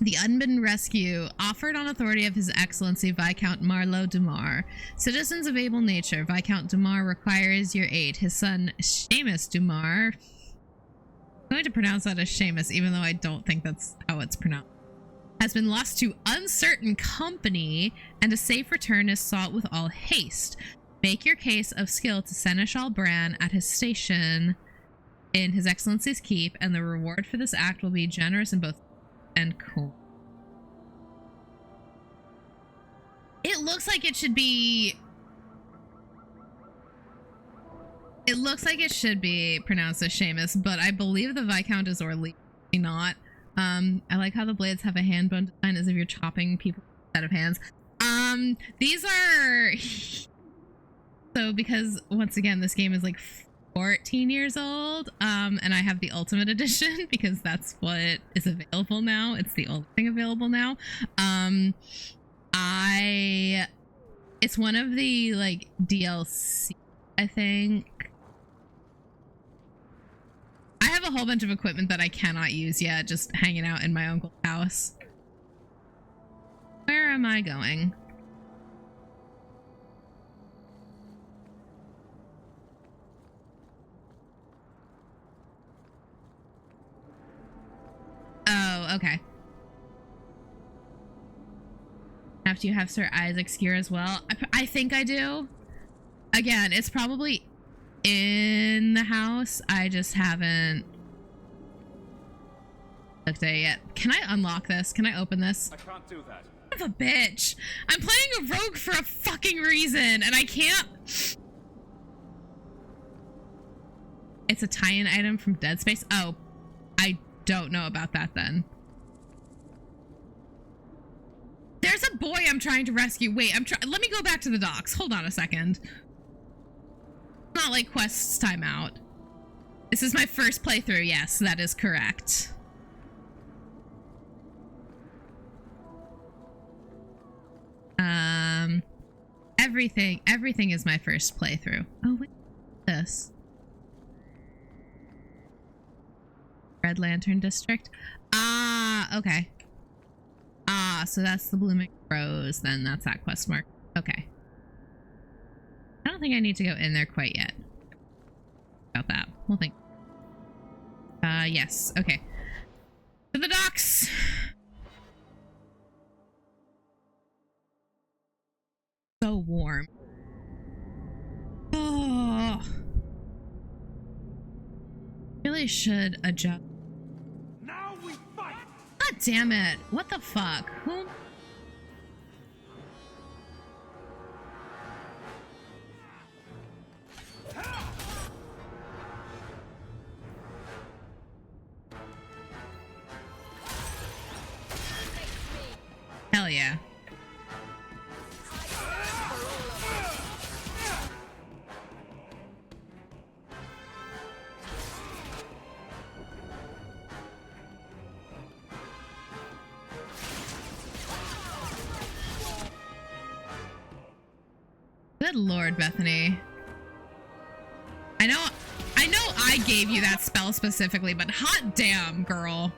The unbidden rescue offered on authority of His Excellency Viscount Marlowe Dumar. Citizens of able nature, Viscount Dumar requires your aid. His son, Seamus Dumar... I'm going to pronounce that as Seamus, even though I don't think that's how it's pronounced. Has been lost to uncertain company, and a safe return is sought with all haste. Make your case of skill to Seneschal Bran at his station in His Excellency's keep, and the reward for this act will be generous in both and cool. It looks like it should be... It looks like it should be pronounced as Seamus, but I believe the Viscount is Orly, not. I like how the blades have a hand bone design as if you're chopping people's set of hands. These are so because once again this game is like 14 years old, and I have the Ultimate Edition because that's what is available now. It's the only thing available now. It's one of the like DLC, I think. I have a whole bunch of equipment that I cannot use yet, just hanging out in my uncle's house. Where am I going? Oh, okay. After you have Sir Isaac's gear as well? I think I do. Again, it's probably in the house. I just haven't looked at it yet. Can I unlock this? Can I open this? I can't do that. Son of a bitch. I'm playing a rogue for a fucking reason, and I can't. It's a tie-in item from Dead Space. Oh, I don't know about that then. There's a boy I'm trying to rescue. Wait, let me go back to the docks. Hold on a second. Not like quests timeout. This is my first playthrough. Yes, that is correct. Everything is my first playthrough. Oh, wait, this. Red Lantern District. Ah, okay. Ah, so that's the Blooming Rose, then that's that quest mark. Okay. I don't think I need to go in there quite yet. About that. We'll think. Yes. Okay. To the docks! So warm. Oh. Really should adjust. Now we fight! God damn it. What the fuck? Who? Hell yeah. Good lord, Bethany. I know I gave you that spell specifically, but hot damn, girl.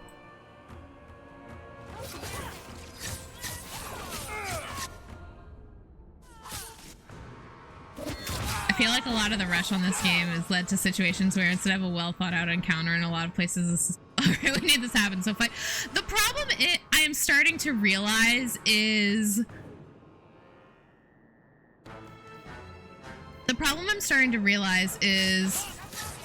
I feel like a lot of the rush on this game has led to situations where instead of a well thought out encounter in a lot of places, this is, okay, we need this to happen, so fight. The problem I am starting to realize is... The problem I'm starting to realize is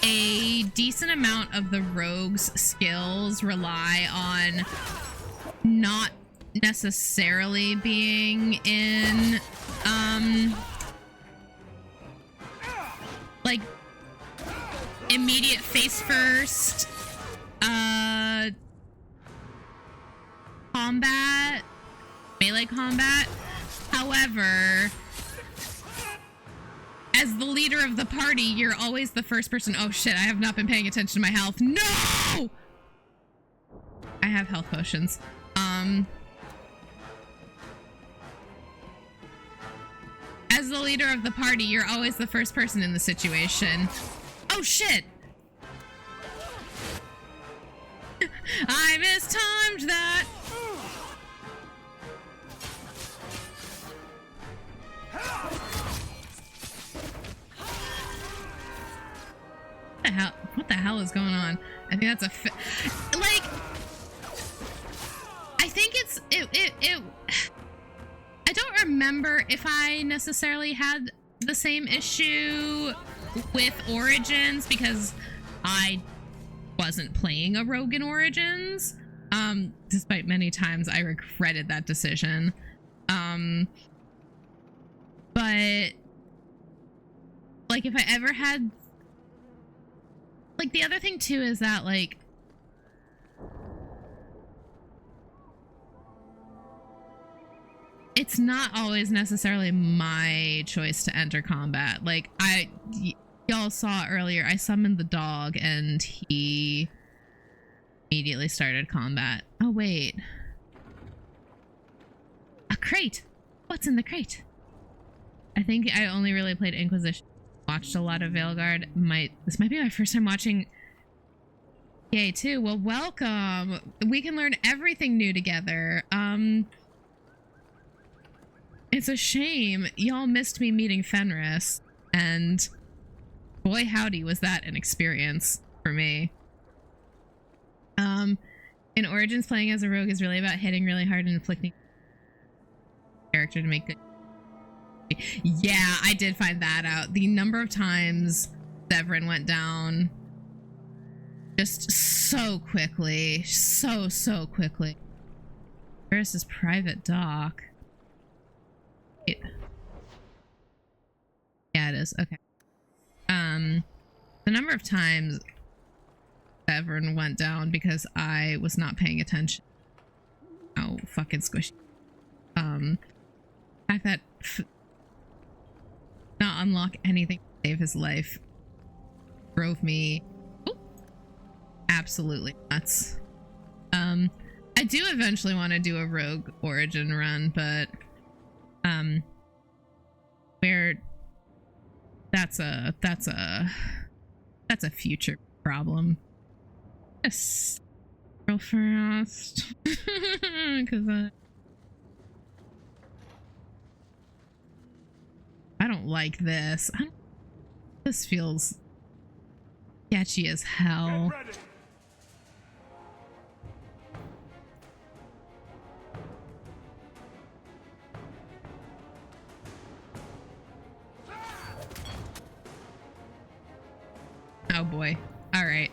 a decent amount of the rogue's skills rely on not necessarily being in, like, immediate face first, combat, melee combat. However, as the leader of the party, you're always the first person. Oh shit, I have not been paying attention to my health. No! I have health potions. As the leader of the party, you're always the first person in the situation. Oh shit! I mistimed that! What the hell is going on? I think that's a like, I think I don't remember if I necessarily had the same issue with Origins because I wasn't playing a rogue in Origins, despite many times I regretted that decision. But like, if I ever had, like, the other thing too is that, like, it's not always necessarily my choice to enter combat. Like, y'all saw earlier, I summoned the dog and he immediately started combat. Oh, wait. A crate! What's in the crate? I think I only really played Inquisition. Watched a lot of Veilguard. This might be my first time watching Yay too. Well, welcome. We can learn everything new together. It's a shame y'all missed me meeting Fenris, and boy howdy was that an experience for me. In Origins, playing as a rogue is really about hitting really hard and inflicting character to make good. Yeah, I did find that out. The number of times Severin went down just so quickly. So quickly. Where's his private dock? Yeah, it is. Okay. The number of times Severin went down because I was not paying attention. Oh, fucking squishy. The fact that not unlock anything to save his life drove me absolutely nuts. I do eventually want to do a rogue origin run, but where that's a future problem. Yes, real fast, because I don't like this. This feels sketchy as hell. Oh boy. All right.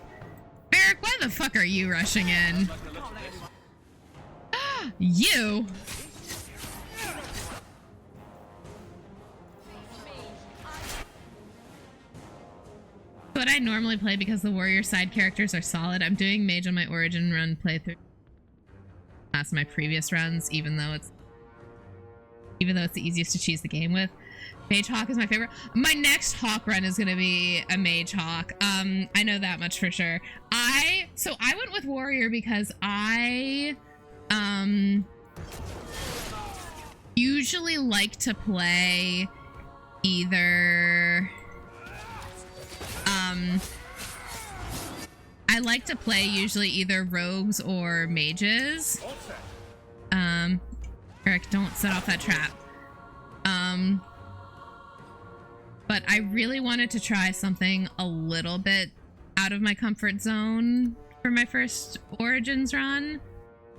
Varric, why the fuck are you rushing in? You! What I normally play because the warrior side characters are solid. I'm doing mage on my origin run playthrough. That's my previous runs, even though it's the easiest to choose the game with. Mage Hawk is my favorite. My next Hawk run is gonna be a Mage Hawk. I know that much for sure. So I went with warrior because I usually like to play either I like to play usually either rogues or mages. Eric, don't set off that trap. But I really wanted to try something a little bit out of my comfort zone for my first Origins run.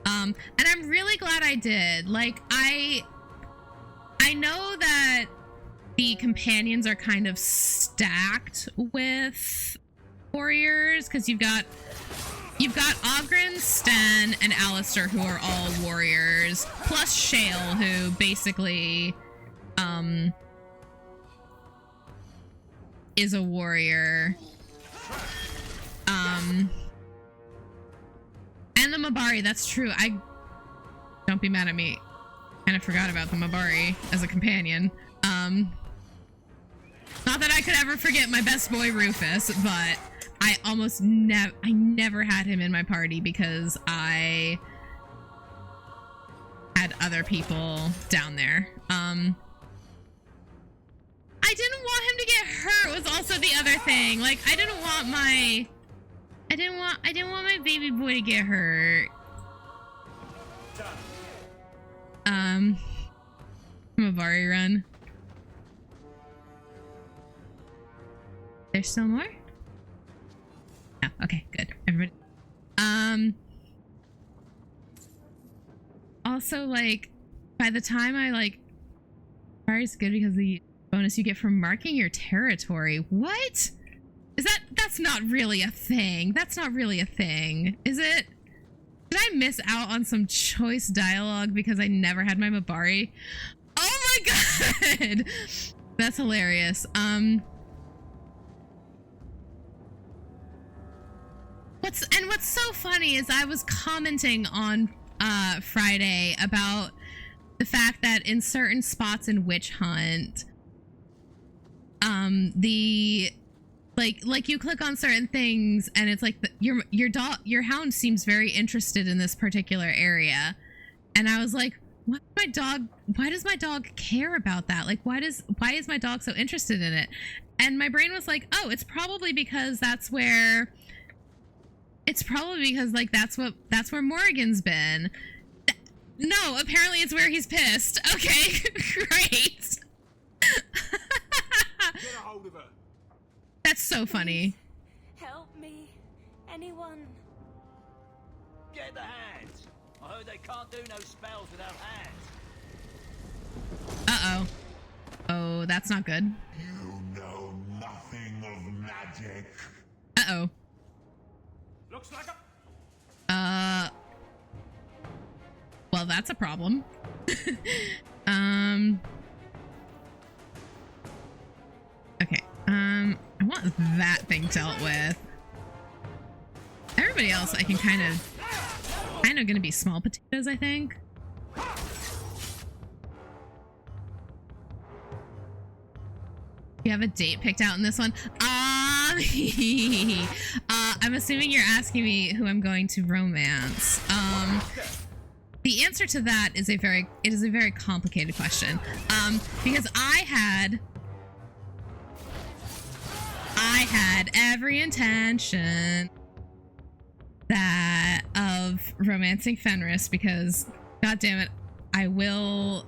And I'm really glad I did. Like, I know that the companions are kind of stacked with warriors, because you've got Ogren, Sten, and Alistair, who are all warriors, plus Shale, who basically is a warrior. And the Mabari, that's true. Don't be mad at me. Kind of forgot about the Mabari as a companion. Not that I could ever forget my best boy Rufus, but I never had him in my party because I had other people down there. I didn't want him to get hurt was also the other thing. Like, I didn't want my baby boy to get hurt. Mavari run. There's still more? No, okay, good. Everybody. Also, like, by the time Mari's good because the bonus you get from marking your territory. What? That's not really a thing. That's not really a thing. Is it? Did I miss out on some choice dialogue because I never had my Mabari? Oh my god! That's hilarious. What's so funny is I was commenting on Friday about the fact that in certain spots in Witch Hunt, the like you click on certain things and it's like your hound seems very interested in this particular area, and I was like, why does my dog care about that? Like, why is my dog so interested in it? And my brain was like, oh, it's probably because that's where Morrigan's been. No, apparently it's where he's pissed. Okay, great. Get a hold of her. That's so funny. Help me. Anyone. Get the hands. I heard they can't do no spells without hands. Uh-oh. Oh, that's not good. You know nothing of magic. Uh-oh. Looks like a... Well, that's a problem. Okay. I want that thing dealt with. Everybody else I can kind of gonna be small potatoes, I think. You have a date picked out in this one? I'm assuming you're asking me who I'm going to romance. The answer to that is a very complicated question. Because I had every intention of romancing Fenris, because god damn it, I will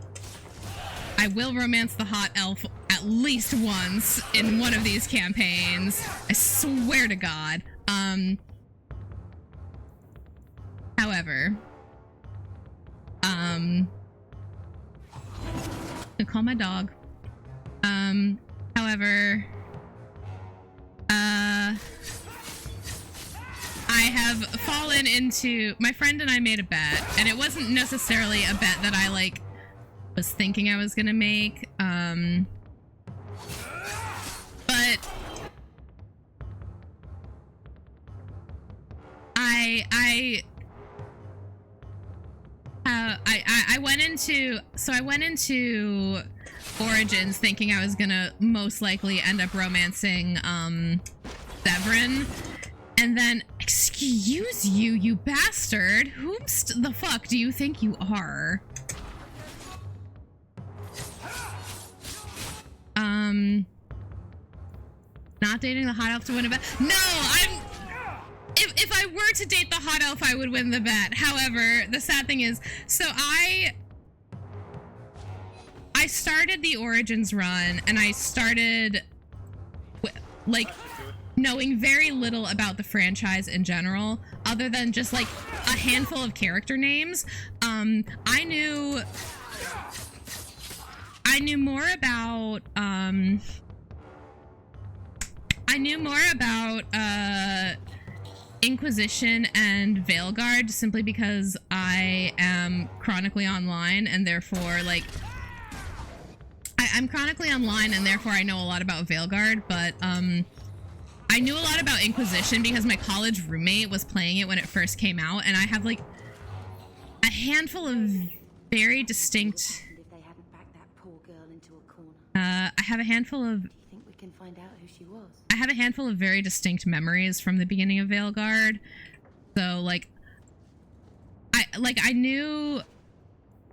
romance the hot elf at least once in one of these campaigns. I swear to god. However, I call my dog. However, I have fallen into, my friend and I made a bet, and it wasn't necessarily a bet that I like was thinking I was gonna make, but I went into Origins thinking I was gonna most likely end up romancing Severin, and then, excuse you, you bastard, whomst the fuck do you think you are? Not dating the hot elf to win a bet? No, if I were to date the hot elf, I would win the bet. However, the sad thing is, so I started the Origins run, and I started like knowing very little about the franchise in general, other than just like a handful of character names. I knew more about Inquisition and Veilguard simply because I am chronically online, and therefore like I'm chronically online, and therefore I know a lot about Veilguard, but I knew a lot about Inquisition because my college roommate was playing it when it first came out, and I have like a handful of very distinct I have a handful of very distinct memories from the beginning of Veilguard. So like I knew,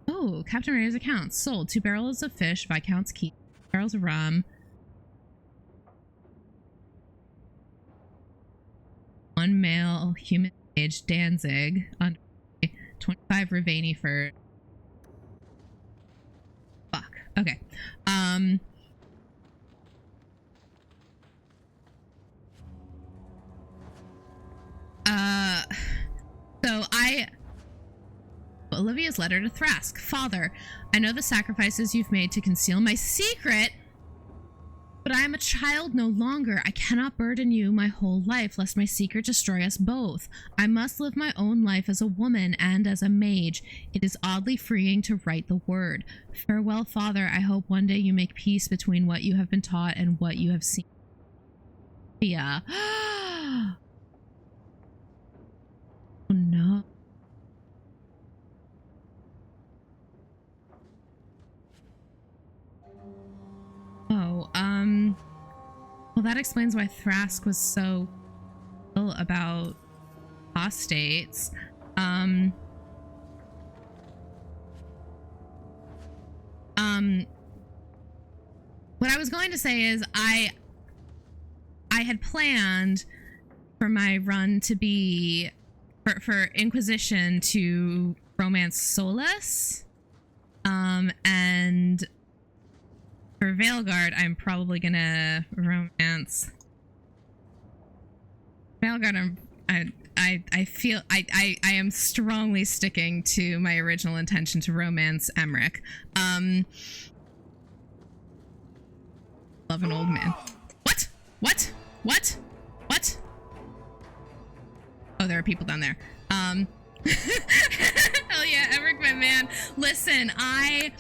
oh, Captain Ray's account sold 2 barrels of fish, Viscount's Keep, barrels of rum, 1 male human age Danzig, under 25 Ravani for fuck. Okay. So Olivia's letter to Thrask. Father, I know the sacrifices you've made to conceal my secret, but I am a child no longer. I cannot burden you my whole life, lest my secret destroy us both. I must live my own life as a woman and as a mage. It is oddly freeing to write the word. Farewell, Father. I hope one day you make peace between what you have been taught and what you have seen. Yeah. Oh no. Well, that explains why Thrask was so ill about apostates. What I was going to say is I had planned for my run to be for Inquisition to romance Solus. And for Veilguard, I'm probably gonna romance Veilguard. I feel I am strongly sticking to my original intention to romance Emmerich. Love an old man. What? What? What? What? Oh, there are people down there. Hell yeah, Emmerich, my man. Listen, I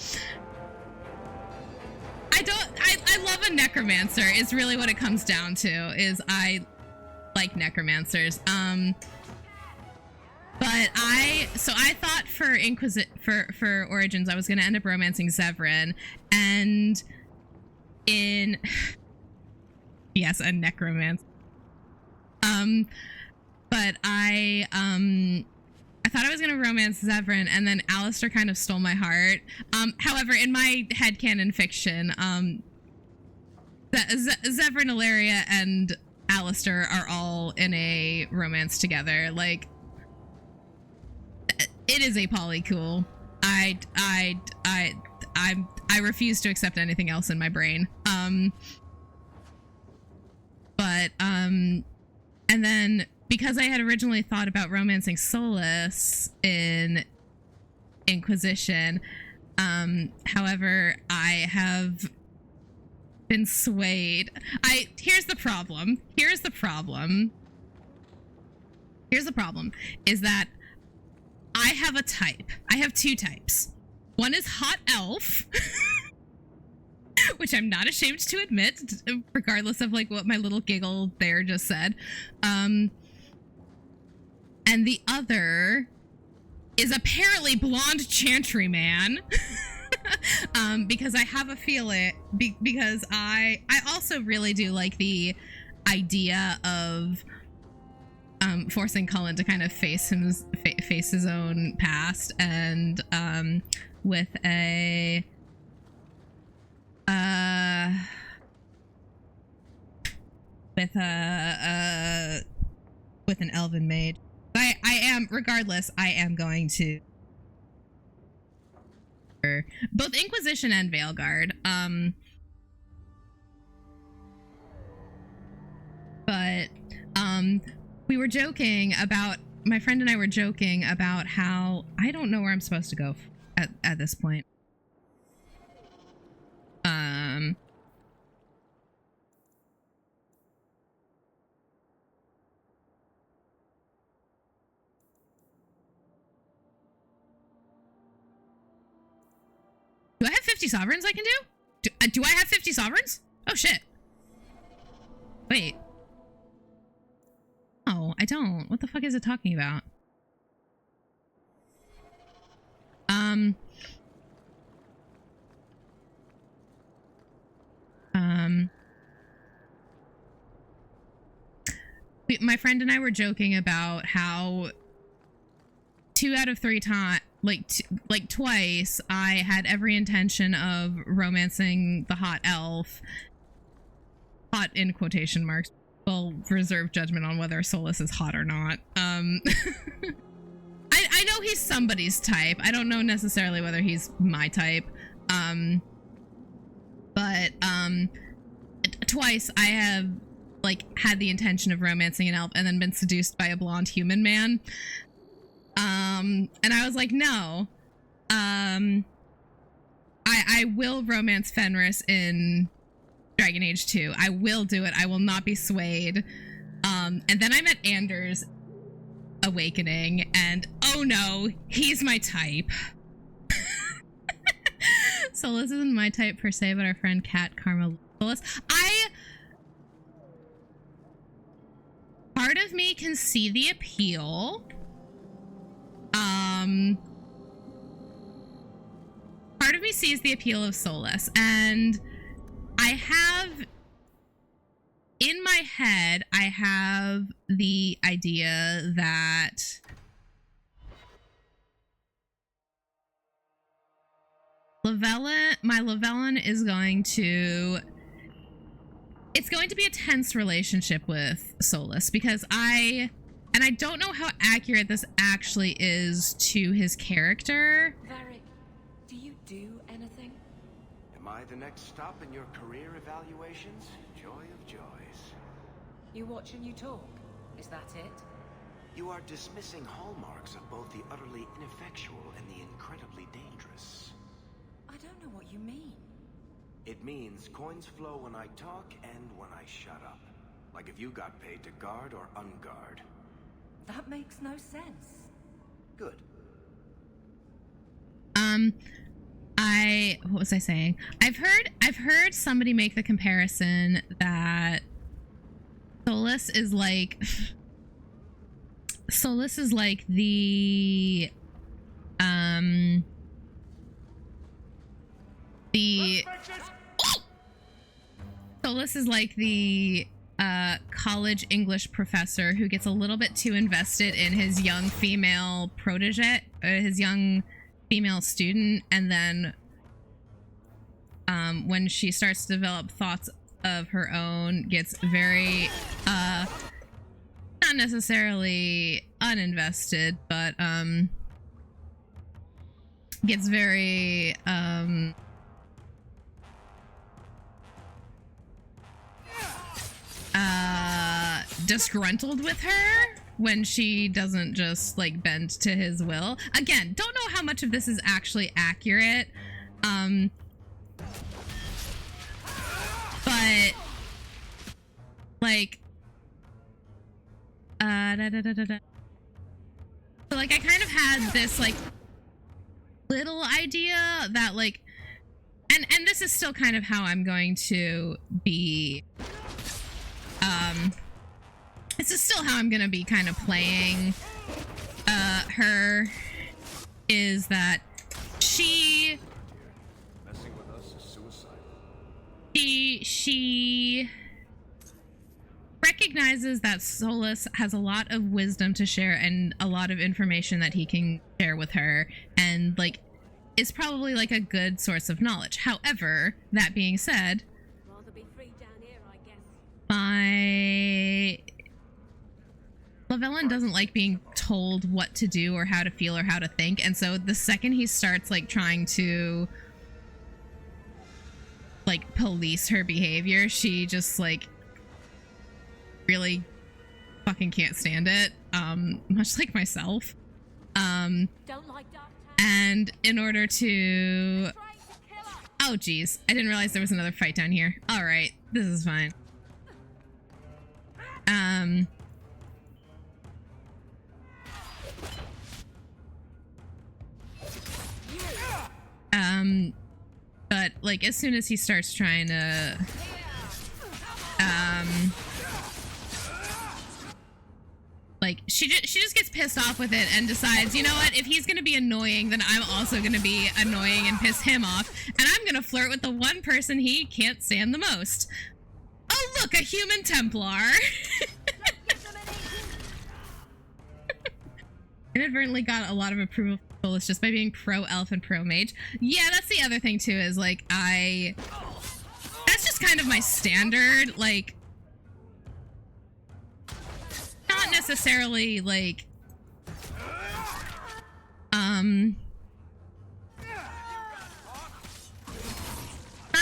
love a necromancer is really what it comes down to, is I like necromancers. But I thought for for Origins I was gonna end up romancing Zevran, and in yes, a necromancer. But I thought I was gonna romance Zevran, and then Alistair kind of stole my heart. However, in my headcanon fiction, Zevran, Ilaria, and Alistair are all in a romance together. Like, it is a polycool. I refuse to accept anything else in my brain. And then because I had originally thought about romancing Solus in Inquisition, however, I have been swayed. Here's the problem is that I have a type. I have two types. One is hot elf, which I'm not ashamed to admit, regardless of like what my little giggle there just said. And the other is apparently blonde chantry man. Because I have a feeling, because I also really do like the idea of forcing Cullen to kind of face his own past, and with an elven mage. I am, regardless, I am going to both Inquisition and Veilguard. But we were joking about, my friend and I were joking about how I don't know where I'm supposed to go at this point. Do I have 50 sovereigns I can do? Do I have 50 sovereigns? Oh shit. Wait. Oh, I don't. What the fuck is it talking about? My friend and I were joking about how 2 out of 3 times, like twice, I had every intention of romancing the hot elf. Hot in quotation marks. Well, reserve judgment on whether Solus is hot or not. I know he's somebody's type. I don't know necessarily whether he's my type. But twice I have like had the intention of romancing an elf and then been seduced by a blonde human man. And I was like, no. I will romance Fenris in Dragon Age 2. I will do it. I will not be swayed. And then I met Anders Awakening, and oh no, he's my type. Solus isn't my type per se, but our friend Kat Karma Solus. Part of me can see the appeal. Part of me sees the appeal of Solus, and I have in my head, I have the idea that my Llewellyn is going to... It's going to be a tense relationship with Solus, because I don't know how accurate this actually is to his character. Varric, do you do anything? Am I the next stop in your career evaluations? Joy of joys. You watch and you talk. Is that it? You are dismissing hallmarks of both the utterly ineffectual and the incredibly dangerous. I don't know what you mean. It means coins flow when I talk and when I shut up. Like if you got paid to guard or unguard. That makes no sense. Good. What was I saying? I've heard somebody make the comparison that Solus is like the Solus is like the college English professor who gets a little bit too invested in his young female protege, his young female student, and then when she starts to develop thoughts of her own, gets very not necessarily uninvested, but gets very disgruntled with her when she doesn't just like bend to his will. Again, don't know how much of this is actually accurate, but like so like I kind of had this like little idea that like, and this is still kind of how I'm going to be this is still how I'm gonna be kind of playing her, is that she Messing with us is suicide. she recognizes that Solus has a lot of wisdom to share and a lot of information that he can share with her, and like is probably like a good source of knowledge. However, that being said, Rather be free down here, I guess. my Llewellyn doesn't like being told what to do or how to feel or how to think, and so the second he starts like trying to like police her behavior, she just like really fucking can't stand it, much like myself. Don't like dark towns. And in order to... Oh geez, I didn't realize there was another fight down here. All right, this is fine. But like as soon as he starts trying to like she just gets pissed off with it and decides, you know what, if he's gonna be annoying, then I'm also gonna be annoying and piss him off, and I'm gonna flirt with the one person he can't stand the most. Oh look, a human Templar. Inadvertently got a lot of approval from Solus just by being pro elf and pro mage. Yeah, that's the other thing too, is like that's just kind of my standard, like not necessarily like not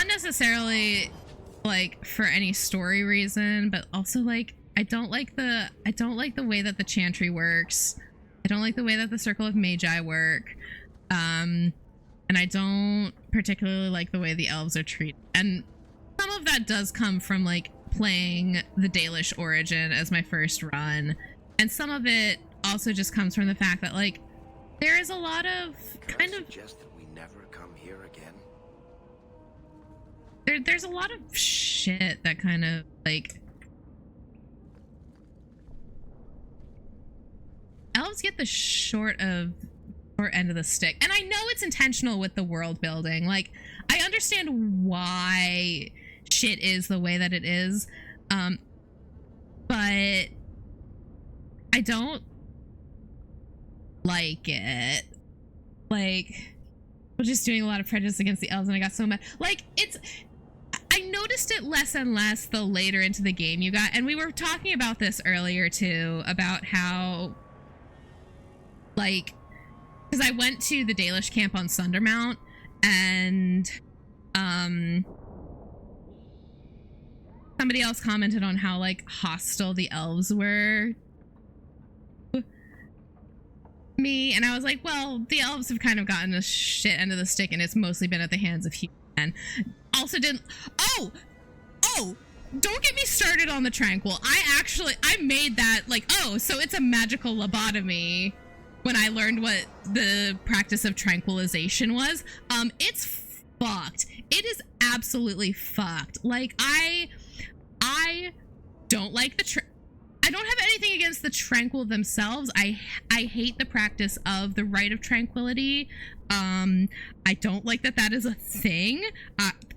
necessarily like for any story reason, but also like I don't like the way that the Chantry works. I don't like the way that the Circle of Magi work. And I don't particularly like the way the elves are treated. And some of that does come from like playing the Dalish Origin as my first run. And some of it also just comes from the fact that like there is a lot of kind of Suggest that we never come here again. There's a lot of shit that kind of like elves get the short end of the stick, and I know it's intentional with the world building. Like I understand why shit is the way that it is, but I don't like it. Like, we're just doing a lot of prejudice against the elves, and I got so mad. Like, I noticed it less and less the later into the game you got, and we were talking about this earlier too, about how, like, because I went to the Dalish camp on Sundermount, and somebody else commented on how, like, hostile the elves were me, and I was like, well, the elves have kind of gotten the shit end of the stick, and it's mostly been at the hands of humans. Also didn't don't get me started on the Tranquil. I made that, like, oh, so it's a magical lobotomy when I learned what the practice of tranquilization was. It's fucked. It is absolutely fucked. Like, I don't like I don't have anything against the Tranquil themselves. I hate the practice of the rite of tranquility. I don't like that is a thing.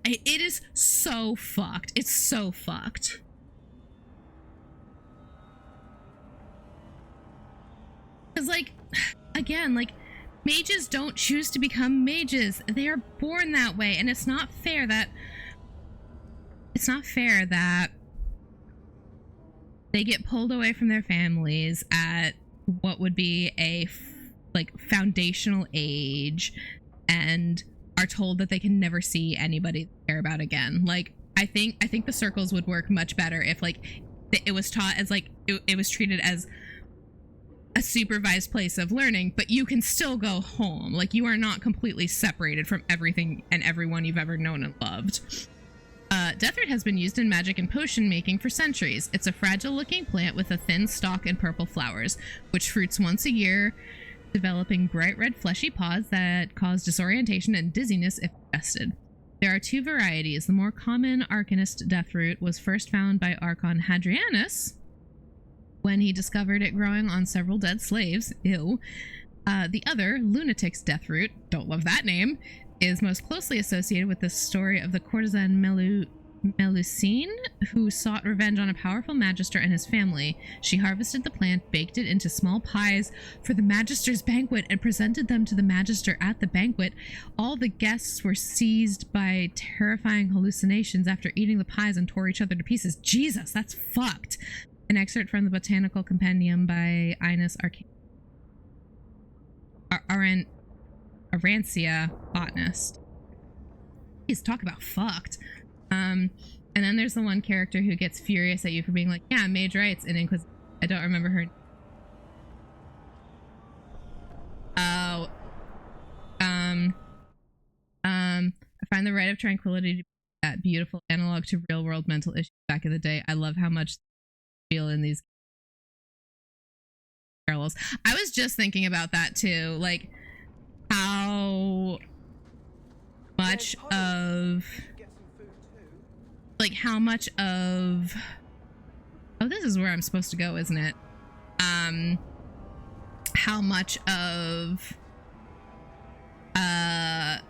It is so fucked. It's so fucked. Because, like, again, like, mages don't choose to become mages. They are born that way, and it's not fair that they get pulled away from their families at what would be a like foundational age and are told that they can never see anybody they care about again. Like, I think the circles would work much better if, like, it was taught as, like, it was treated as a supervised place of learning, but you can still go home. Like, you are not completely separated from everything and everyone you've ever known and loved. Deathroot has been used in magic and potion making for centuries. It's a fragile-looking plant with a thin stalk and purple flowers, which fruits once a year, developing bright red fleshy pods that cause disorientation and dizziness if ingested. There are two varieties. The more common Arcanist Deathroot was first found by Archon Hadrianus when he discovered it growing on several dead slaves. Ew. The other, Lunatic's Deathroot, don't love that name, is most closely associated with the story of the courtesan Melusine, who sought revenge on a powerful magister and his family. She harvested the plant, baked it into small pies for the magister's banquet, and presented them to the magister at the banquet. All the guests were seized by terrifying hallucinations after eating the pies and tore each other to pieces. Jesus, that's fucked. An excerpt from the Botanical Compendium by Inus Arancia, botanist. Please talk about fucked. And then there's the one character who gets furious at you for being like, yeah, mage rights and Inquisition. I don't remember her. Oh. I find the Rite of Tranquility to be that beautiful analog to real world mental issues back in the day. I love how much I feel in these parallels. I was just thinking about that too, like how much of oh, this is where I'm supposed to go, isn't it? How much of and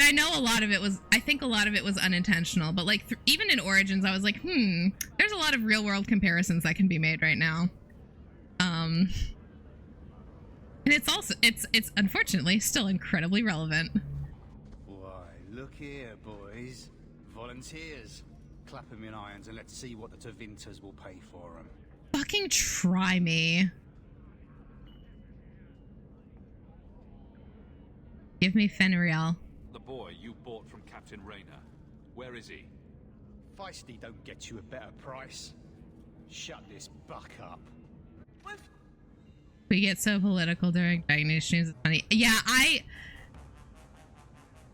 I know a lot of it was, I think a lot of it was unintentional, but like even in Origins I was like, there's a lot of real world comparisons that can be made right now. And it's also, it's unfortunately still incredibly relevant. Why, look here, boys. Volunteers. Clap them in irons and let's see what the Tevinters will pay for them. Fucking try me. Give me Fenriel. The boy you bought from Captain Rayner. Where is he? Feisty don't get you a better price. Shut this buck up. We get so political during Dragon Age streams. It's funny. Yeah,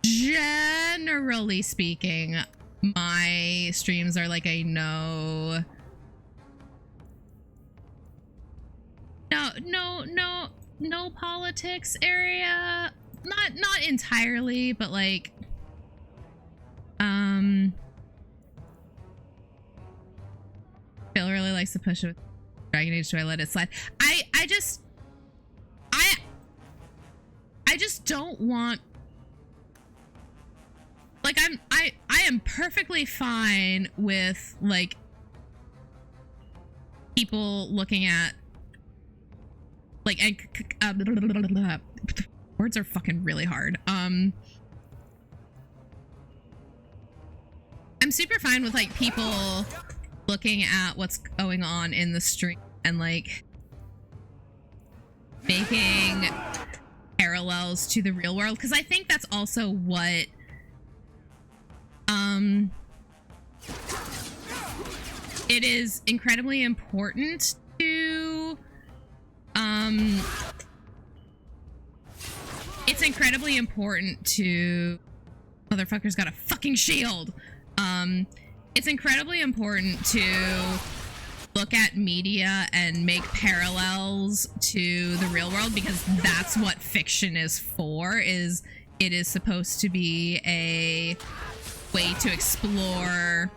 generally speaking, my streams are like a no politics area. Not entirely, but like Phil really likes to push it with Dragon Age, so I let it slide. I just don't want, like, I am perfectly fine with like people looking at like words are fucking really hard. I'm super fine with like people looking at what's going on in the stream and like making parallels to the real world, because I think that's also what it is incredibly important to it's incredibly important to motherfucker's got a fucking shield. It's incredibly important to look at media and make parallels to the real world, because that's what fiction is for. It is supposed to be a way to explore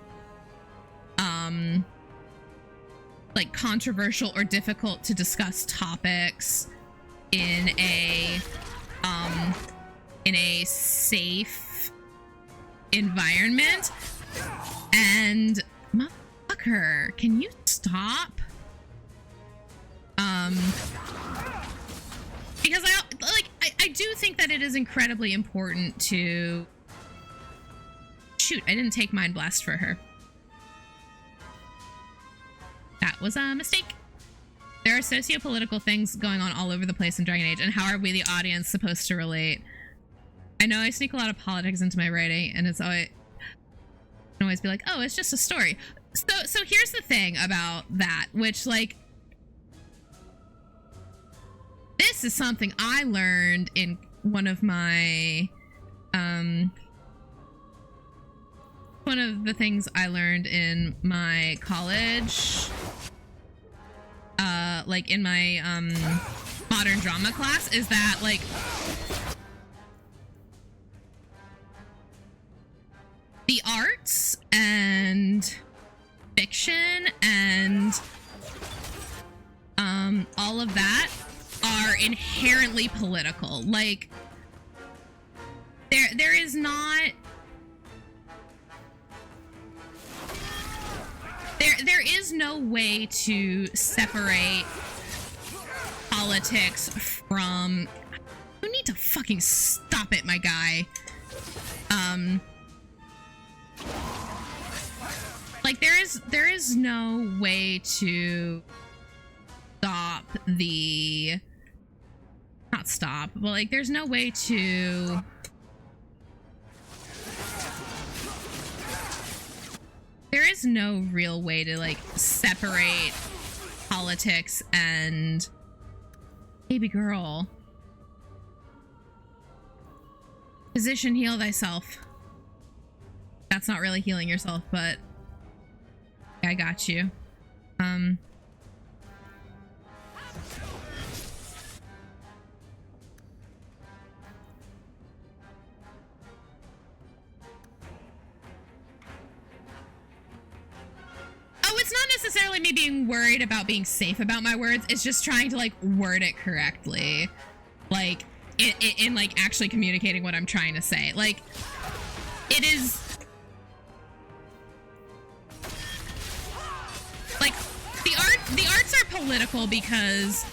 like controversial or difficult to discuss topics in a safe environment. And motherfucker, can you stop? Because I do think that it is incredibly important to shoot. I didn't take Mind Blast for her. That was a mistake. There are socio-political things going on all over the place in Dragon Age, and how are we, the audience, supposed to relate? I know I sneak a lot of politics into my writing, and it's always, I can always be like, oh, it's just a story. So here's the thing about that, which, like, this is something I learned in one of my, one of the things I learned in my college, like in my, modern drama class, is that, like, the arts and fiction and, all of that are inherently political. Like, there is not... There is no way to separate politics from... You need to fucking stop it, my guy. Like, there is no way to stop the... Not stop, but, like, there's no way to... There is no real way to, like, separate politics and... Baby girl. Position heal thyself. That's not really healing yourself, but... I got you. Oh, it's not necessarily me being worried about being safe about my words. It's just trying to, like, word it correctly. Like, in like, actually communicating what I'm trying to say. Like, it is... Like, the arts are political because...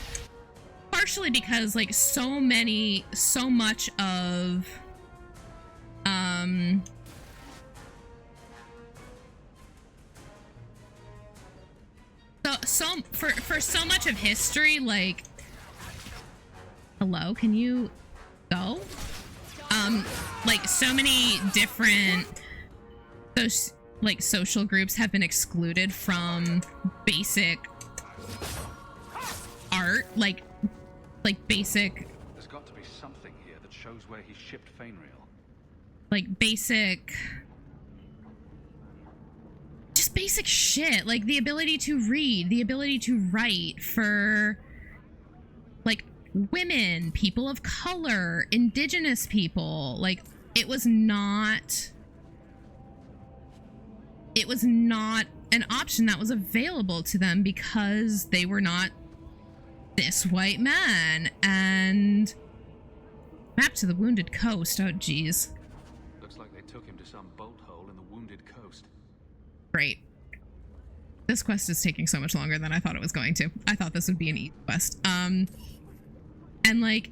Partially because, like, so much of... For so much of history, like... Hello, can you go? Like, so many different social groups have been excluded from basic art, like basic... There's got to be something here that shows where he shipped Fainriel. Like, basic... Just basic shit, like the ability to read, the ability to write for, like, women, people of color, indigenous people. Like, it was not an option that was available to them because they were not this white man. And map to the Wounded Coast. Oh, geez. Looks like they took him to some bolt hole in the Wounded Coast. Great. This quest is taking so much longer than I thought it was going to. I thought this would be an easy quest. And like,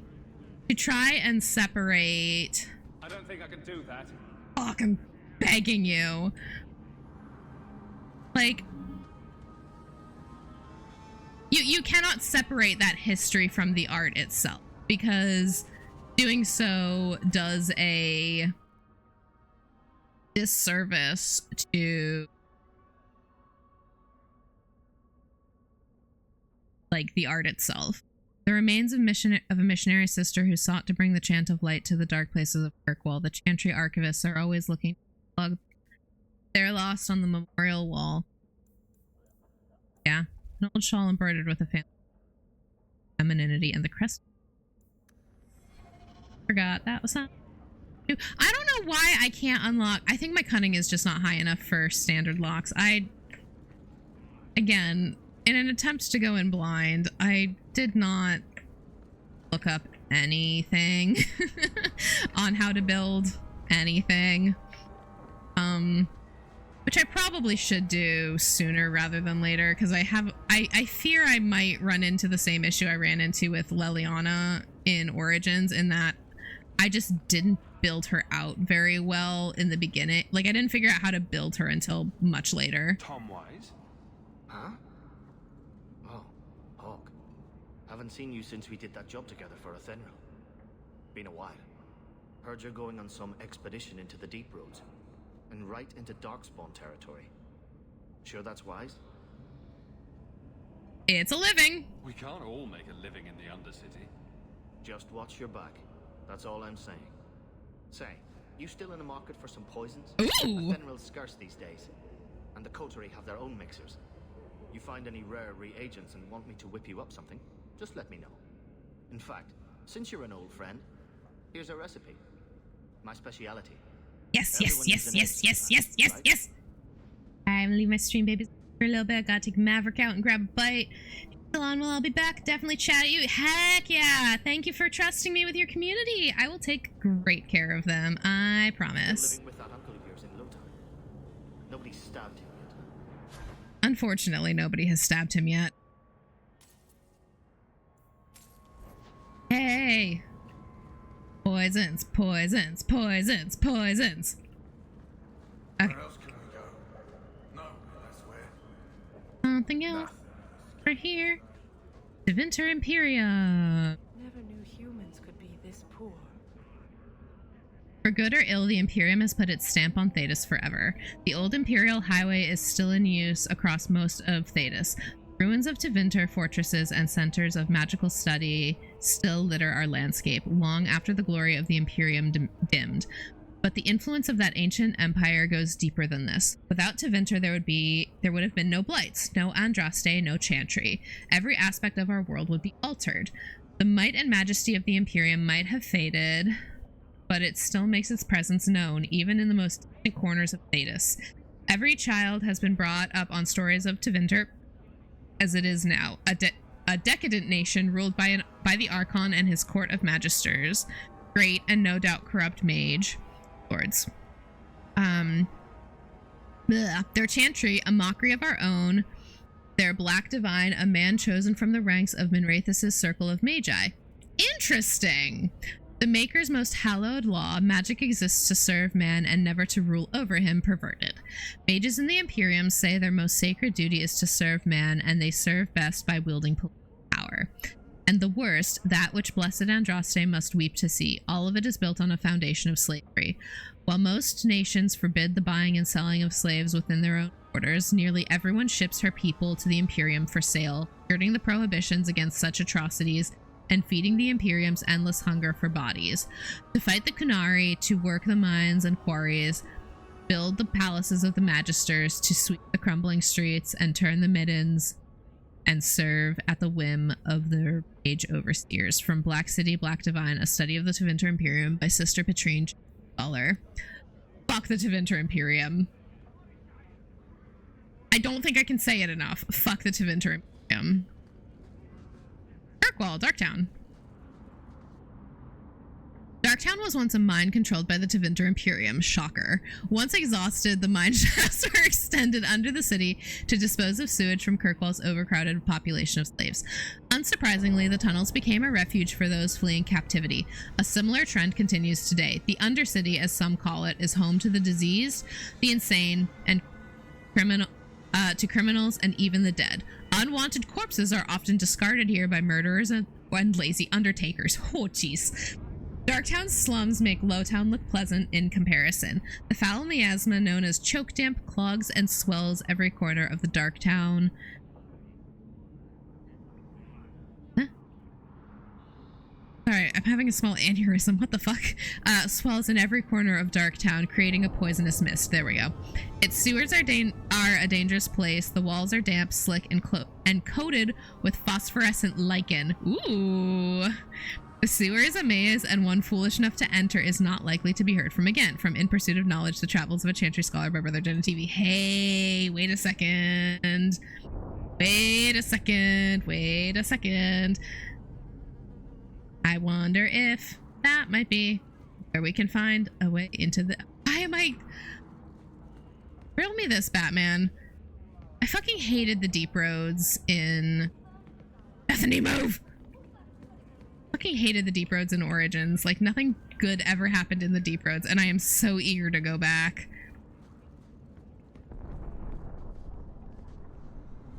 to try and separate... I don't think I can do that. Fuck, I'm begging you. Like, you cannot separate that history from the art itself, because doing so does a disservice to like the art itself. The remains of a missionary sister who sought to bring the chant of light to the dark places of Kirkwall. The chantry archivists are always looking to plug. They're lost on the memorial wall. Yeah, an old shawl embroidered with a femininity and the crest. Forgot that was not. I don't know why I can't unlock. I think my cunning is just not high enough for standard locks. Again, in an attempt to go in blind, I did not look up anything on how to build anything. Which I probably should do sooner rather than later, because I fear I might run into the same issue I ran into with Leliana in Origins, in that I just didn't build her out very well in the beginning. Like, I didn't figure out how to build her until much later. Tom Wise? Huh? Oh, Hawk. Haven't seen you since we did that job together for ephemeral. Been a while. Heard you're going on some expedition into the deep roads. And right into Darkspawn territory. Sure that's wise? It's a living. We can't all make a living in the Undercity. Just watch your back. That's all I'm saying. Say, you still in the market for some poisons? Ephemeral's scarce these days. And the coterie have their own mixers. You find any rare reagents and want me to whip you up something, just let me know. In fact, since you're an old friend, here's a recipe. My speciality. Yes. I'm gonna leave my stream babies for a little bit. I gotta take Maverick out and grab a bite. Still on, well, I'll be back. Definitely chat at you. Heck yeah! Thank you for trusting me with your community. I will take great care of them. I promise. Living with that uncle of yours in low time. Nobody stabbed him yet. Unfortunately, nobody has stabbed him yet. Hey! Poisons. Where else can I go? No, elsewhere. Something else. Right here. The Winter Imperium. Never knew humans could be this poor. For good or ill, the Imperium has put its stamp on Thedas forever. The old Imperial Highway is still in use across most of Thedas. Ruins of Tevinter fortresses and centers of magical study still litter our landscape, long after the glory of the Imperium dimmed. But the influence of that ancient empire goes deeper than this. Without Tevinter, there would have been no Blights, no Andraste, no Chantry. Every aspect of our world would be altered. The might and majesty of the Imperium might have faded, but it still makes its presence known, even in the most distant corners of Thedas. Every child has been brought up on stories of Tevinter as it is now, a decadent nation ruled by the Archon and his court of magisters, great and no doubt corrupt mage lords. Their Chantry, a mockery of our own. Their Black Divine, a man chosen from the ranks of Minrathus' circle of magi. Interesting! The Maker's most hallowed law, magic exists to serve man and never to rule over him, perverted. Mages in the Imperium say their most sacred duty is to serve man, and they serve best by wielding political power. And the worst, that which blessed Andraste must weep to see. All of it is built on a foundation of slavery. While most nations forbid the buying and selling of slaves within their own borders, nearly everyone ships her people to the Imperium for sale, skirting the prohibitions against such atrocities and feeding the Imperium's endless hunger for bodies. To fight the Kunari, to work the mines and quarries, build the palaces of the Magisters, to sweep the crumbling streets and turn the middens, and serve at the whim of their mage overseers. From Black City, Black Divine, a study of the Tevinter Imperium by Sister Petrine Scholar. Fuck the Tevinter Imperium. I don't think I can say it enough. Fuck the Tevinter Imperium. Kirkwall, Darktown. Darktown was once a mine controlled by the Tevinter Imperium. Shocker. Once exhausted, the mine shafts were extended under the city to dispose of sewage from Kirkwall's overcrowded population of slaves. Unsurprisingly, the tunnels became a refuge for those fleeing captivity. A similar trend continues today. The Undercity, as some call it, is home to the diseased, the insane, and criminals and even the dead. Unwanted corpses are often discarded here by murderers and lazy undertakers. Oh, jeez. Darktown's slums make Lowtown look pleasant in comparison. The foul miasma known as choke damp clogs and swells every corner of the Darktown. Huh? Alright, I'm having a small aneurysm. What the fuck? Swells in every corner of Darktown, creating a poisonous mist. There we go. Its sewers are a dangerous place. The walls are damp, slick, and coated with phosphorescent lichen. Ooh. The sewer is a maze, and one foolish enough to enter is not likely to be heard from again. From In Pursuit of Knowledge, The Travels of a Chantry Scholar by Brother Jenna TV. Hey, wait a second. Wait a second. Wait a second. I wonder if that might be where we can find a way into the... Why am I... Riddle me this, Batman. I fucking hated the deep roads in... Bethany, move! Fucking hated the deep roads in Origins. Like, nothing good ever happened in the deep roads, and I am so eager to go back.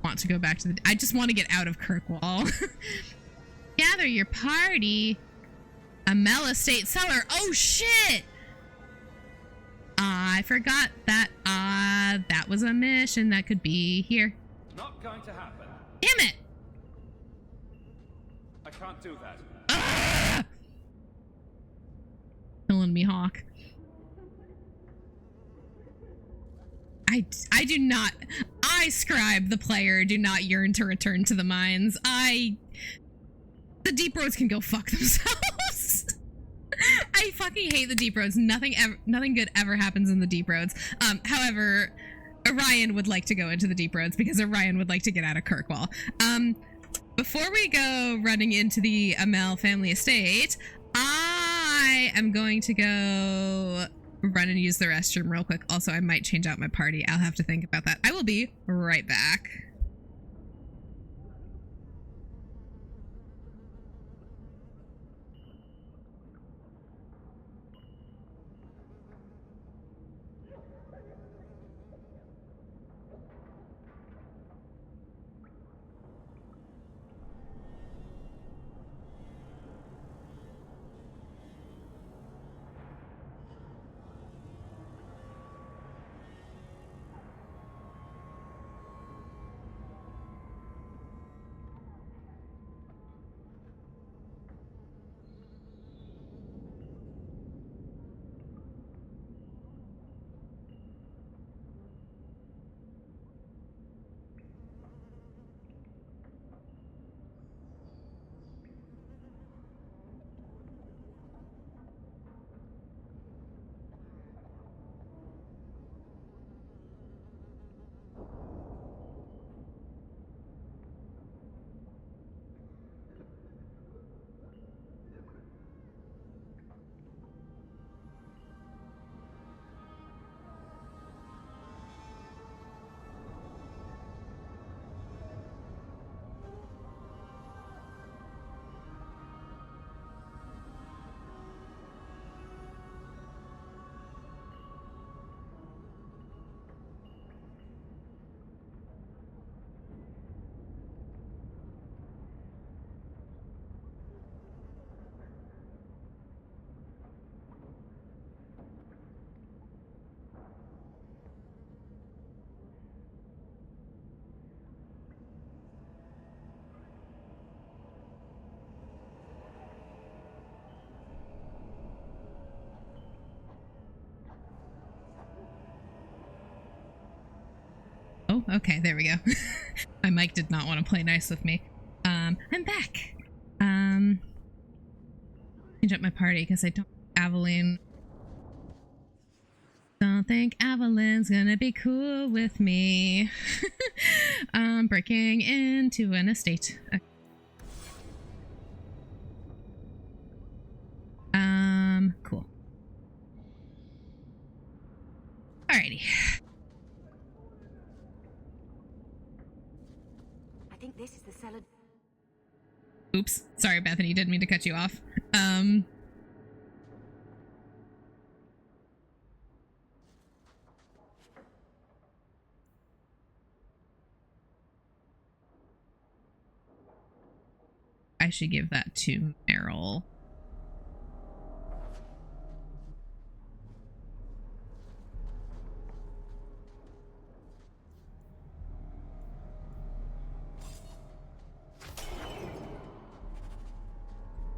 Want to go back to the... I just want to get out of Kirkwall. Gather your party. A Mel Estate cellar. Oh, shit! I forgot that. That was a mission that could be here. Not going to happen. Damn it! I can't do that. Killing me, Hawk. I do not... I, Scribe, the player, do not yearn to return to the mines. The deep roads can go fuck themselves. I fucking hate the deep roads. Nothing good ever happens in the deep roads. However, Orion would like to go into the deep roads because Orion would like to get out of Kirkwall. Before we go running into the Amel family estate, I am going to go run and use the restroom real quick. Also, I might change out my party. I'll have to think about that. I will be right back. Oh, okay, there we go. My mic did not want to play nice with me. I'm back. Change up my party because I don't think Aveline. Don't think Aveline's gonna be cool with me. Breaking into an estate. Okay. think this is the cellar. Oops. Sorry, Bethany. Didn't mean to cut you off. I should give that to Merrill.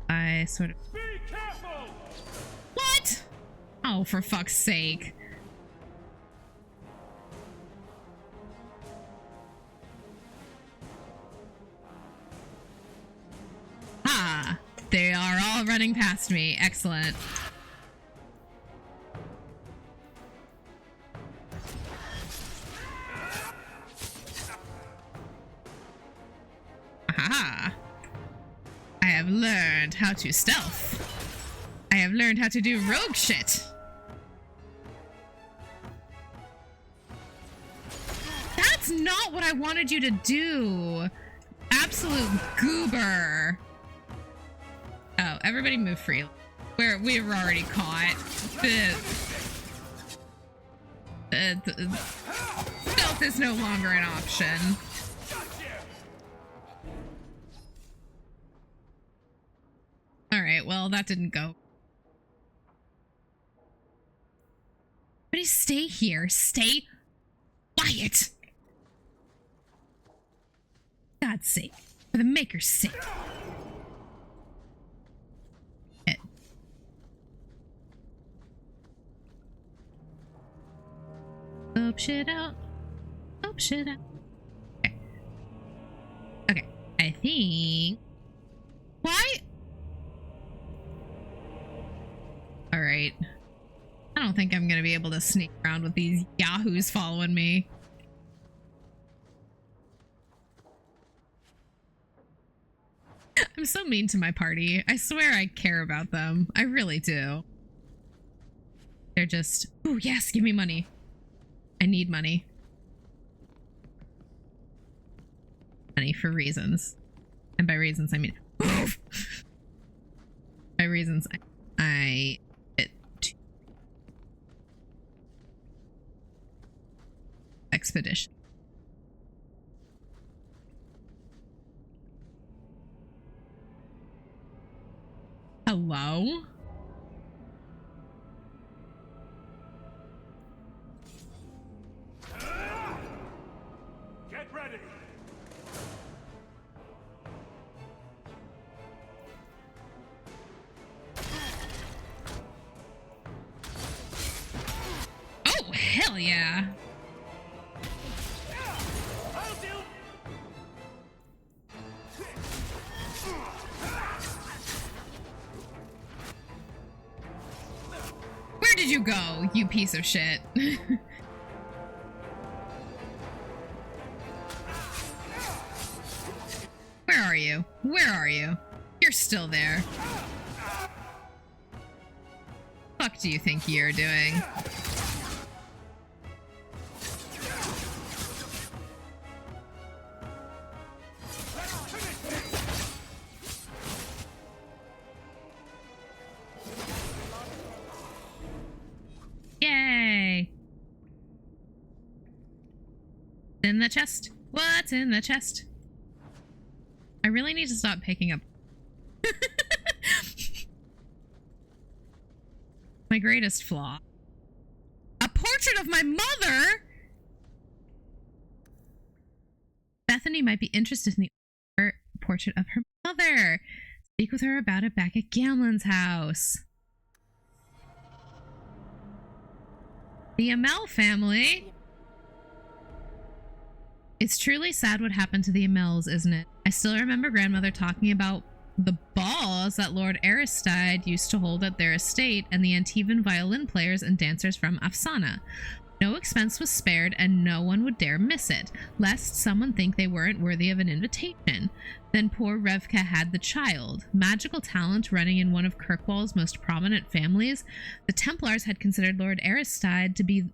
I sort of... Be careful! What? Oh, for fuck's sake. Ah, they are all running past me. Excellent. Aha. I have learned how to stealth. I have learned how to do rogue shit. That's not what I wanted you to do. Absolute goober. Oh, everybody move freely. We were already caught. Stealth is no longer an option. Alright, well, that didn't go. Everybody stay here. Stay quiet. God's sake. For the Maker's sake. Hope shit out. Hope shit out. Okay. Okay. I think... Why? Alright. I don't think I'm gonna be able to sneak around with these yahoos following me. I'm so mean to my party. I swear I care about them. I really do. They're just... Oh, yes, give me money. I need money. Money for reasons. And by reasons, I mean... By reasons, I... Expedition. Hello? Get ready. Oh, hell yeah. Where did you go, you piece of shit? Where are you? Where are you? You're still there. Fuck do you think you're doing? Yay! In the chest? What's in the chest? I really need to stop picking up. My greatest flaw. A portrait of my mother? Bethany might be interested in the portrait of her mother. Speak with her about it back at Gamlen's house. The Amell family. It's truly sad what happened to the Amells, isn't it? I still remember grandmother talking about the balls that Lord Aristide used to hold at their estate and the Antivan violin players and dancers from Afsana. No expense was spared and no one would dare miss it, lest someone think they weren't worthy of an invitation. Then poor Revka had the child. Magical talent running in one of Kirkwall's most prominent families. The Templars had considered Lord Aristide to be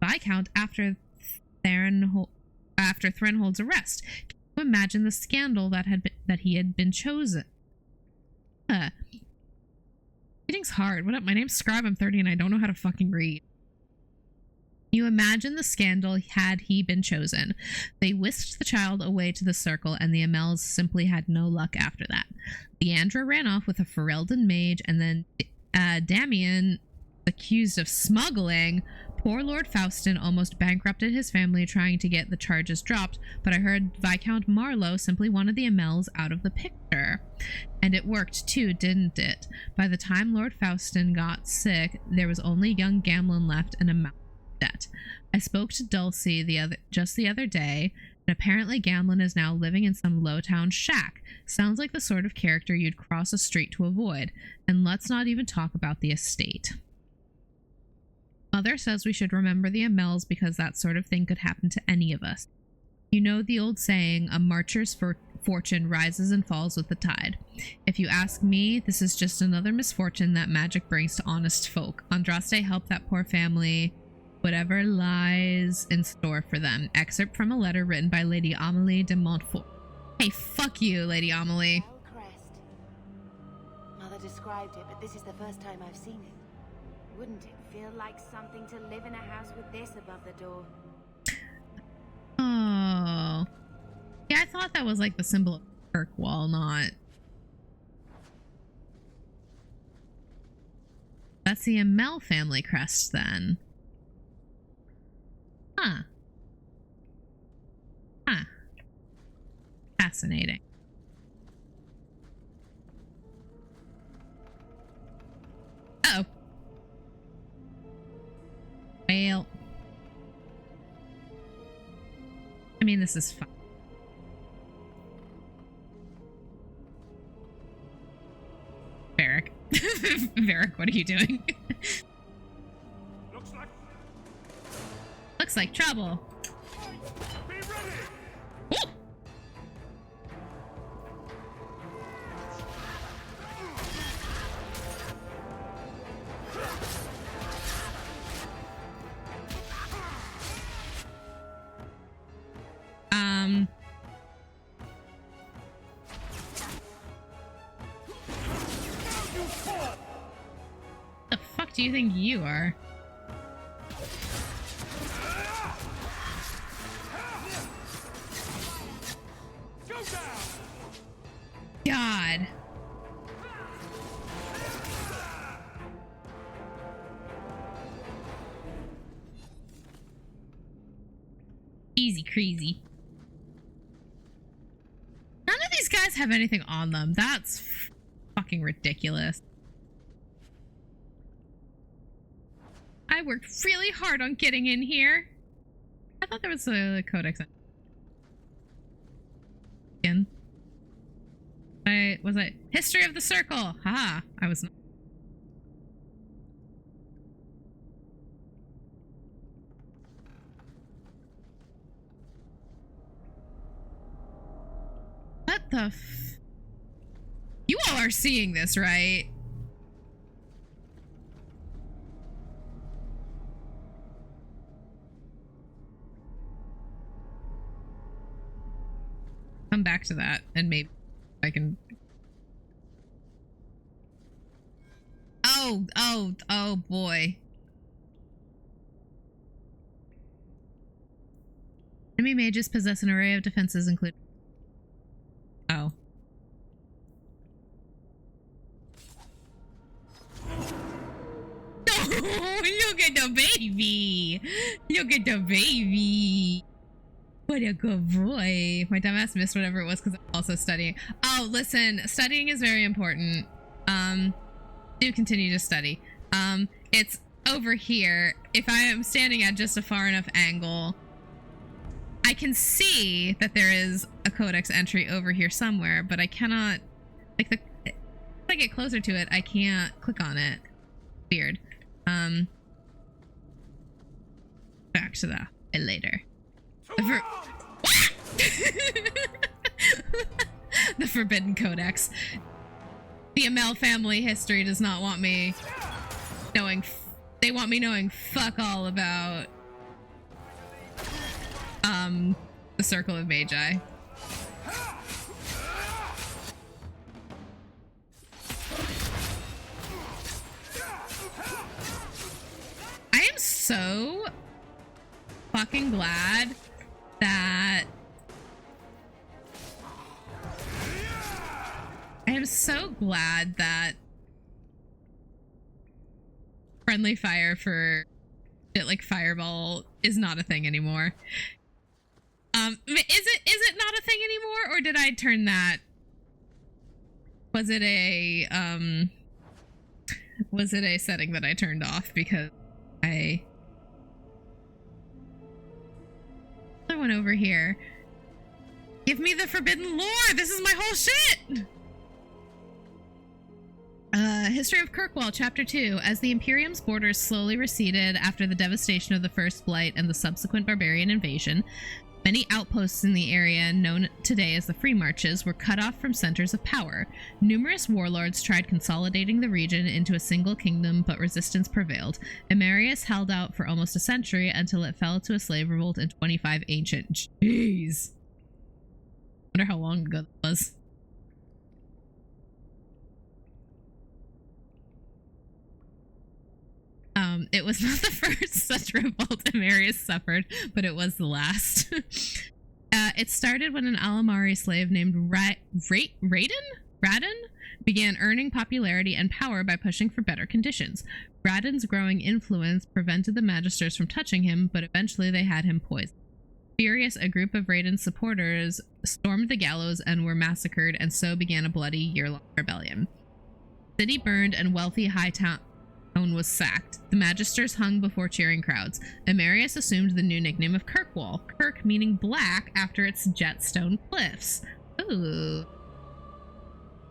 Viscount after Threnhold's arrest. Can you imagine the scandal that he had been chosen? Reading's hard. What up? My name's Scribe. I'm 30 and I don't know how to fucking read. You imagine the scandal had he been chosen. They whisked the child away to the circle, and the Amels simply had no luck after that. Leandra ran off with a Ferelden mage, and then Damian, accused of smuggling. Poor Lord Faustin almost bankrupted his family trying to get the charges dropped, but I heard Viscount Marlowe simply wanted the Amels out of the picture. And it worked too, didn't it? By the time Lord Faustin got sick, there was only young Gamlin left and a mountain debt. I spoke to Dulcie just the other day, and apparently Gamlin is now living in some low-town shack. Sounds like the sort of character you'd cross a street to avoid. And let's not even talk about the estate. Mother says we should remember the Amels because that sort of thing could happen to any of us. You know the old saying, a marcher's fortune rises and falls with the tide. If you ask me, this is just another misfortune that magic brings to honest folk. Andraste helped that poor family, whatever lies in store for them. Excerpt from a letter written by Lady Amelie de Montfort. Hey, fuck you, Lady Amelie. Crest. Mother described it, but this is the first time I've seen it. Wouldn't it feel like something to live in a house with this above the door? Oh. Yeah, I thought that was like the symbol of Kirkwall, not... That's the Amel family crest, then. Huh. Huh. Fascinating. Uh-oh. Well. I mean, this is fun. Varric. Varric, what are you doing? Looks like trouble. Be ready. The fuck do you think you are? God. Easy crazy. None of these guys have anything on them. That's fucking ridiculous. I worked really hard on getting in here. I thought there was a codex. Again. Was it History of the Circle? Haha, I was not. What the You all are seeing this, right? Come back to that and maybe I can... Oh boy. Enemy mages possess an array of defenses including... Oh. Look at the baby! Look at the baby! What a good boy. My dumbass missed whatever it was because I'm also studying. Oh, listen, studying is very important. Do continue to study. It's over here. If I am standing at just a far enough angle, I can see that there is a codex entry over here somewhere, but I cannot, like, if I get closer to it, I can't click on it. Weird. Back to that later. The Forbidden Codex. The Amel family history does not want me knowing. They want me knowing fuck all about the Circle of Magi. so fucking glad that friendly fire for shit like fireball is not a thing anymore. Is it not a thing anymore, or did I turn that? Was it a setting that I turned off because I another one over here. Give me the forbidden lore! This is my whole shit! History of Kirkwall, Chapter 2. As the Imperium's borders slowly receded after the devastation of the First Blight and the subsequent barbarian invasion, many outposts in the area, known today as the Free Marches, were cut off from centers of power. Numerous warlords tried consolidating the region into a single kingdom, but resistance prevailed. Emerius held out for almost a century until it fell to a slave revolt in 25 Ancient. Jeez. Wonder how long ago that was. It was not the first such revolt Emerius suffered, but it was the last. It started when an Alamari slave named Radin began earning popularity and power by pushing for better conditions. Radin's growing influence prevented the Magisters from touching him, but eventually they had him poisoned. Furious, a group of Radin's supporters stormed the gallows and were massacred, and so began a bloody year-long rebellion. The city burned and wealthy high town was sacked. The Magisters hung before cheering crowds. Emerius assumed the new nickname of Kirkwall, Kirk meaning black after its jetstone cliffs. Ooh.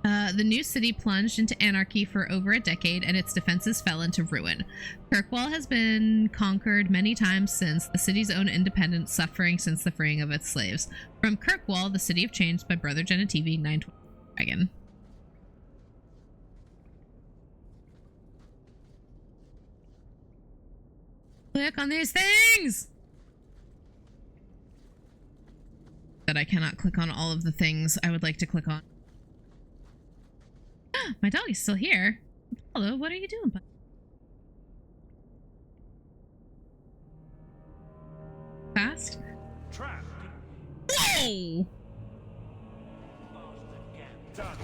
The new city plunged into anarchy for over a decade, and its defenses fell into ruin. Kirkwall has been conquered many times since, the city's own independence suffering since the freeing of its slaves. From Kirkwall, the City of Change by Brother Genitivi, 920 Dragon. Click on these things! That I cannot click on all of the things I would like to click on. My dog is still here. Hello, what are you doing? Fast? Whoa! Done.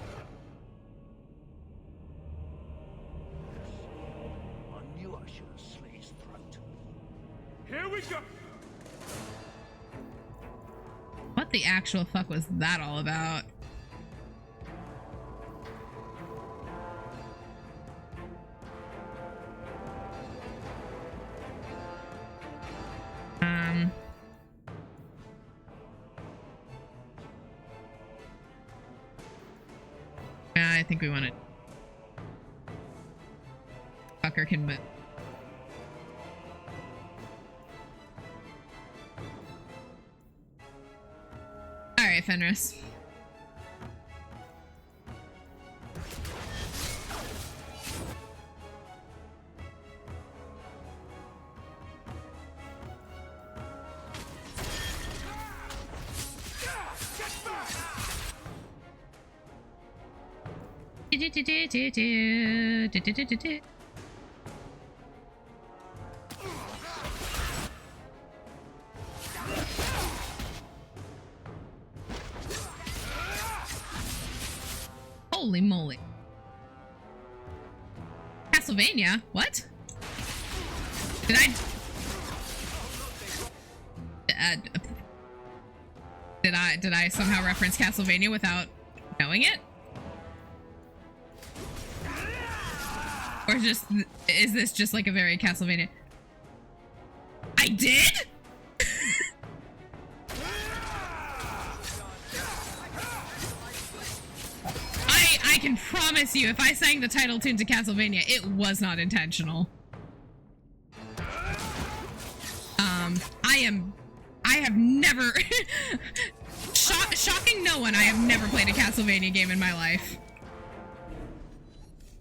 I knew I should have slit his throat. Here we go. What the actual fuck was that all about? I think we want to. Fucker can move. All right, Fenris. Holy moly. Castlevania? What? Did I somehow reference Castlevania without knowing it? Or just, is this just like a very Castlevania? I did? I can promise you, if I sang the title tune to Castlevania, it was not intentional. I have never, shocking no one, I have never played a Castlevania game in my life.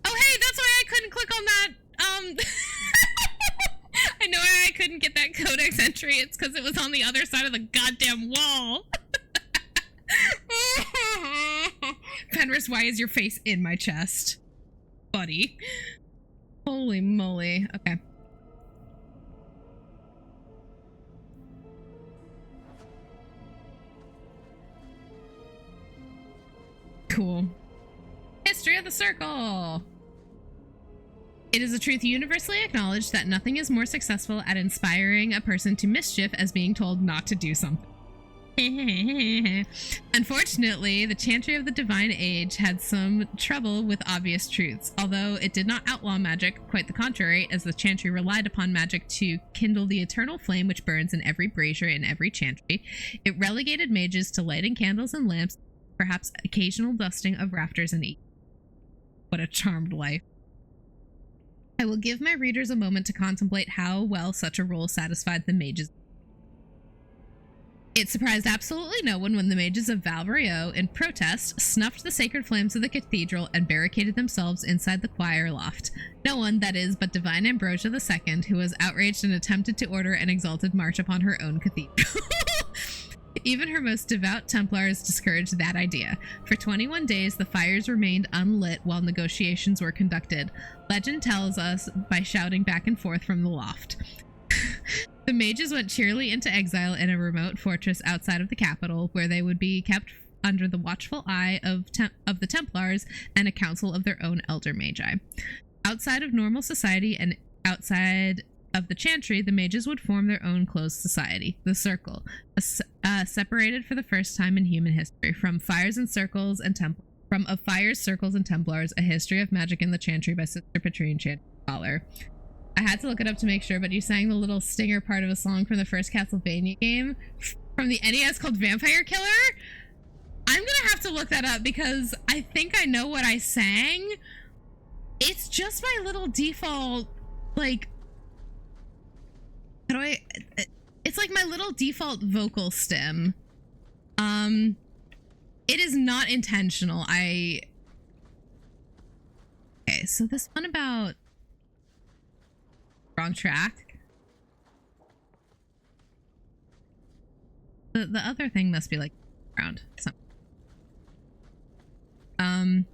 Oh hey, that's why I couldn't click on that, I know why I couldn't get that codex entry, it's because it was on the other side of the goddamn wall. Fenris, why is your face in my chest? Buddy. Holy moly. Okay. cool. History of the Circle. It is a truth universally acknowledged that nothing is more successful at inspiring a person to mischief as being told not to do something. Unfortunately, the Chantry of the Divine Age had some trouble with obvious truths, although it did not outlaw magic, quite the contrary, as the Chantry relied upon magic to kindle the eternal flame which burns in every brazier in every Chantry. It relegated mages to lighting candles and lamps, perhaps occasional dusting of rafters and eating. What a charmed life. I will give my readers a moment to contemplate how well such a role satisfied the mages. It surprised absolutely no one when the mages of Valrio, in protest, snuffed the sacred flames of the cathedral and barricaded themselves inside the choir loft. No one, that is, but Divine Ambrosia II, who was outraged and attempted to order an exalted march upon her own cathedral. Even her most devout Templars discouraged that idea. For 21 days, the fires remained unlit while negotiations were conducted. Legend tells us by shouting back and forth from the loft. The mages went cheerily into exile in a remote fortress outside of the capital, where they would be kept under the watchful eye of the Templars and a council of their own elder magi. Outside of normal society and outside of the Chantry, the mages would form their own closed society, the Circle, separated for the first time in human history from Fires, Circles, and Templars, a history of magic in the Chantry by Sister Patrine Chantry Scholar. I had to look it up to make sure, but you sang the little stinger part of a song from the first Castlevania game from the NES called Vampire Killer. I'm gonna have to look that up because I think I know what I sang. It's just my little default, like, it's like my little default vocal stem. It is not intentional. Okay, so this one about wrong track. The other thing must be like around something. Man,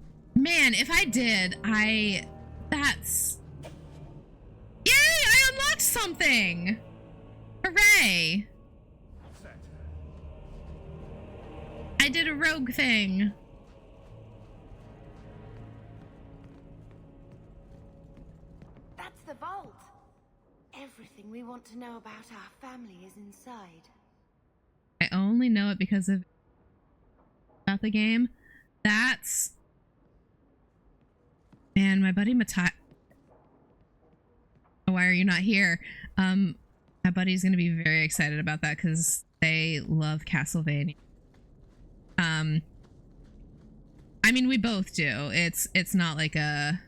if I did, that's yay! I unlocked something. Hooray! I did a rogue thing. That's the vault. Everything we want to know about our family is inside. I only know it because of about the game. That's man, my buddy Matai. Why are you not here? My buddy's gonna be very excited about that because they love Castlevania. I mean, we both do. It's not like a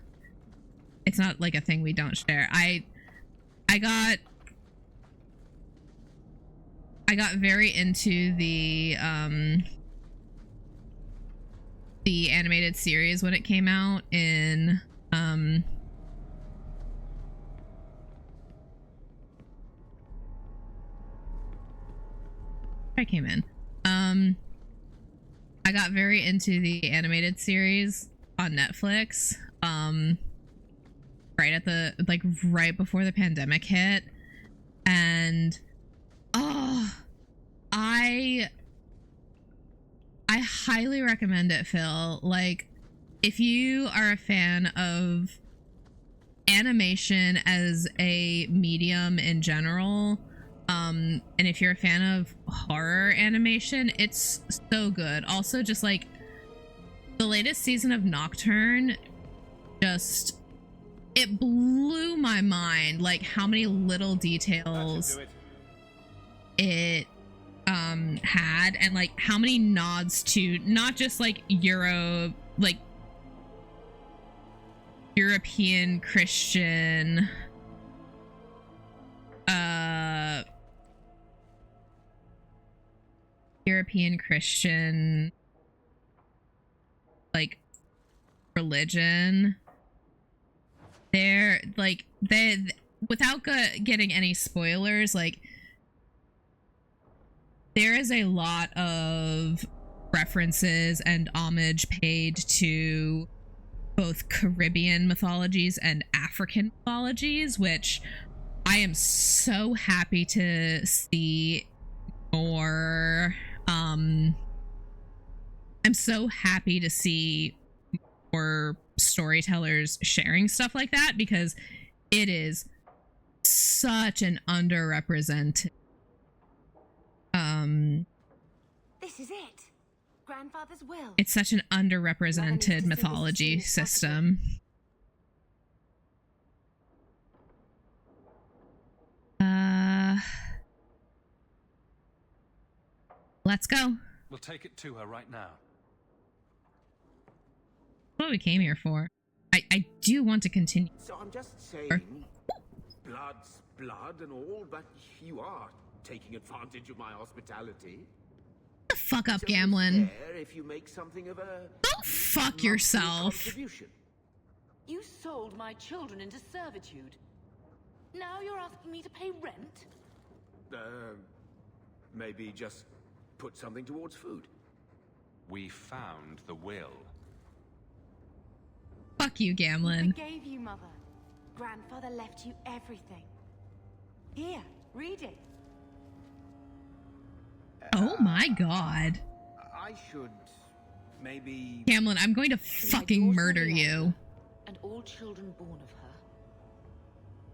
thing we don't share. I got very into the animated series when it came out in I came in. I got very into the animated series on Netflix. Right before the pandemic hit. And I highly recommend it, Phil. Like, if you are a fan of animation as a medium in general, and if you're a fan of horror animation, it's so good. Also, just like the latest season of Nocturne, it blew my mind, like how many little details it had, and like how many nods to not just like European Christian like religion. They're like without getting any spoilers, like there is a lot of references and homage paid to both Caribbean mythologies and African mythologies, which I am so happy to see more. I'm I'm so happy to see more storytellers sharing stuff like that, because it is such an underrepresented This is it. Grandfather's will. it's such an underrepresented mythology system. Let's go. We'll take it to her right now. What we came here for. I do want to continue. So I'm just saying, blood's blood and all, but you are taking advantage of my hospitality. Shut the fuck up, It's only Gamlin. fair if you make something of a Go fuck yourself. contribution. You sold my children into servitude. Now you're asking me to pay rent? Maybe just put something towards food. We found the will. Fuck you, He Gamlin. forgave you, Mother. Grandfather left you everything. Here, read it. Oh my god. I should maybe... Gamlin, I'm going to fucking murder you. And all children born of her.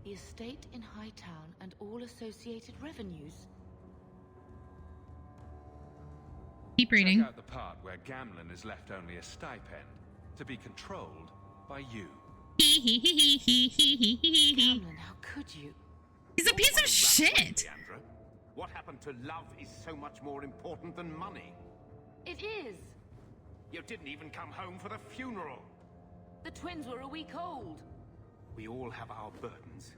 The estate in Hightown and all associated revenues. Keep reading. Check out the part where Gamlin is left only a stipend, to be controlled by you. Gamlin, how could you? He's a piece of shit. Leandra. What happened to love is so much more important than money. It is. You didn't even come home for the funeral. The twins were a week old. We all have our burdens.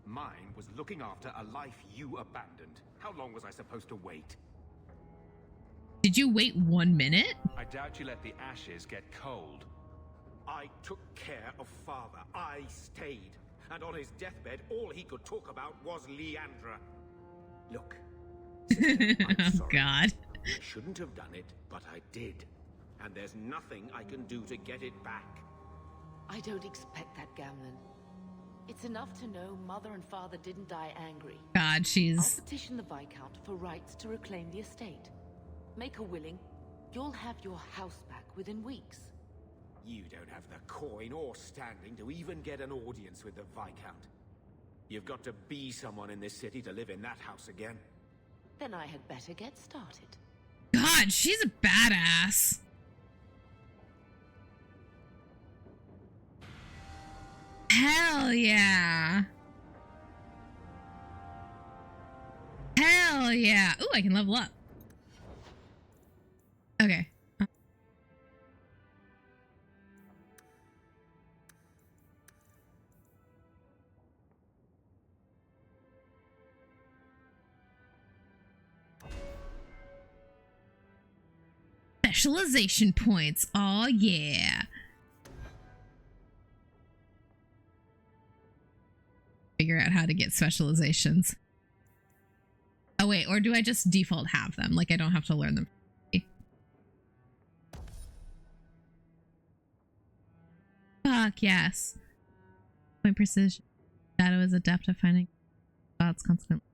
Mine was looking after a life you abandoned. How long was I supposed to wait? Did you wait 1 minute? I doubt you let the ashes get cold. I took care of father. I stayed. And on his deathbed, all he could talk about was Leandra. Look, sister, I'm Oh sorry. god. I shouldn't have done it, but I did. And there's nothing I can do to get it back. I don't expect that, Gamlin. It's enough to know Mother and Father didn't die angry. God, I'll she's... petition the Viscount for rights to reclaim the estate. Make her willing. You'll have your house back within weeks. You don't have the coin or standing to even get an audience with the Viscount. You've got to be someone in this city to live in that house again. Then I had better get started. God, she's a badass. Hell yeah. Hell yeah. Ooh, I can level up. Okay. Specialization points. Oh yeah. Figure out how to get specializations. Oh wait, or do I just default have them? Like I don't have to learn them. Fuck yes. Point precision. Shadow is adept at finding spots consequently.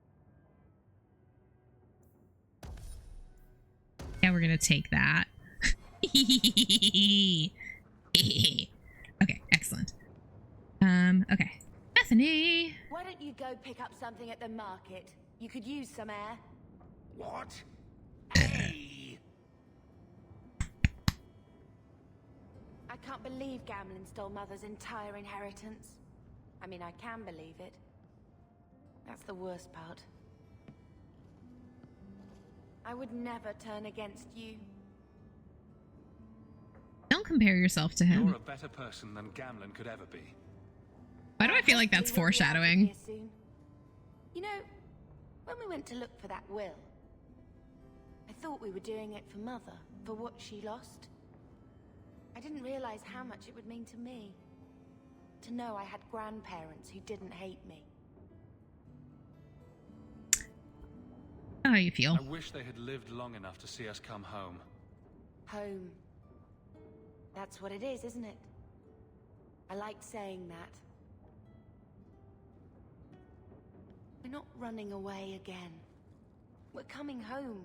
Yeah, we're gonna take that. Okay, excellent. Okay. Bethany! Why don't you go pick up something at the market? You could use some air. What? Hey! I can't believe Gamlin stole Mother's entire inheritance. I mean, I can believe it. That's the worst part. I would never turn against you. Don't compare yourself to him. You're a better person than Gamlin could ever be. Why do I feel like that's foreshadowing? Here soon. You know, when we went to look for that will, I thought we were doing it for Mother, for what she lost. I didn't realize how much it would mean to me. To know I had grandparents who didn't hate me. How you feel? I wish they had lived long enough to see us come home. Home. That's what it is, isn't it? I liked saying that. We're not running away again. We're coming home.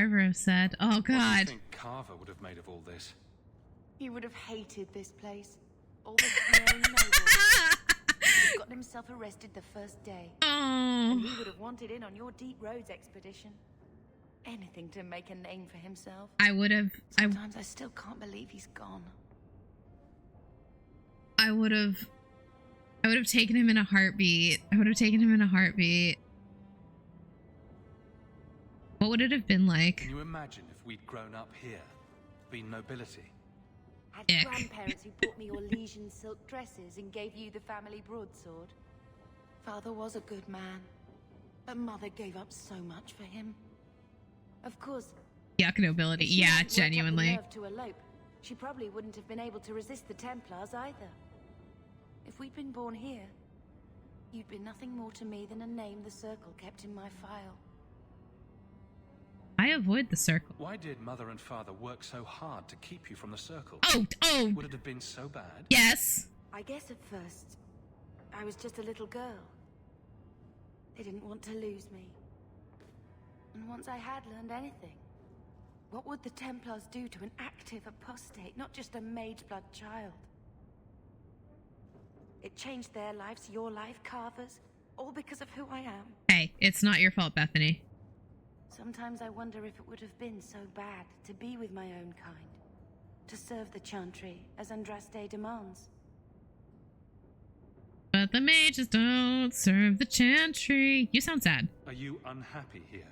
Carver have said. Oh, What do you God. think Carver would have made of all this? He would have hated this place. All the sneering nobles. He'd gotten himself arrested the first day. Oh. And he would have wanted in on your deep roads expedition. Anything to make a name for himself. I would have. Sometimes I still can't believe he's gone. I would have taken him in a heartbeat. What would it have been like? Can you imagine if we'd grown up here, been nobility? Had grandparents who bought me your Legion silk dresses and gave you the family broadsword. Father was a good man, but Mother gave up so much for him. Of course. Yuck nobility. Yeah, genuinely. Nerve to elope, she probably wouldn't have been able to resist the Templars either. If we'd been born here, you'd be nothing more to me than a name the Circle kept in my file. I avoid the Circle. Why did Mother and Father work so hard to keep you from the Circle? Oh! Would it have been so bad? Yes. I guess at first, I was just a little girl. They didn't want to lose me. And once I had learned anything, what would the Templars do to an active apostate, not just a mage's blood child? It changed their lives, your life, Carver's, all because of who I am. Hey, it's not your fault, Bethany. Sometimes I wonder if it would have been so bad to be with my own kind, to serve the Chantry as Andraste demands. But the mages don't serve the Chantry. You sound sad. Are you unhappy here?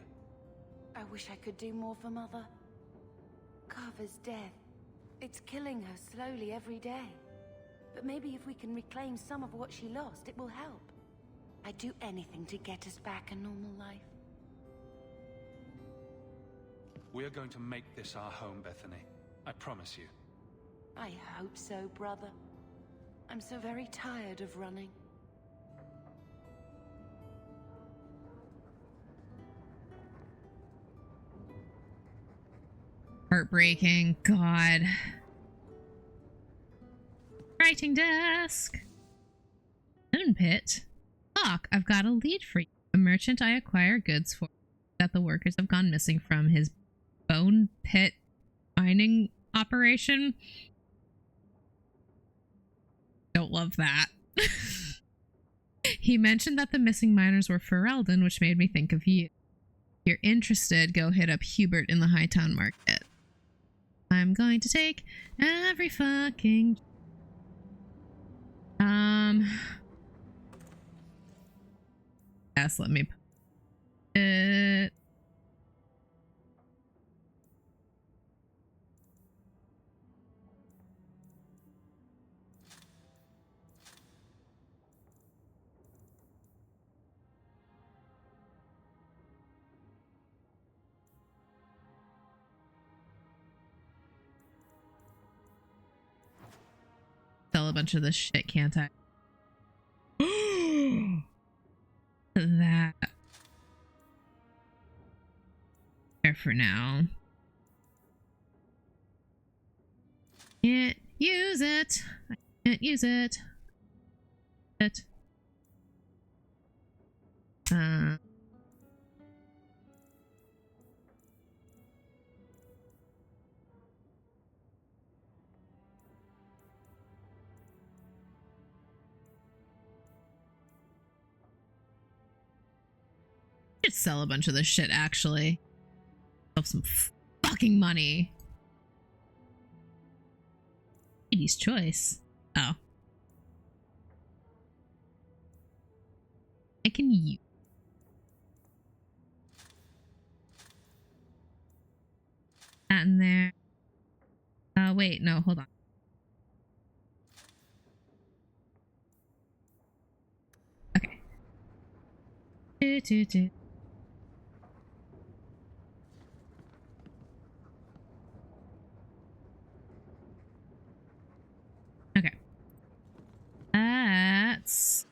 I wish I could do more for Mother. Carver's death. It's killing her slowly every day. But maybe if we can reclaim some of what she lost, it will help. I'd do anything to get us back a normal life. We're going to make this our home, Bethany. I promise you. I hope so, brother. I'm so very tired of running. Heartbreaking. God. Writing desk. Moon pit. Doc, I've got a lead for you. A merchant I acquire goods for that the workers have gone missing from his bone pit mining operation. Don't love that. He mentioned that the missing miners were Ferelden, which made me think of you. If you're interested, go hit up Hubert in the Hightown Market. I'm going to take every fucking... Yes, let me... Sell a bunch of this shit, can't I? That. There for now. Can't use it. I can't use it. Should sell a bunch of this shit, actually. Have some fucking money. Lady's choice. Oh. I can use. That in there. Wait, no, hold on. Okay. Okay. That's...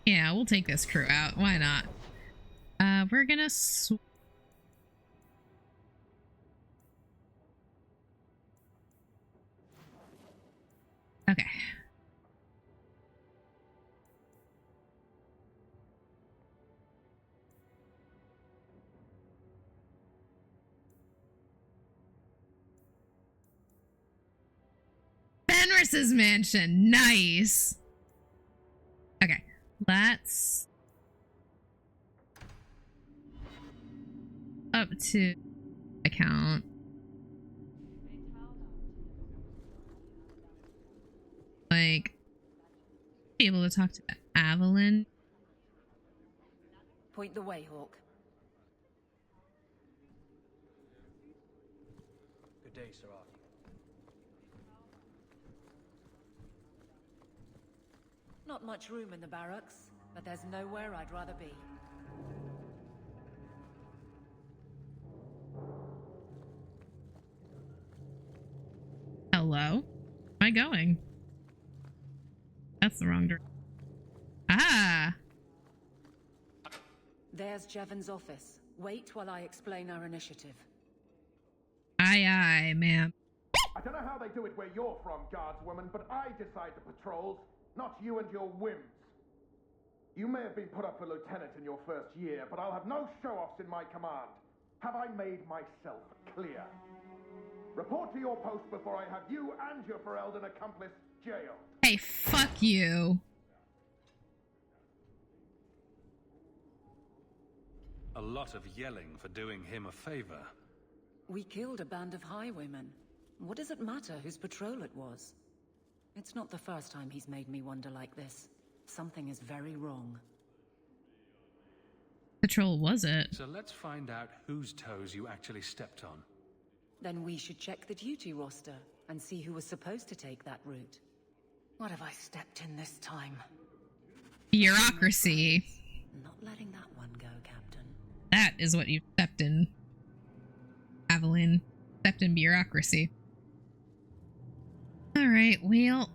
Yeah, we'll take this crew out. Why not? We're gonna okay. Seamus's mansion. Nice. Okay, let's up to account. Like, be able to talk to Aveline. Point the way, Hawk. Good day, Sir Arthur. Not much room in the barracks, but there's nowhere I'd rather be. Hello? Where am I going? That's the wrong direction. Ah! There's Jevon's office. Wait while I explain our initiative. Aye, aye, ma'am. I don't know how they do it where you're from, guardswoman, but I decide the patrols, not you and your whims. You may have been put up for lieutenant in your first year, but I'll have no show-offs in my command. Have I made myself clear? Report to your post before I have you and your Ferelden accomplice jailed. Hey, fuck you. A lot of yelling for doing him a favor. We killed a band of highwaymen. What does it matter whose patrol it was? It's not the first time he's made me wonder like this. Something is very wrong. Patrol was it? So let's find out whose toes you actually stepped on. Then we should check the duty roster and see who was supposed to take that route. What have I stepped in this time? Bureaucracy. Not letting that one go, Captain. That is what you stepped in. Aveline. Stepped in bureaucracy. Alright, well.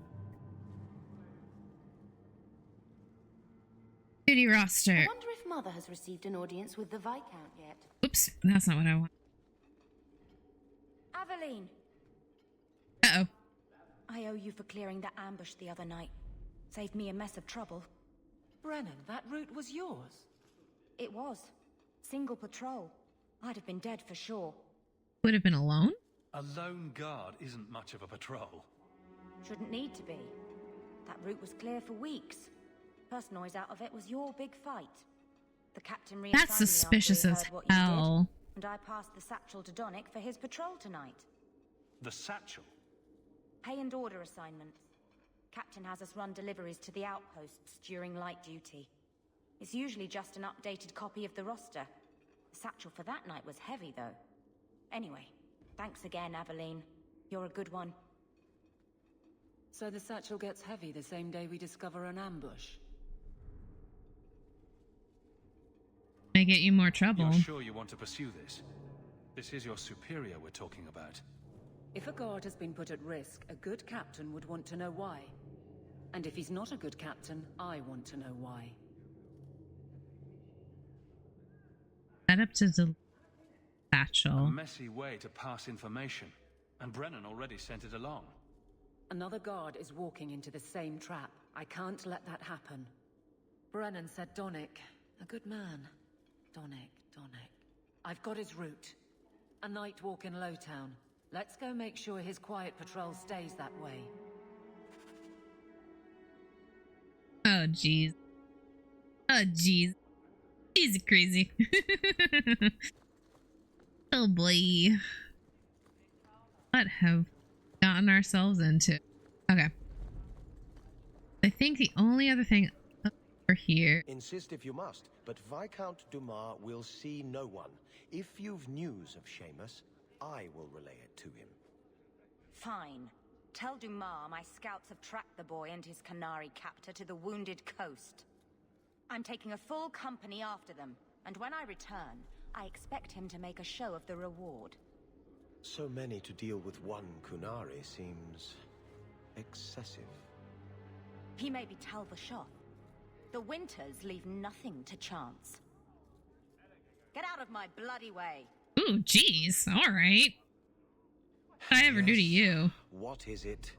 Duty roster. I wonder if Mother has received an audience with the Viscount yet. Oops, that's not what I want. Aveline! Uh-oh. I owe you for clearing that ambush the other night. Saved me a mess of trouble. Brennan, that route was yours? It was. Single patrol. I'd have been dead for sure. Would have been alone? A lone guard isn't much of a patrol. Shouldn't need to be. That route was clear for weeks. First noise out of it was your big fight. The captain reassigned That's suspicious as hell. And I passed the satchel to Donick for his patrol tonight. The satchel? Pay and order assignments. Captain has us run deliveries to the outposts during light duty. It's usually just an updated copy of the roster. The satchel for that night was heavy, though. Anyway, thanks again, Aveline. You're a good one. So the satchel gets heavy the same day we discover an ambush? May get you more trouble. You're sure you want to pursue this? This is your superior we're talking about. If a guard has been put at risk, a good captain would want to know why. And if he's not a good captain, I want to know why. Set up to the satchel. A messy way to pass information. And Brennan already sent it along. Another guard is walking into the same trap. I can't let that happen. Brennan said Donick. A good man. Donick. I've got his route. A night walk in Lowtown. Let's go make sure his quiet patrol stays that way. Oh, jeez. Oh, jeez. He's crazy. Oh, boy. What have gotten ourselves into? Okay. I think the only other thing over here... Insist if you must, but Viscount Dumas will see no one. If you've news of Seamus, I will relay it to him. Fine. Tell Dumas my scouts have tracked the boy and his Canary captor to the wounded coast. I'm taking a full company after them, and when I return, I expect him to make a show of the reward. So many to deal with one Kunari seems... excessive. He may be Talvashoth. The Winters leave nothing to chance. Get out of my bloody way! Ooh, jeez. All right. What did I ever do to you? What is it?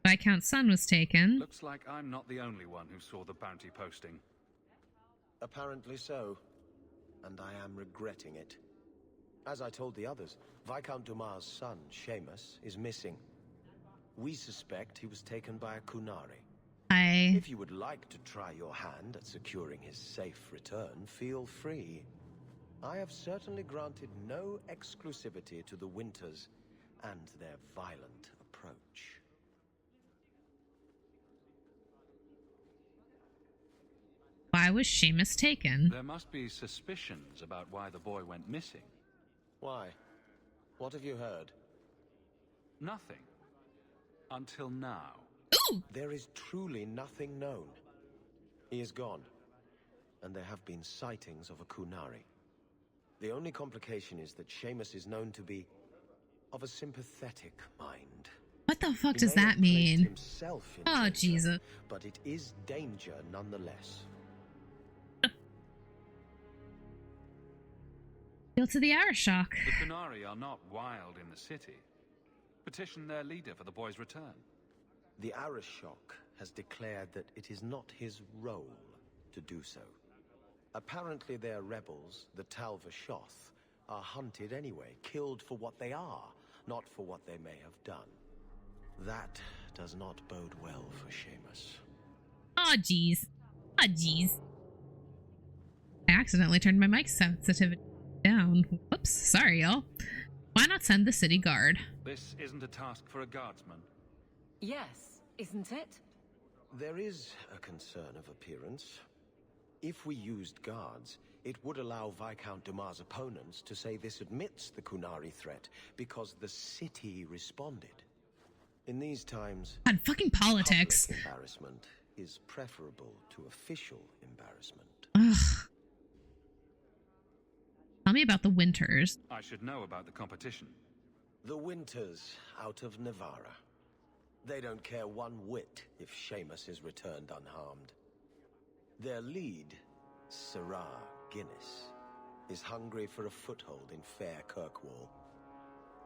Viscount's son was taken. Looks like I'm not the only one who saw the bounty posting. Apparently so. And I am regretting it. As I told the others, Viscount Dumas' son, Seamus, is missing. We suspect he was taken by a Kunari. I... If you would like to try your hand at securing his safe return, feel free. I have certainly granted no exclusivity to the Winters and their violent approach. Why was Seamus taken? There must be suspicions about why the boy went missing. Why? What have you heard? Nothing. Until now. Ooh! There is truly nothing known. He is gone, and there have been sightings of a Kunari. The only complication is that Seamus is known to be of a sympathetic mind. What the fuck does that mean? Oh, Danger, Jesus. but it is danger nonetheless. Appeal to the Arishok. The Kunari are not wild in the city. Petition their leader for the boy's return. The Arishok has declared that it is not his role to do so. Apparently their rebels, the Talvashoth, are hunted anyway, killed for what they are, not for what they may have done. That does not bode well for Seamus. Oh, jeez. Oh, jeez. I accidentally turned my mic sensitivity down. Whoops. Sorry, y'all. Why not send the city guard? This isn't a task for a guardsman. Yes, isn't it? There is a concern of appearance. If we used guards, it would allow Viscount Dumas' opponents to say this admits the Kunari threat because the city responded. In these times, God, fucking politics. Public embarrassment is preferable to official embarrassment. Ugh. Tell me about the Winters. I should know about the competition. The Winters out of Navarra. They don't care one whit if Seamus is returned unharmed. Their lead, Sarah Guinness, is hungry for a foothold in fair Kirkwall.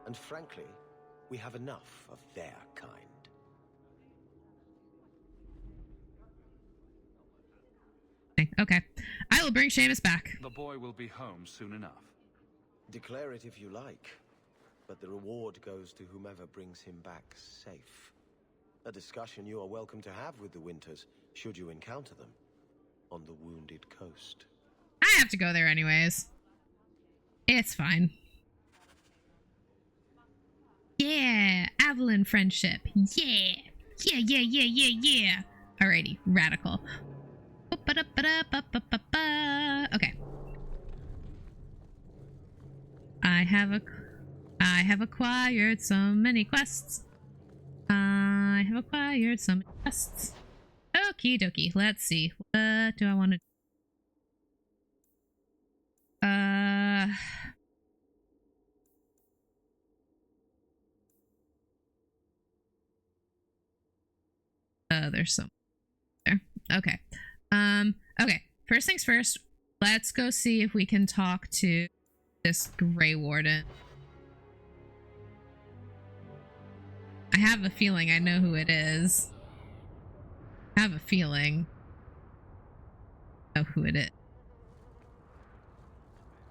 And frankly, we have enough of their kind. Okay. I will bring Seamus back. The boy will be home soon enough. Declare it if you like, but the reward goes to whomever brings him back safe. A discussion you are welcome to have with the Winters, should you encounter them, on the Wounded Coast. I have to go there anyways. It's fine. Yeah! Aveline friendship. Yeah! Yeah. Alrighty. Radical. Okay. I have acquired so many quests. Okie dokie. Let's see. What do I want to do? There's some there. Okay. Okay. First things first, let's go see if we can talk to this Grey Warden. I have a feeling I know who it is. I have a feeling I know who it is.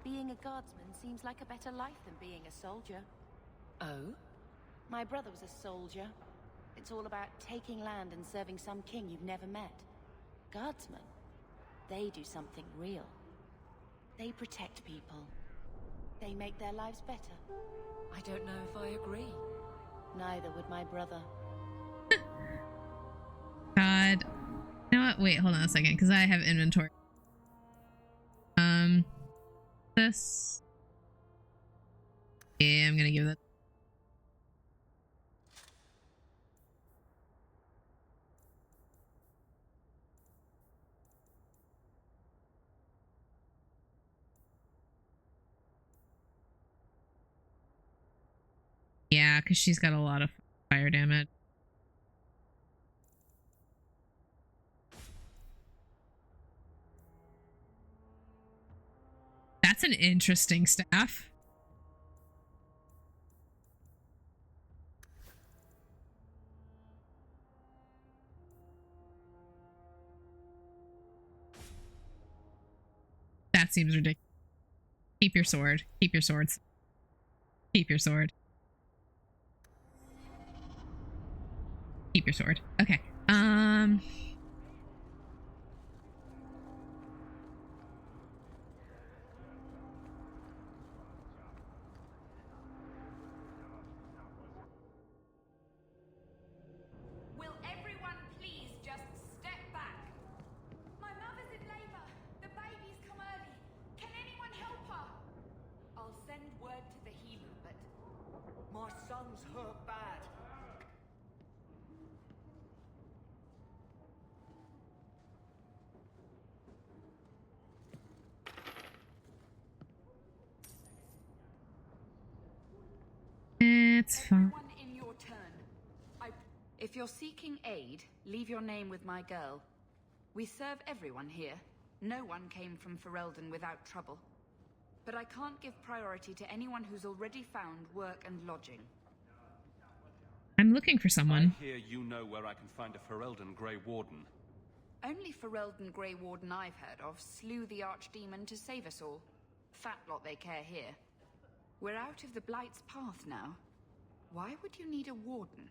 Being a guardsman seems like a better life than being a soldier. Oh? My brother was a soldier. It's all about taking land and serving some king you've never met. Guardsmen, they do something real. They protect people. They make their lives better. I don't know if I agree. Neither would my brother. God. You know what? Wait, hold on a second, because I have inventory. This. Yeah, I'm gonna give that. Yeah, because she's got a lot of fire damage. That's an interesting staff. That seems ridiculous. Keep your sword. Keep your swords. Keep your sword. Keep your sword. Okay. Will everyone please just step back? My mother's in labor. The baby's come early. Can anyone help her? I'll send word to the healer, but my son's hurt bad. It's fine. In your turn. If you're seeking aid, leave your name with my girl. We serve everyone here. No one came from Ferelden without trouble. But I can't give priority to anyone who's already found work and lodging. I'm looking for someone. I hear you know where I can find a Ferelden Grey Warden. Only Ferelden Grey Warden I've heard of slew the Archdemon to save us all. Fat lot they care here. We're out of the Blight's path now. Why would you need a warden?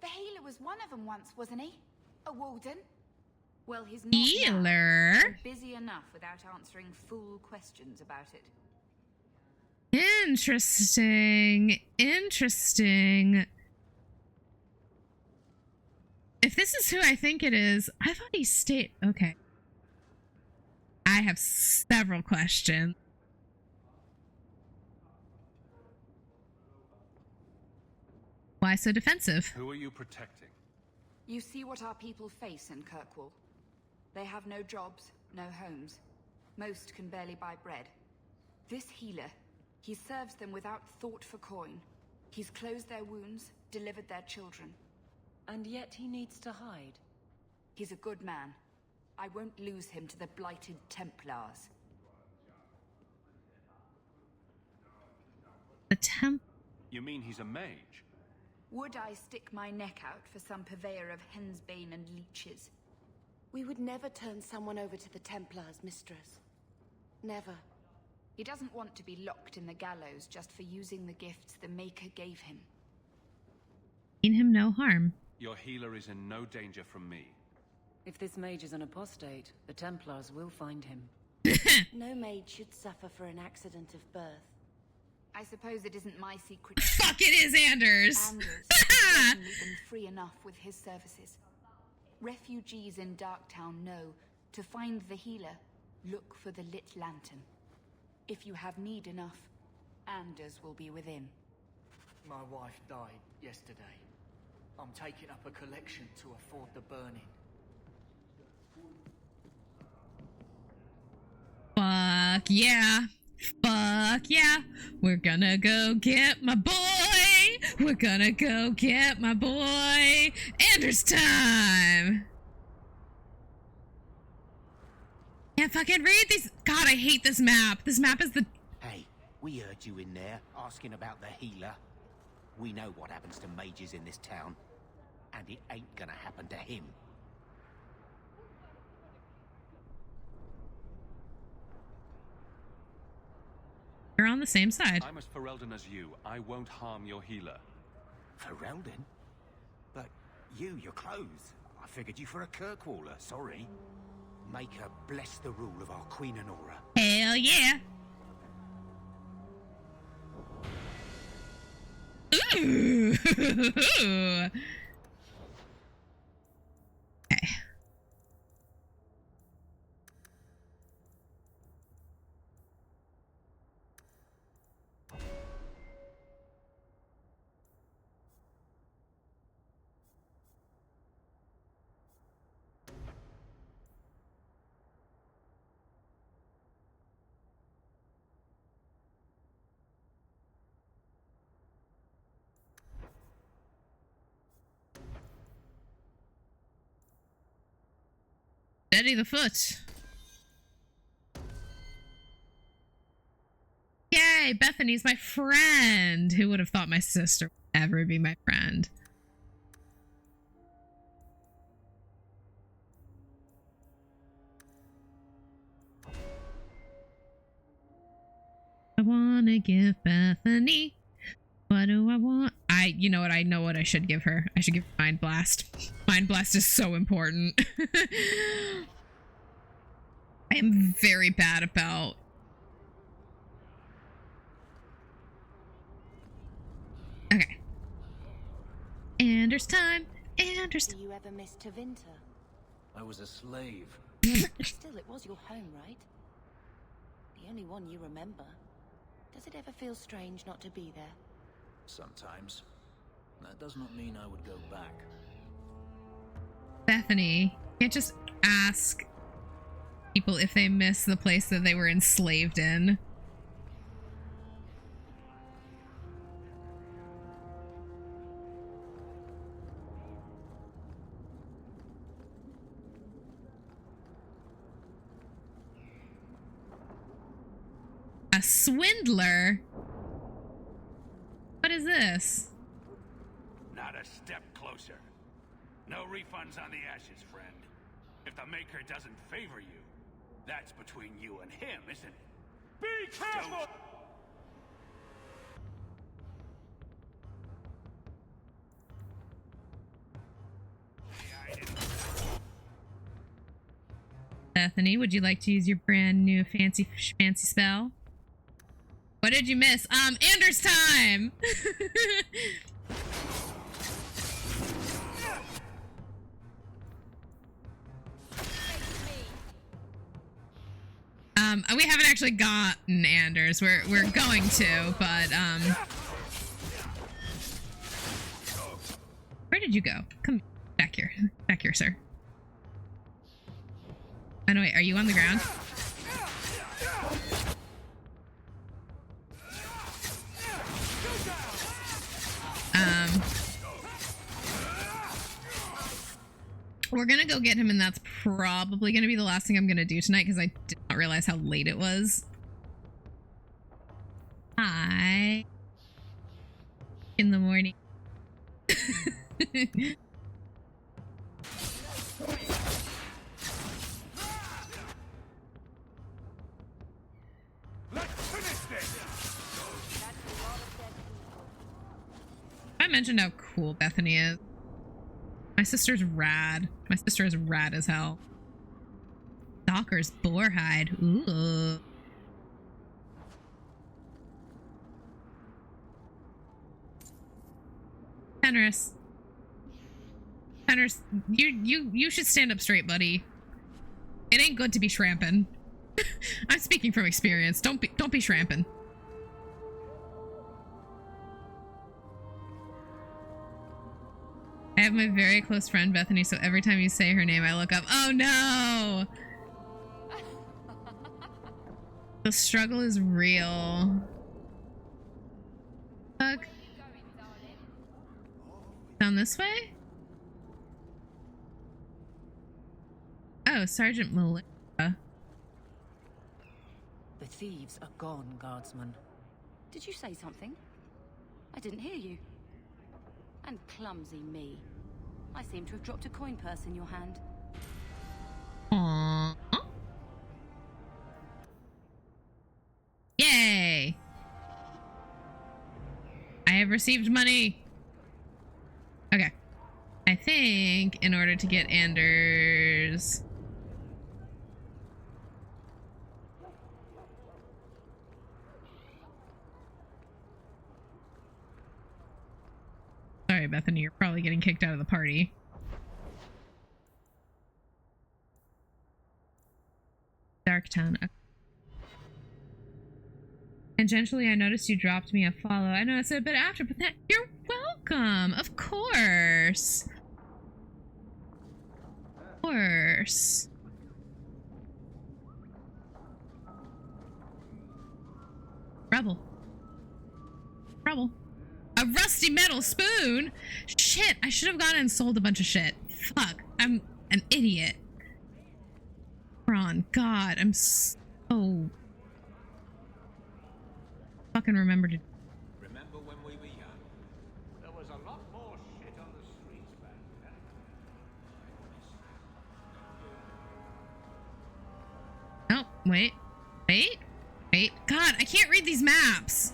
The healer was one of them once, wasn't he? A warden? Well, he's not Healer? now, and busy enough without answering fool questions about it. Interesting. Interesting. If this is who I think it is, I thought he stayed. Okay. I have several questions. Why so defensive? Who are you protecting? You see what our people face in Kirkwall. They have no jobs, no homes. Most can barely buy bread. This healer, he serves them without thought for coin. He's closed their wounds, delivered their children. And yet he needs to hide. He's a good man. I won't lose him to the blighted Templars. The Temp... You mean he's a mage? Would I stick my neck out for some purveyor of hensbane and leeches? We would never turn someone over to the Templars, mistress. Never. He doesn't want to be locked in the gallows just for using the gifts the Maker gave him. Mean him no harm. Your healer is in no danger from me. If this mage is an apostate, the Templars will find him. No mage should suffer for an accident of birth. I suppose it isn't my secret. Fuck, it is Anders! Anders has certainly been free enough with his services. Refugees in Darktown know to find the healer, look for the lit lantern. If you have need enough, Anders will be within. My wife died yesterday. I'm taking up a collection to afford the burning. Fuck yeah. Fuck yeah. We're gonna go get my boy. We're gonna go get my boy. Anders time. Can't fucking read these. God, I hate this map. This map is the... Hey, we heard you in there asking about the healer. We know what happens to mages in this town. And it ain't gonna happen to him. You're on the same side. I'm as Ferelden as you. I won't harm your healer. Ferelden? But you're clothes. I figured you for a Kirkwaller, sorry. Make her bless the rule of our Queen Honora. Hell yeah. Ooh. Okay. Steady the foot. Yay, Bethany's my friend. Who would have thought my sister would ever be my friend? I wanna give Bethany. What do I want? you know what? I know what I should give her. I should give her Mind Blast. Mind Blast is so important. I am very bad about... Okay. Anders time. Anders time. Do you ever miss Tevinter? I was a slave. Still, it was your home, right? The only one you remember. Does it ever feel strange not to be there? Sometimes. That does not mean I would go back. Bethany, you can't just ask people if they miss the place that they were enslaved in. A swindler? What is this? Not a step closer. No refunds on the ashes, friend. If the Maker doesn't favor you, that's between you and him, isn't it? Be careful! Bethany, would you like to use your brand new fancy spell? What did you miss? Anders time! We haven't actually gotten Anders. We're going to, but where did you go? Come back here. Back here, sir. Oh no, wait, are you on the ground? We're gonna go get him, and that's probably gonna be the last thing I'm gonna do tonight because I did not realize how late it was. Hi. In the morning. I mentioned how cool Bethany is. My sister's rad. My sister is rad as hell. Stalker's boar hide. Ooh. Fenris. Fenris, you should stand up straight, buddy. It ain't good to be shramping. I'm speaking from experience. Don't be shramping. I have my very close friend Bethany, so every time you say her name, I look up. Oh no! The struggle is real. Fuck. Down this way? Oh, Sergeant Melissa. The thieves are gone, Guardsman. Did you say something? I didn't hear you. And clumsy me. I seem to have dropped a coin purse in your hand. Aww. Yay! I have received money. Okay. I think in order to get Anders... Sorry, Bethany, you're probably getting kicked out of the party. Darktown. Tangentially, I noticed you dropped me a follow. I noticed it a bit after, but that you're welcome. Of course. Of course. Rebel. Rebel. A rusty metal spoon? Shit, I should have gone and sold a bunch of shit. Fuck, I'm an idiot. Ron, God, I'm so... Fucking remember to... Remember when we were young? There was a lot more shit on the streets back then. Oh, wait. Wait. Wait. God, I can't read these maps.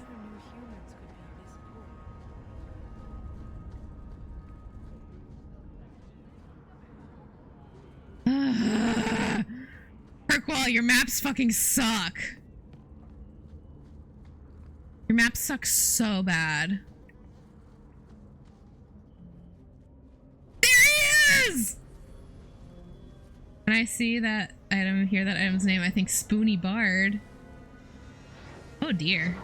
Kirkwall, your maps fucking suck. Your map sucks so bad. There he is! When I see that item, hear that item's name, I think Spoony Bard. Oh dear.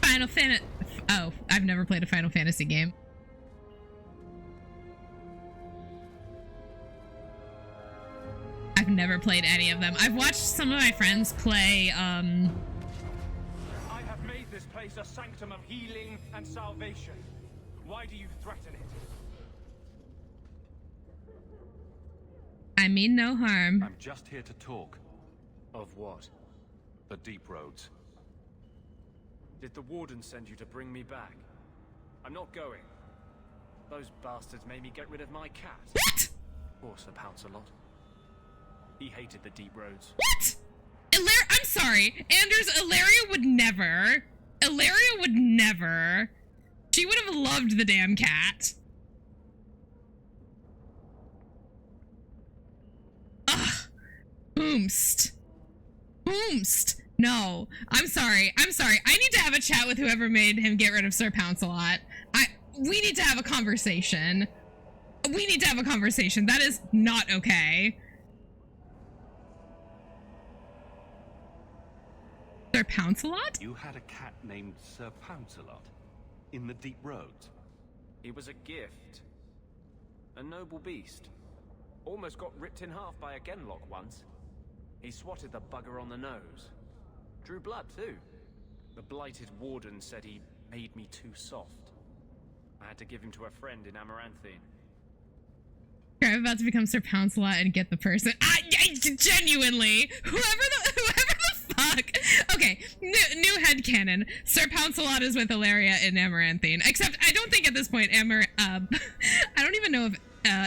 Final Fantasy. Oh, I've never played a Final Fantasy game. I've never played any of them. I've watched some of my friends play, I have made this place a sanctum of healing and salvation. Why do you threaten it? I mean no harm. I'm just here to talk. Of what? The Deep Roads. Did the Warden send you to bring me back? I'm not going. Those bastards made me get rid of my cat. What? Poor Sir Pouncelot. He hated the Deep Roads. What? I'm sorry. Anders, Ilaria would never. Ilaria would never. She would have loved the damn cat. Ugh. Boomst. Boomst. No. I'm sorry. I'm sorry. I need to have a chat with whoever made him get rid of Sir Pouncelot. We need to have a conversation. We need to have a conversation. That is not okay. Sir Pouncelot? You had a cat named Sir Pouncelot in the Deep Roads. He was a gift. A noble beast. Almost got ripped in half by a Genlock once. He swatted the bugger on the nose. Drew blood, too. The blighted Warden said he made me too soft. I had to give him to a friend in Amaranthine. I'm about to become Sir Pouncelot and get the person. Genuinely, whoever the fuck. Okay, new headcanon. Sir Pouncelot is with Ilaria in Amaranthine. Except I don't think at this point I don't even know if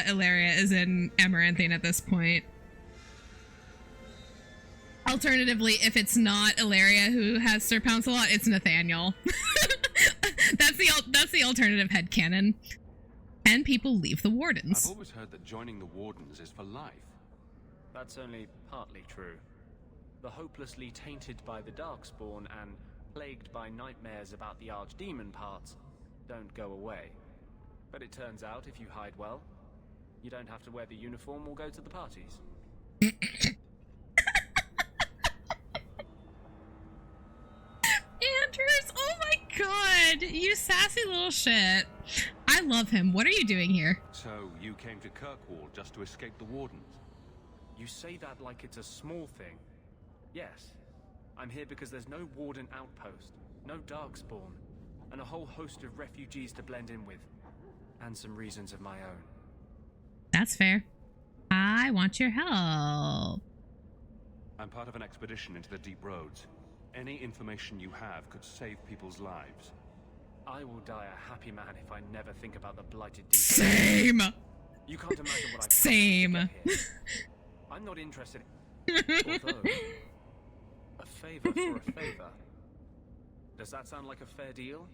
Ilaria is in Amaranthine at this point. Alternatively, if it's not Ilaria who has Sir Pouncelot, it's Nathaniel. That's the alternative headcanon. And people leave the Wardens. I've always heard that joining the Wardens is for life. That's only partly true. The hopelessly tainted by the Darkspawn and plagued by nightmares about the Archdemon parts don't go away. But it turns out if you hide well, you don't have to wear the uniform or go to the parties. Anders, oh my god, you sassy little shit. I love him. What are you doing here? So you came to Kirkwall just to escape the Wardens? You say that like it's a small thing. Yes, I'm here because there's no Warden outpost, no Darkspawn, and a whole host of refugees to blend in with, and some reasons of my own. That's fair. I want your help. I'm part of an expedition into the Deep Roads. Any information you have could save people's lives. I will die a happy man if I never think about the blighted Deep. Same. You can't imagine what I Same. I'm not interested. Although, a favor for a favor. Does that sound like a fair deal?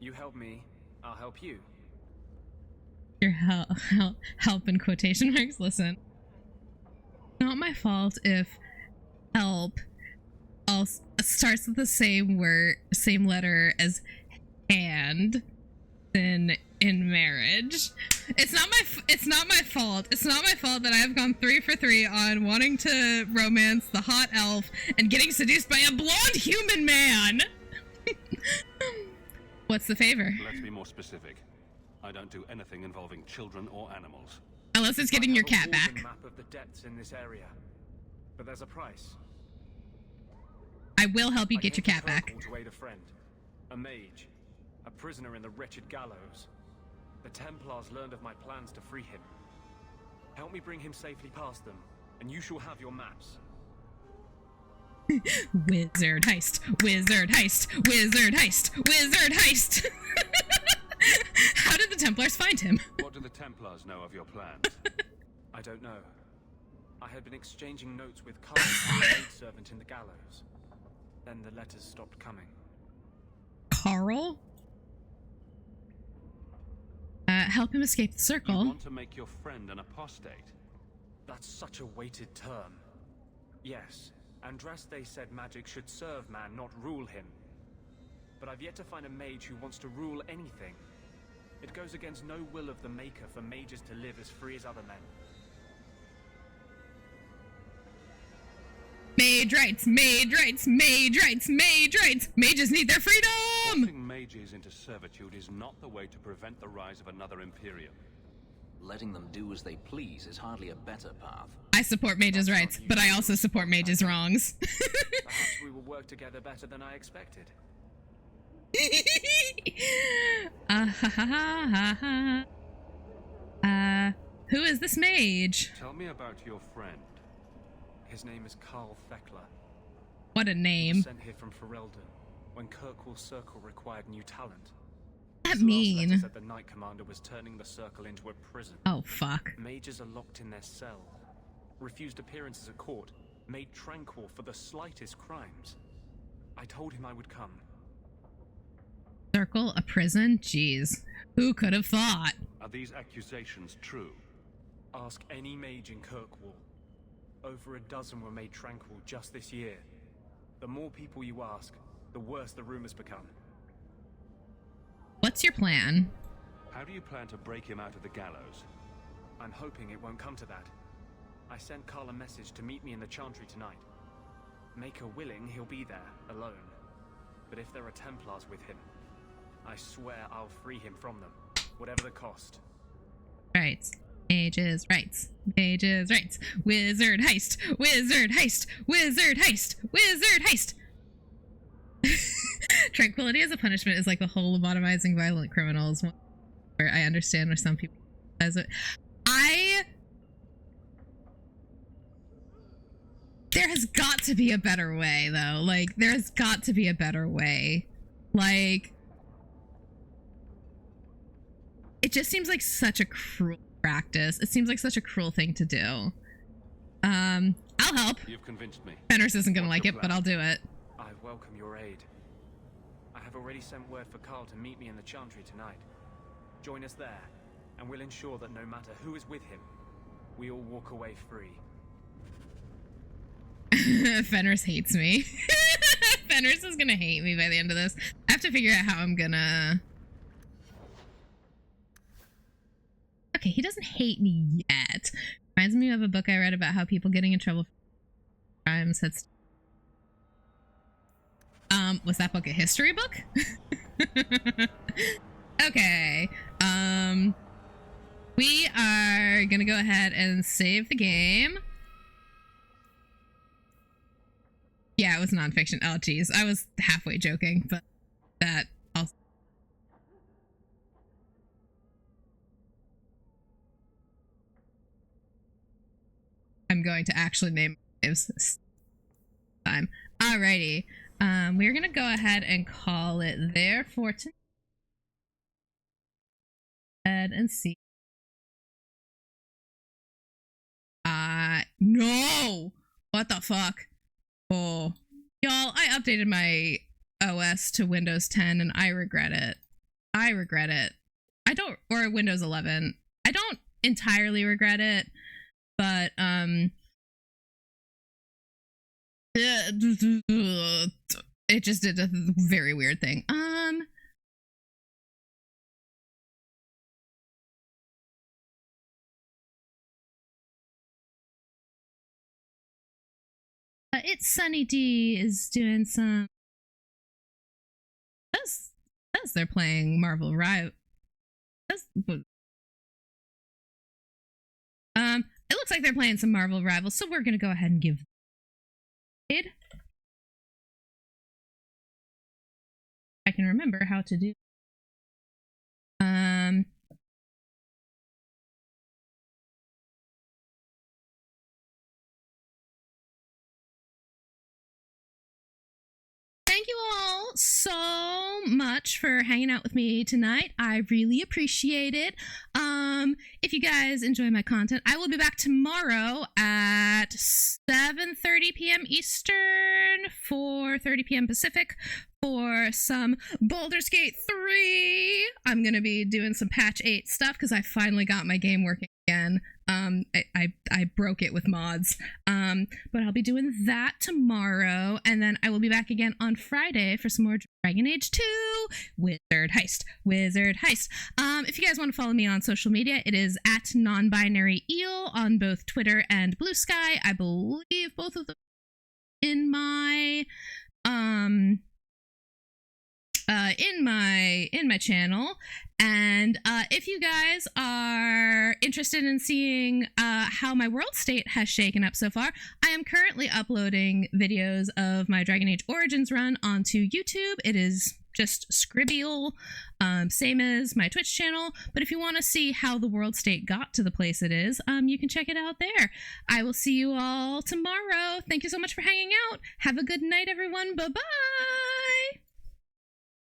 You help me, I'll help you. Your help in quotation marks. Listen, not my fault if help also starts with the same letter as hand in marriage. It's not my fault. It's not my fault that I have gone 3 for 3 on wanting to romance the hot elf and getting seduced by a blonde human man. What's the favor? Let's be more specific. I don't do anything involving children or animals. Unless it's getting your cat back. Map of the depths in this area, but there's a price. I will help you get your cat back. To aid a friend, a mage, a prisoner in the wretched gallows. The Templars learned of my plans to free him. Help me bring him safely past them, and you shall have your maps. Wizard heist, wizard heist, wizard heist, wizard heist. How did the Templars find him? What do the Templars know of your plans? I don't know. I had been exchanging notes with Carl, the maidservant in the gallows. Then the letters stopped coming. Carl? Help him escape the circle. You want to make your friend an apostate? That's such a weighted term. Yes, Andraste said magic should serve man, not rule him. But I've yet to find a mage who wants to rule anything. It goes against no will of the Maker for mages to live as free as other men. Mage rights, mage rights, mage rights, mage rights. Mages need their freedom! Forcing mages into servitude is not the way to prevent the rise of another Imperium. Letting them do as they please is hardly a better path. I support mages' rights, but I also support mages' wrongs. Perhaps we will work together better than I expected. Who is this mage? Tell me about your friend. His name is Carl Thekla. What a He name. was sent here from Ferelden when Kirkwall Circle required new talent. That His last letter mean? said the Knight Commander was turning the Circle into a prison. Oh, fuck. Mages are locked in their cell, refused appearances at court, made tranquil for the slightest crimes. I told him I would come. Circle, a prison? Jeez. Who could have thought? Are these accusations true? Ask any mage in Kirkwall. Over a dozen were made tranquil just this year. The more people you ask, the worse the rumors become. What's your plan? How do you plan to break him out of the gallows? I'm hoping it won't come to that. I sent Carl a message to meet me in the Chantry tonight. Maker willing, he'll be there, alone. But if there are Templars with him, I swear I'll free him from them, whatever the cost. Rights. Mages rights. Mages rights. Wizard heist. Wizard heist. Wizard heist. Wizard heist. Tranquility as a punishment is like the whole lobotomizing violent criminals. Where I understand where some people as it. There has got to be a better way, though. Like, there's got to be a better way. Like, it just seems like such a cruel practice. It seems like such a cruel thing to do. I'll help. You've convinced me. Fenris isn't gonna like it, but I'll do it. I welcome your aid. I have already sent word for Carl to meet me in the Chantry tonight. Join us there, and we'll ensure that no matter who is with him, we all walk away free. Fenris hates me. Fenris is gonna hate me by the end of this. I have to figure out how I'm gonna... Okay, he doesn't hate me yet. Reminds me of a book I read about how people getting in trouble for crimes had... was that book a history book? Okay. We are gonna go ahead and save the game. Yeah, it was nonfiction. Oh, geez. I was halfway joking, but that also... I'm going to actually name names this time. Alrighty. We're gonna go ahead and call it there for tonight. And see. No! What the fuck? Oh. Y'all, I updated my OS to Windows 10 and I regret it. I regret it. Or Windows 11. I don't entirely regret it, but, it just did a very weird thing. It's Sunny D is doing some... Says they're playing Marvel Rival. It looks like they're playing some Marvel Rivals, so we're gonna go ahead and give it. I can remember how to do. Thank you all so much for hanging out with me tonight. I really appreciate it. If you guys enjoy my content, I will be back tomorrow at 7:30 p.m. Eastern, 4:30 p.m. Pacific for some Baldur's Gate 3. I'm gonna be doing some patch 8 stuff because I finally got my game working again. I broke it with mods. But I'll be doing that tomorrow, and then I will be back again on Friday for some more Dragon Age 2 Wizard Heist. If you guys want to follow me on social media, it is at nonbinaryeel on both Twitter and Blue Sky. I believe both of them in my in my channel. And if you guys are interested in seeing how my world state has shaken up so far, I am currently uploading videos of my Dragon Age Origins run onto YouTube. It is just Scribble, same as my Twitch channel. But if you want to see how the world state got to the place it is, you can check it out there. I will see you all tomorrow. Thank you so much for hanging out. Have a good night, everyone. Bye-bye.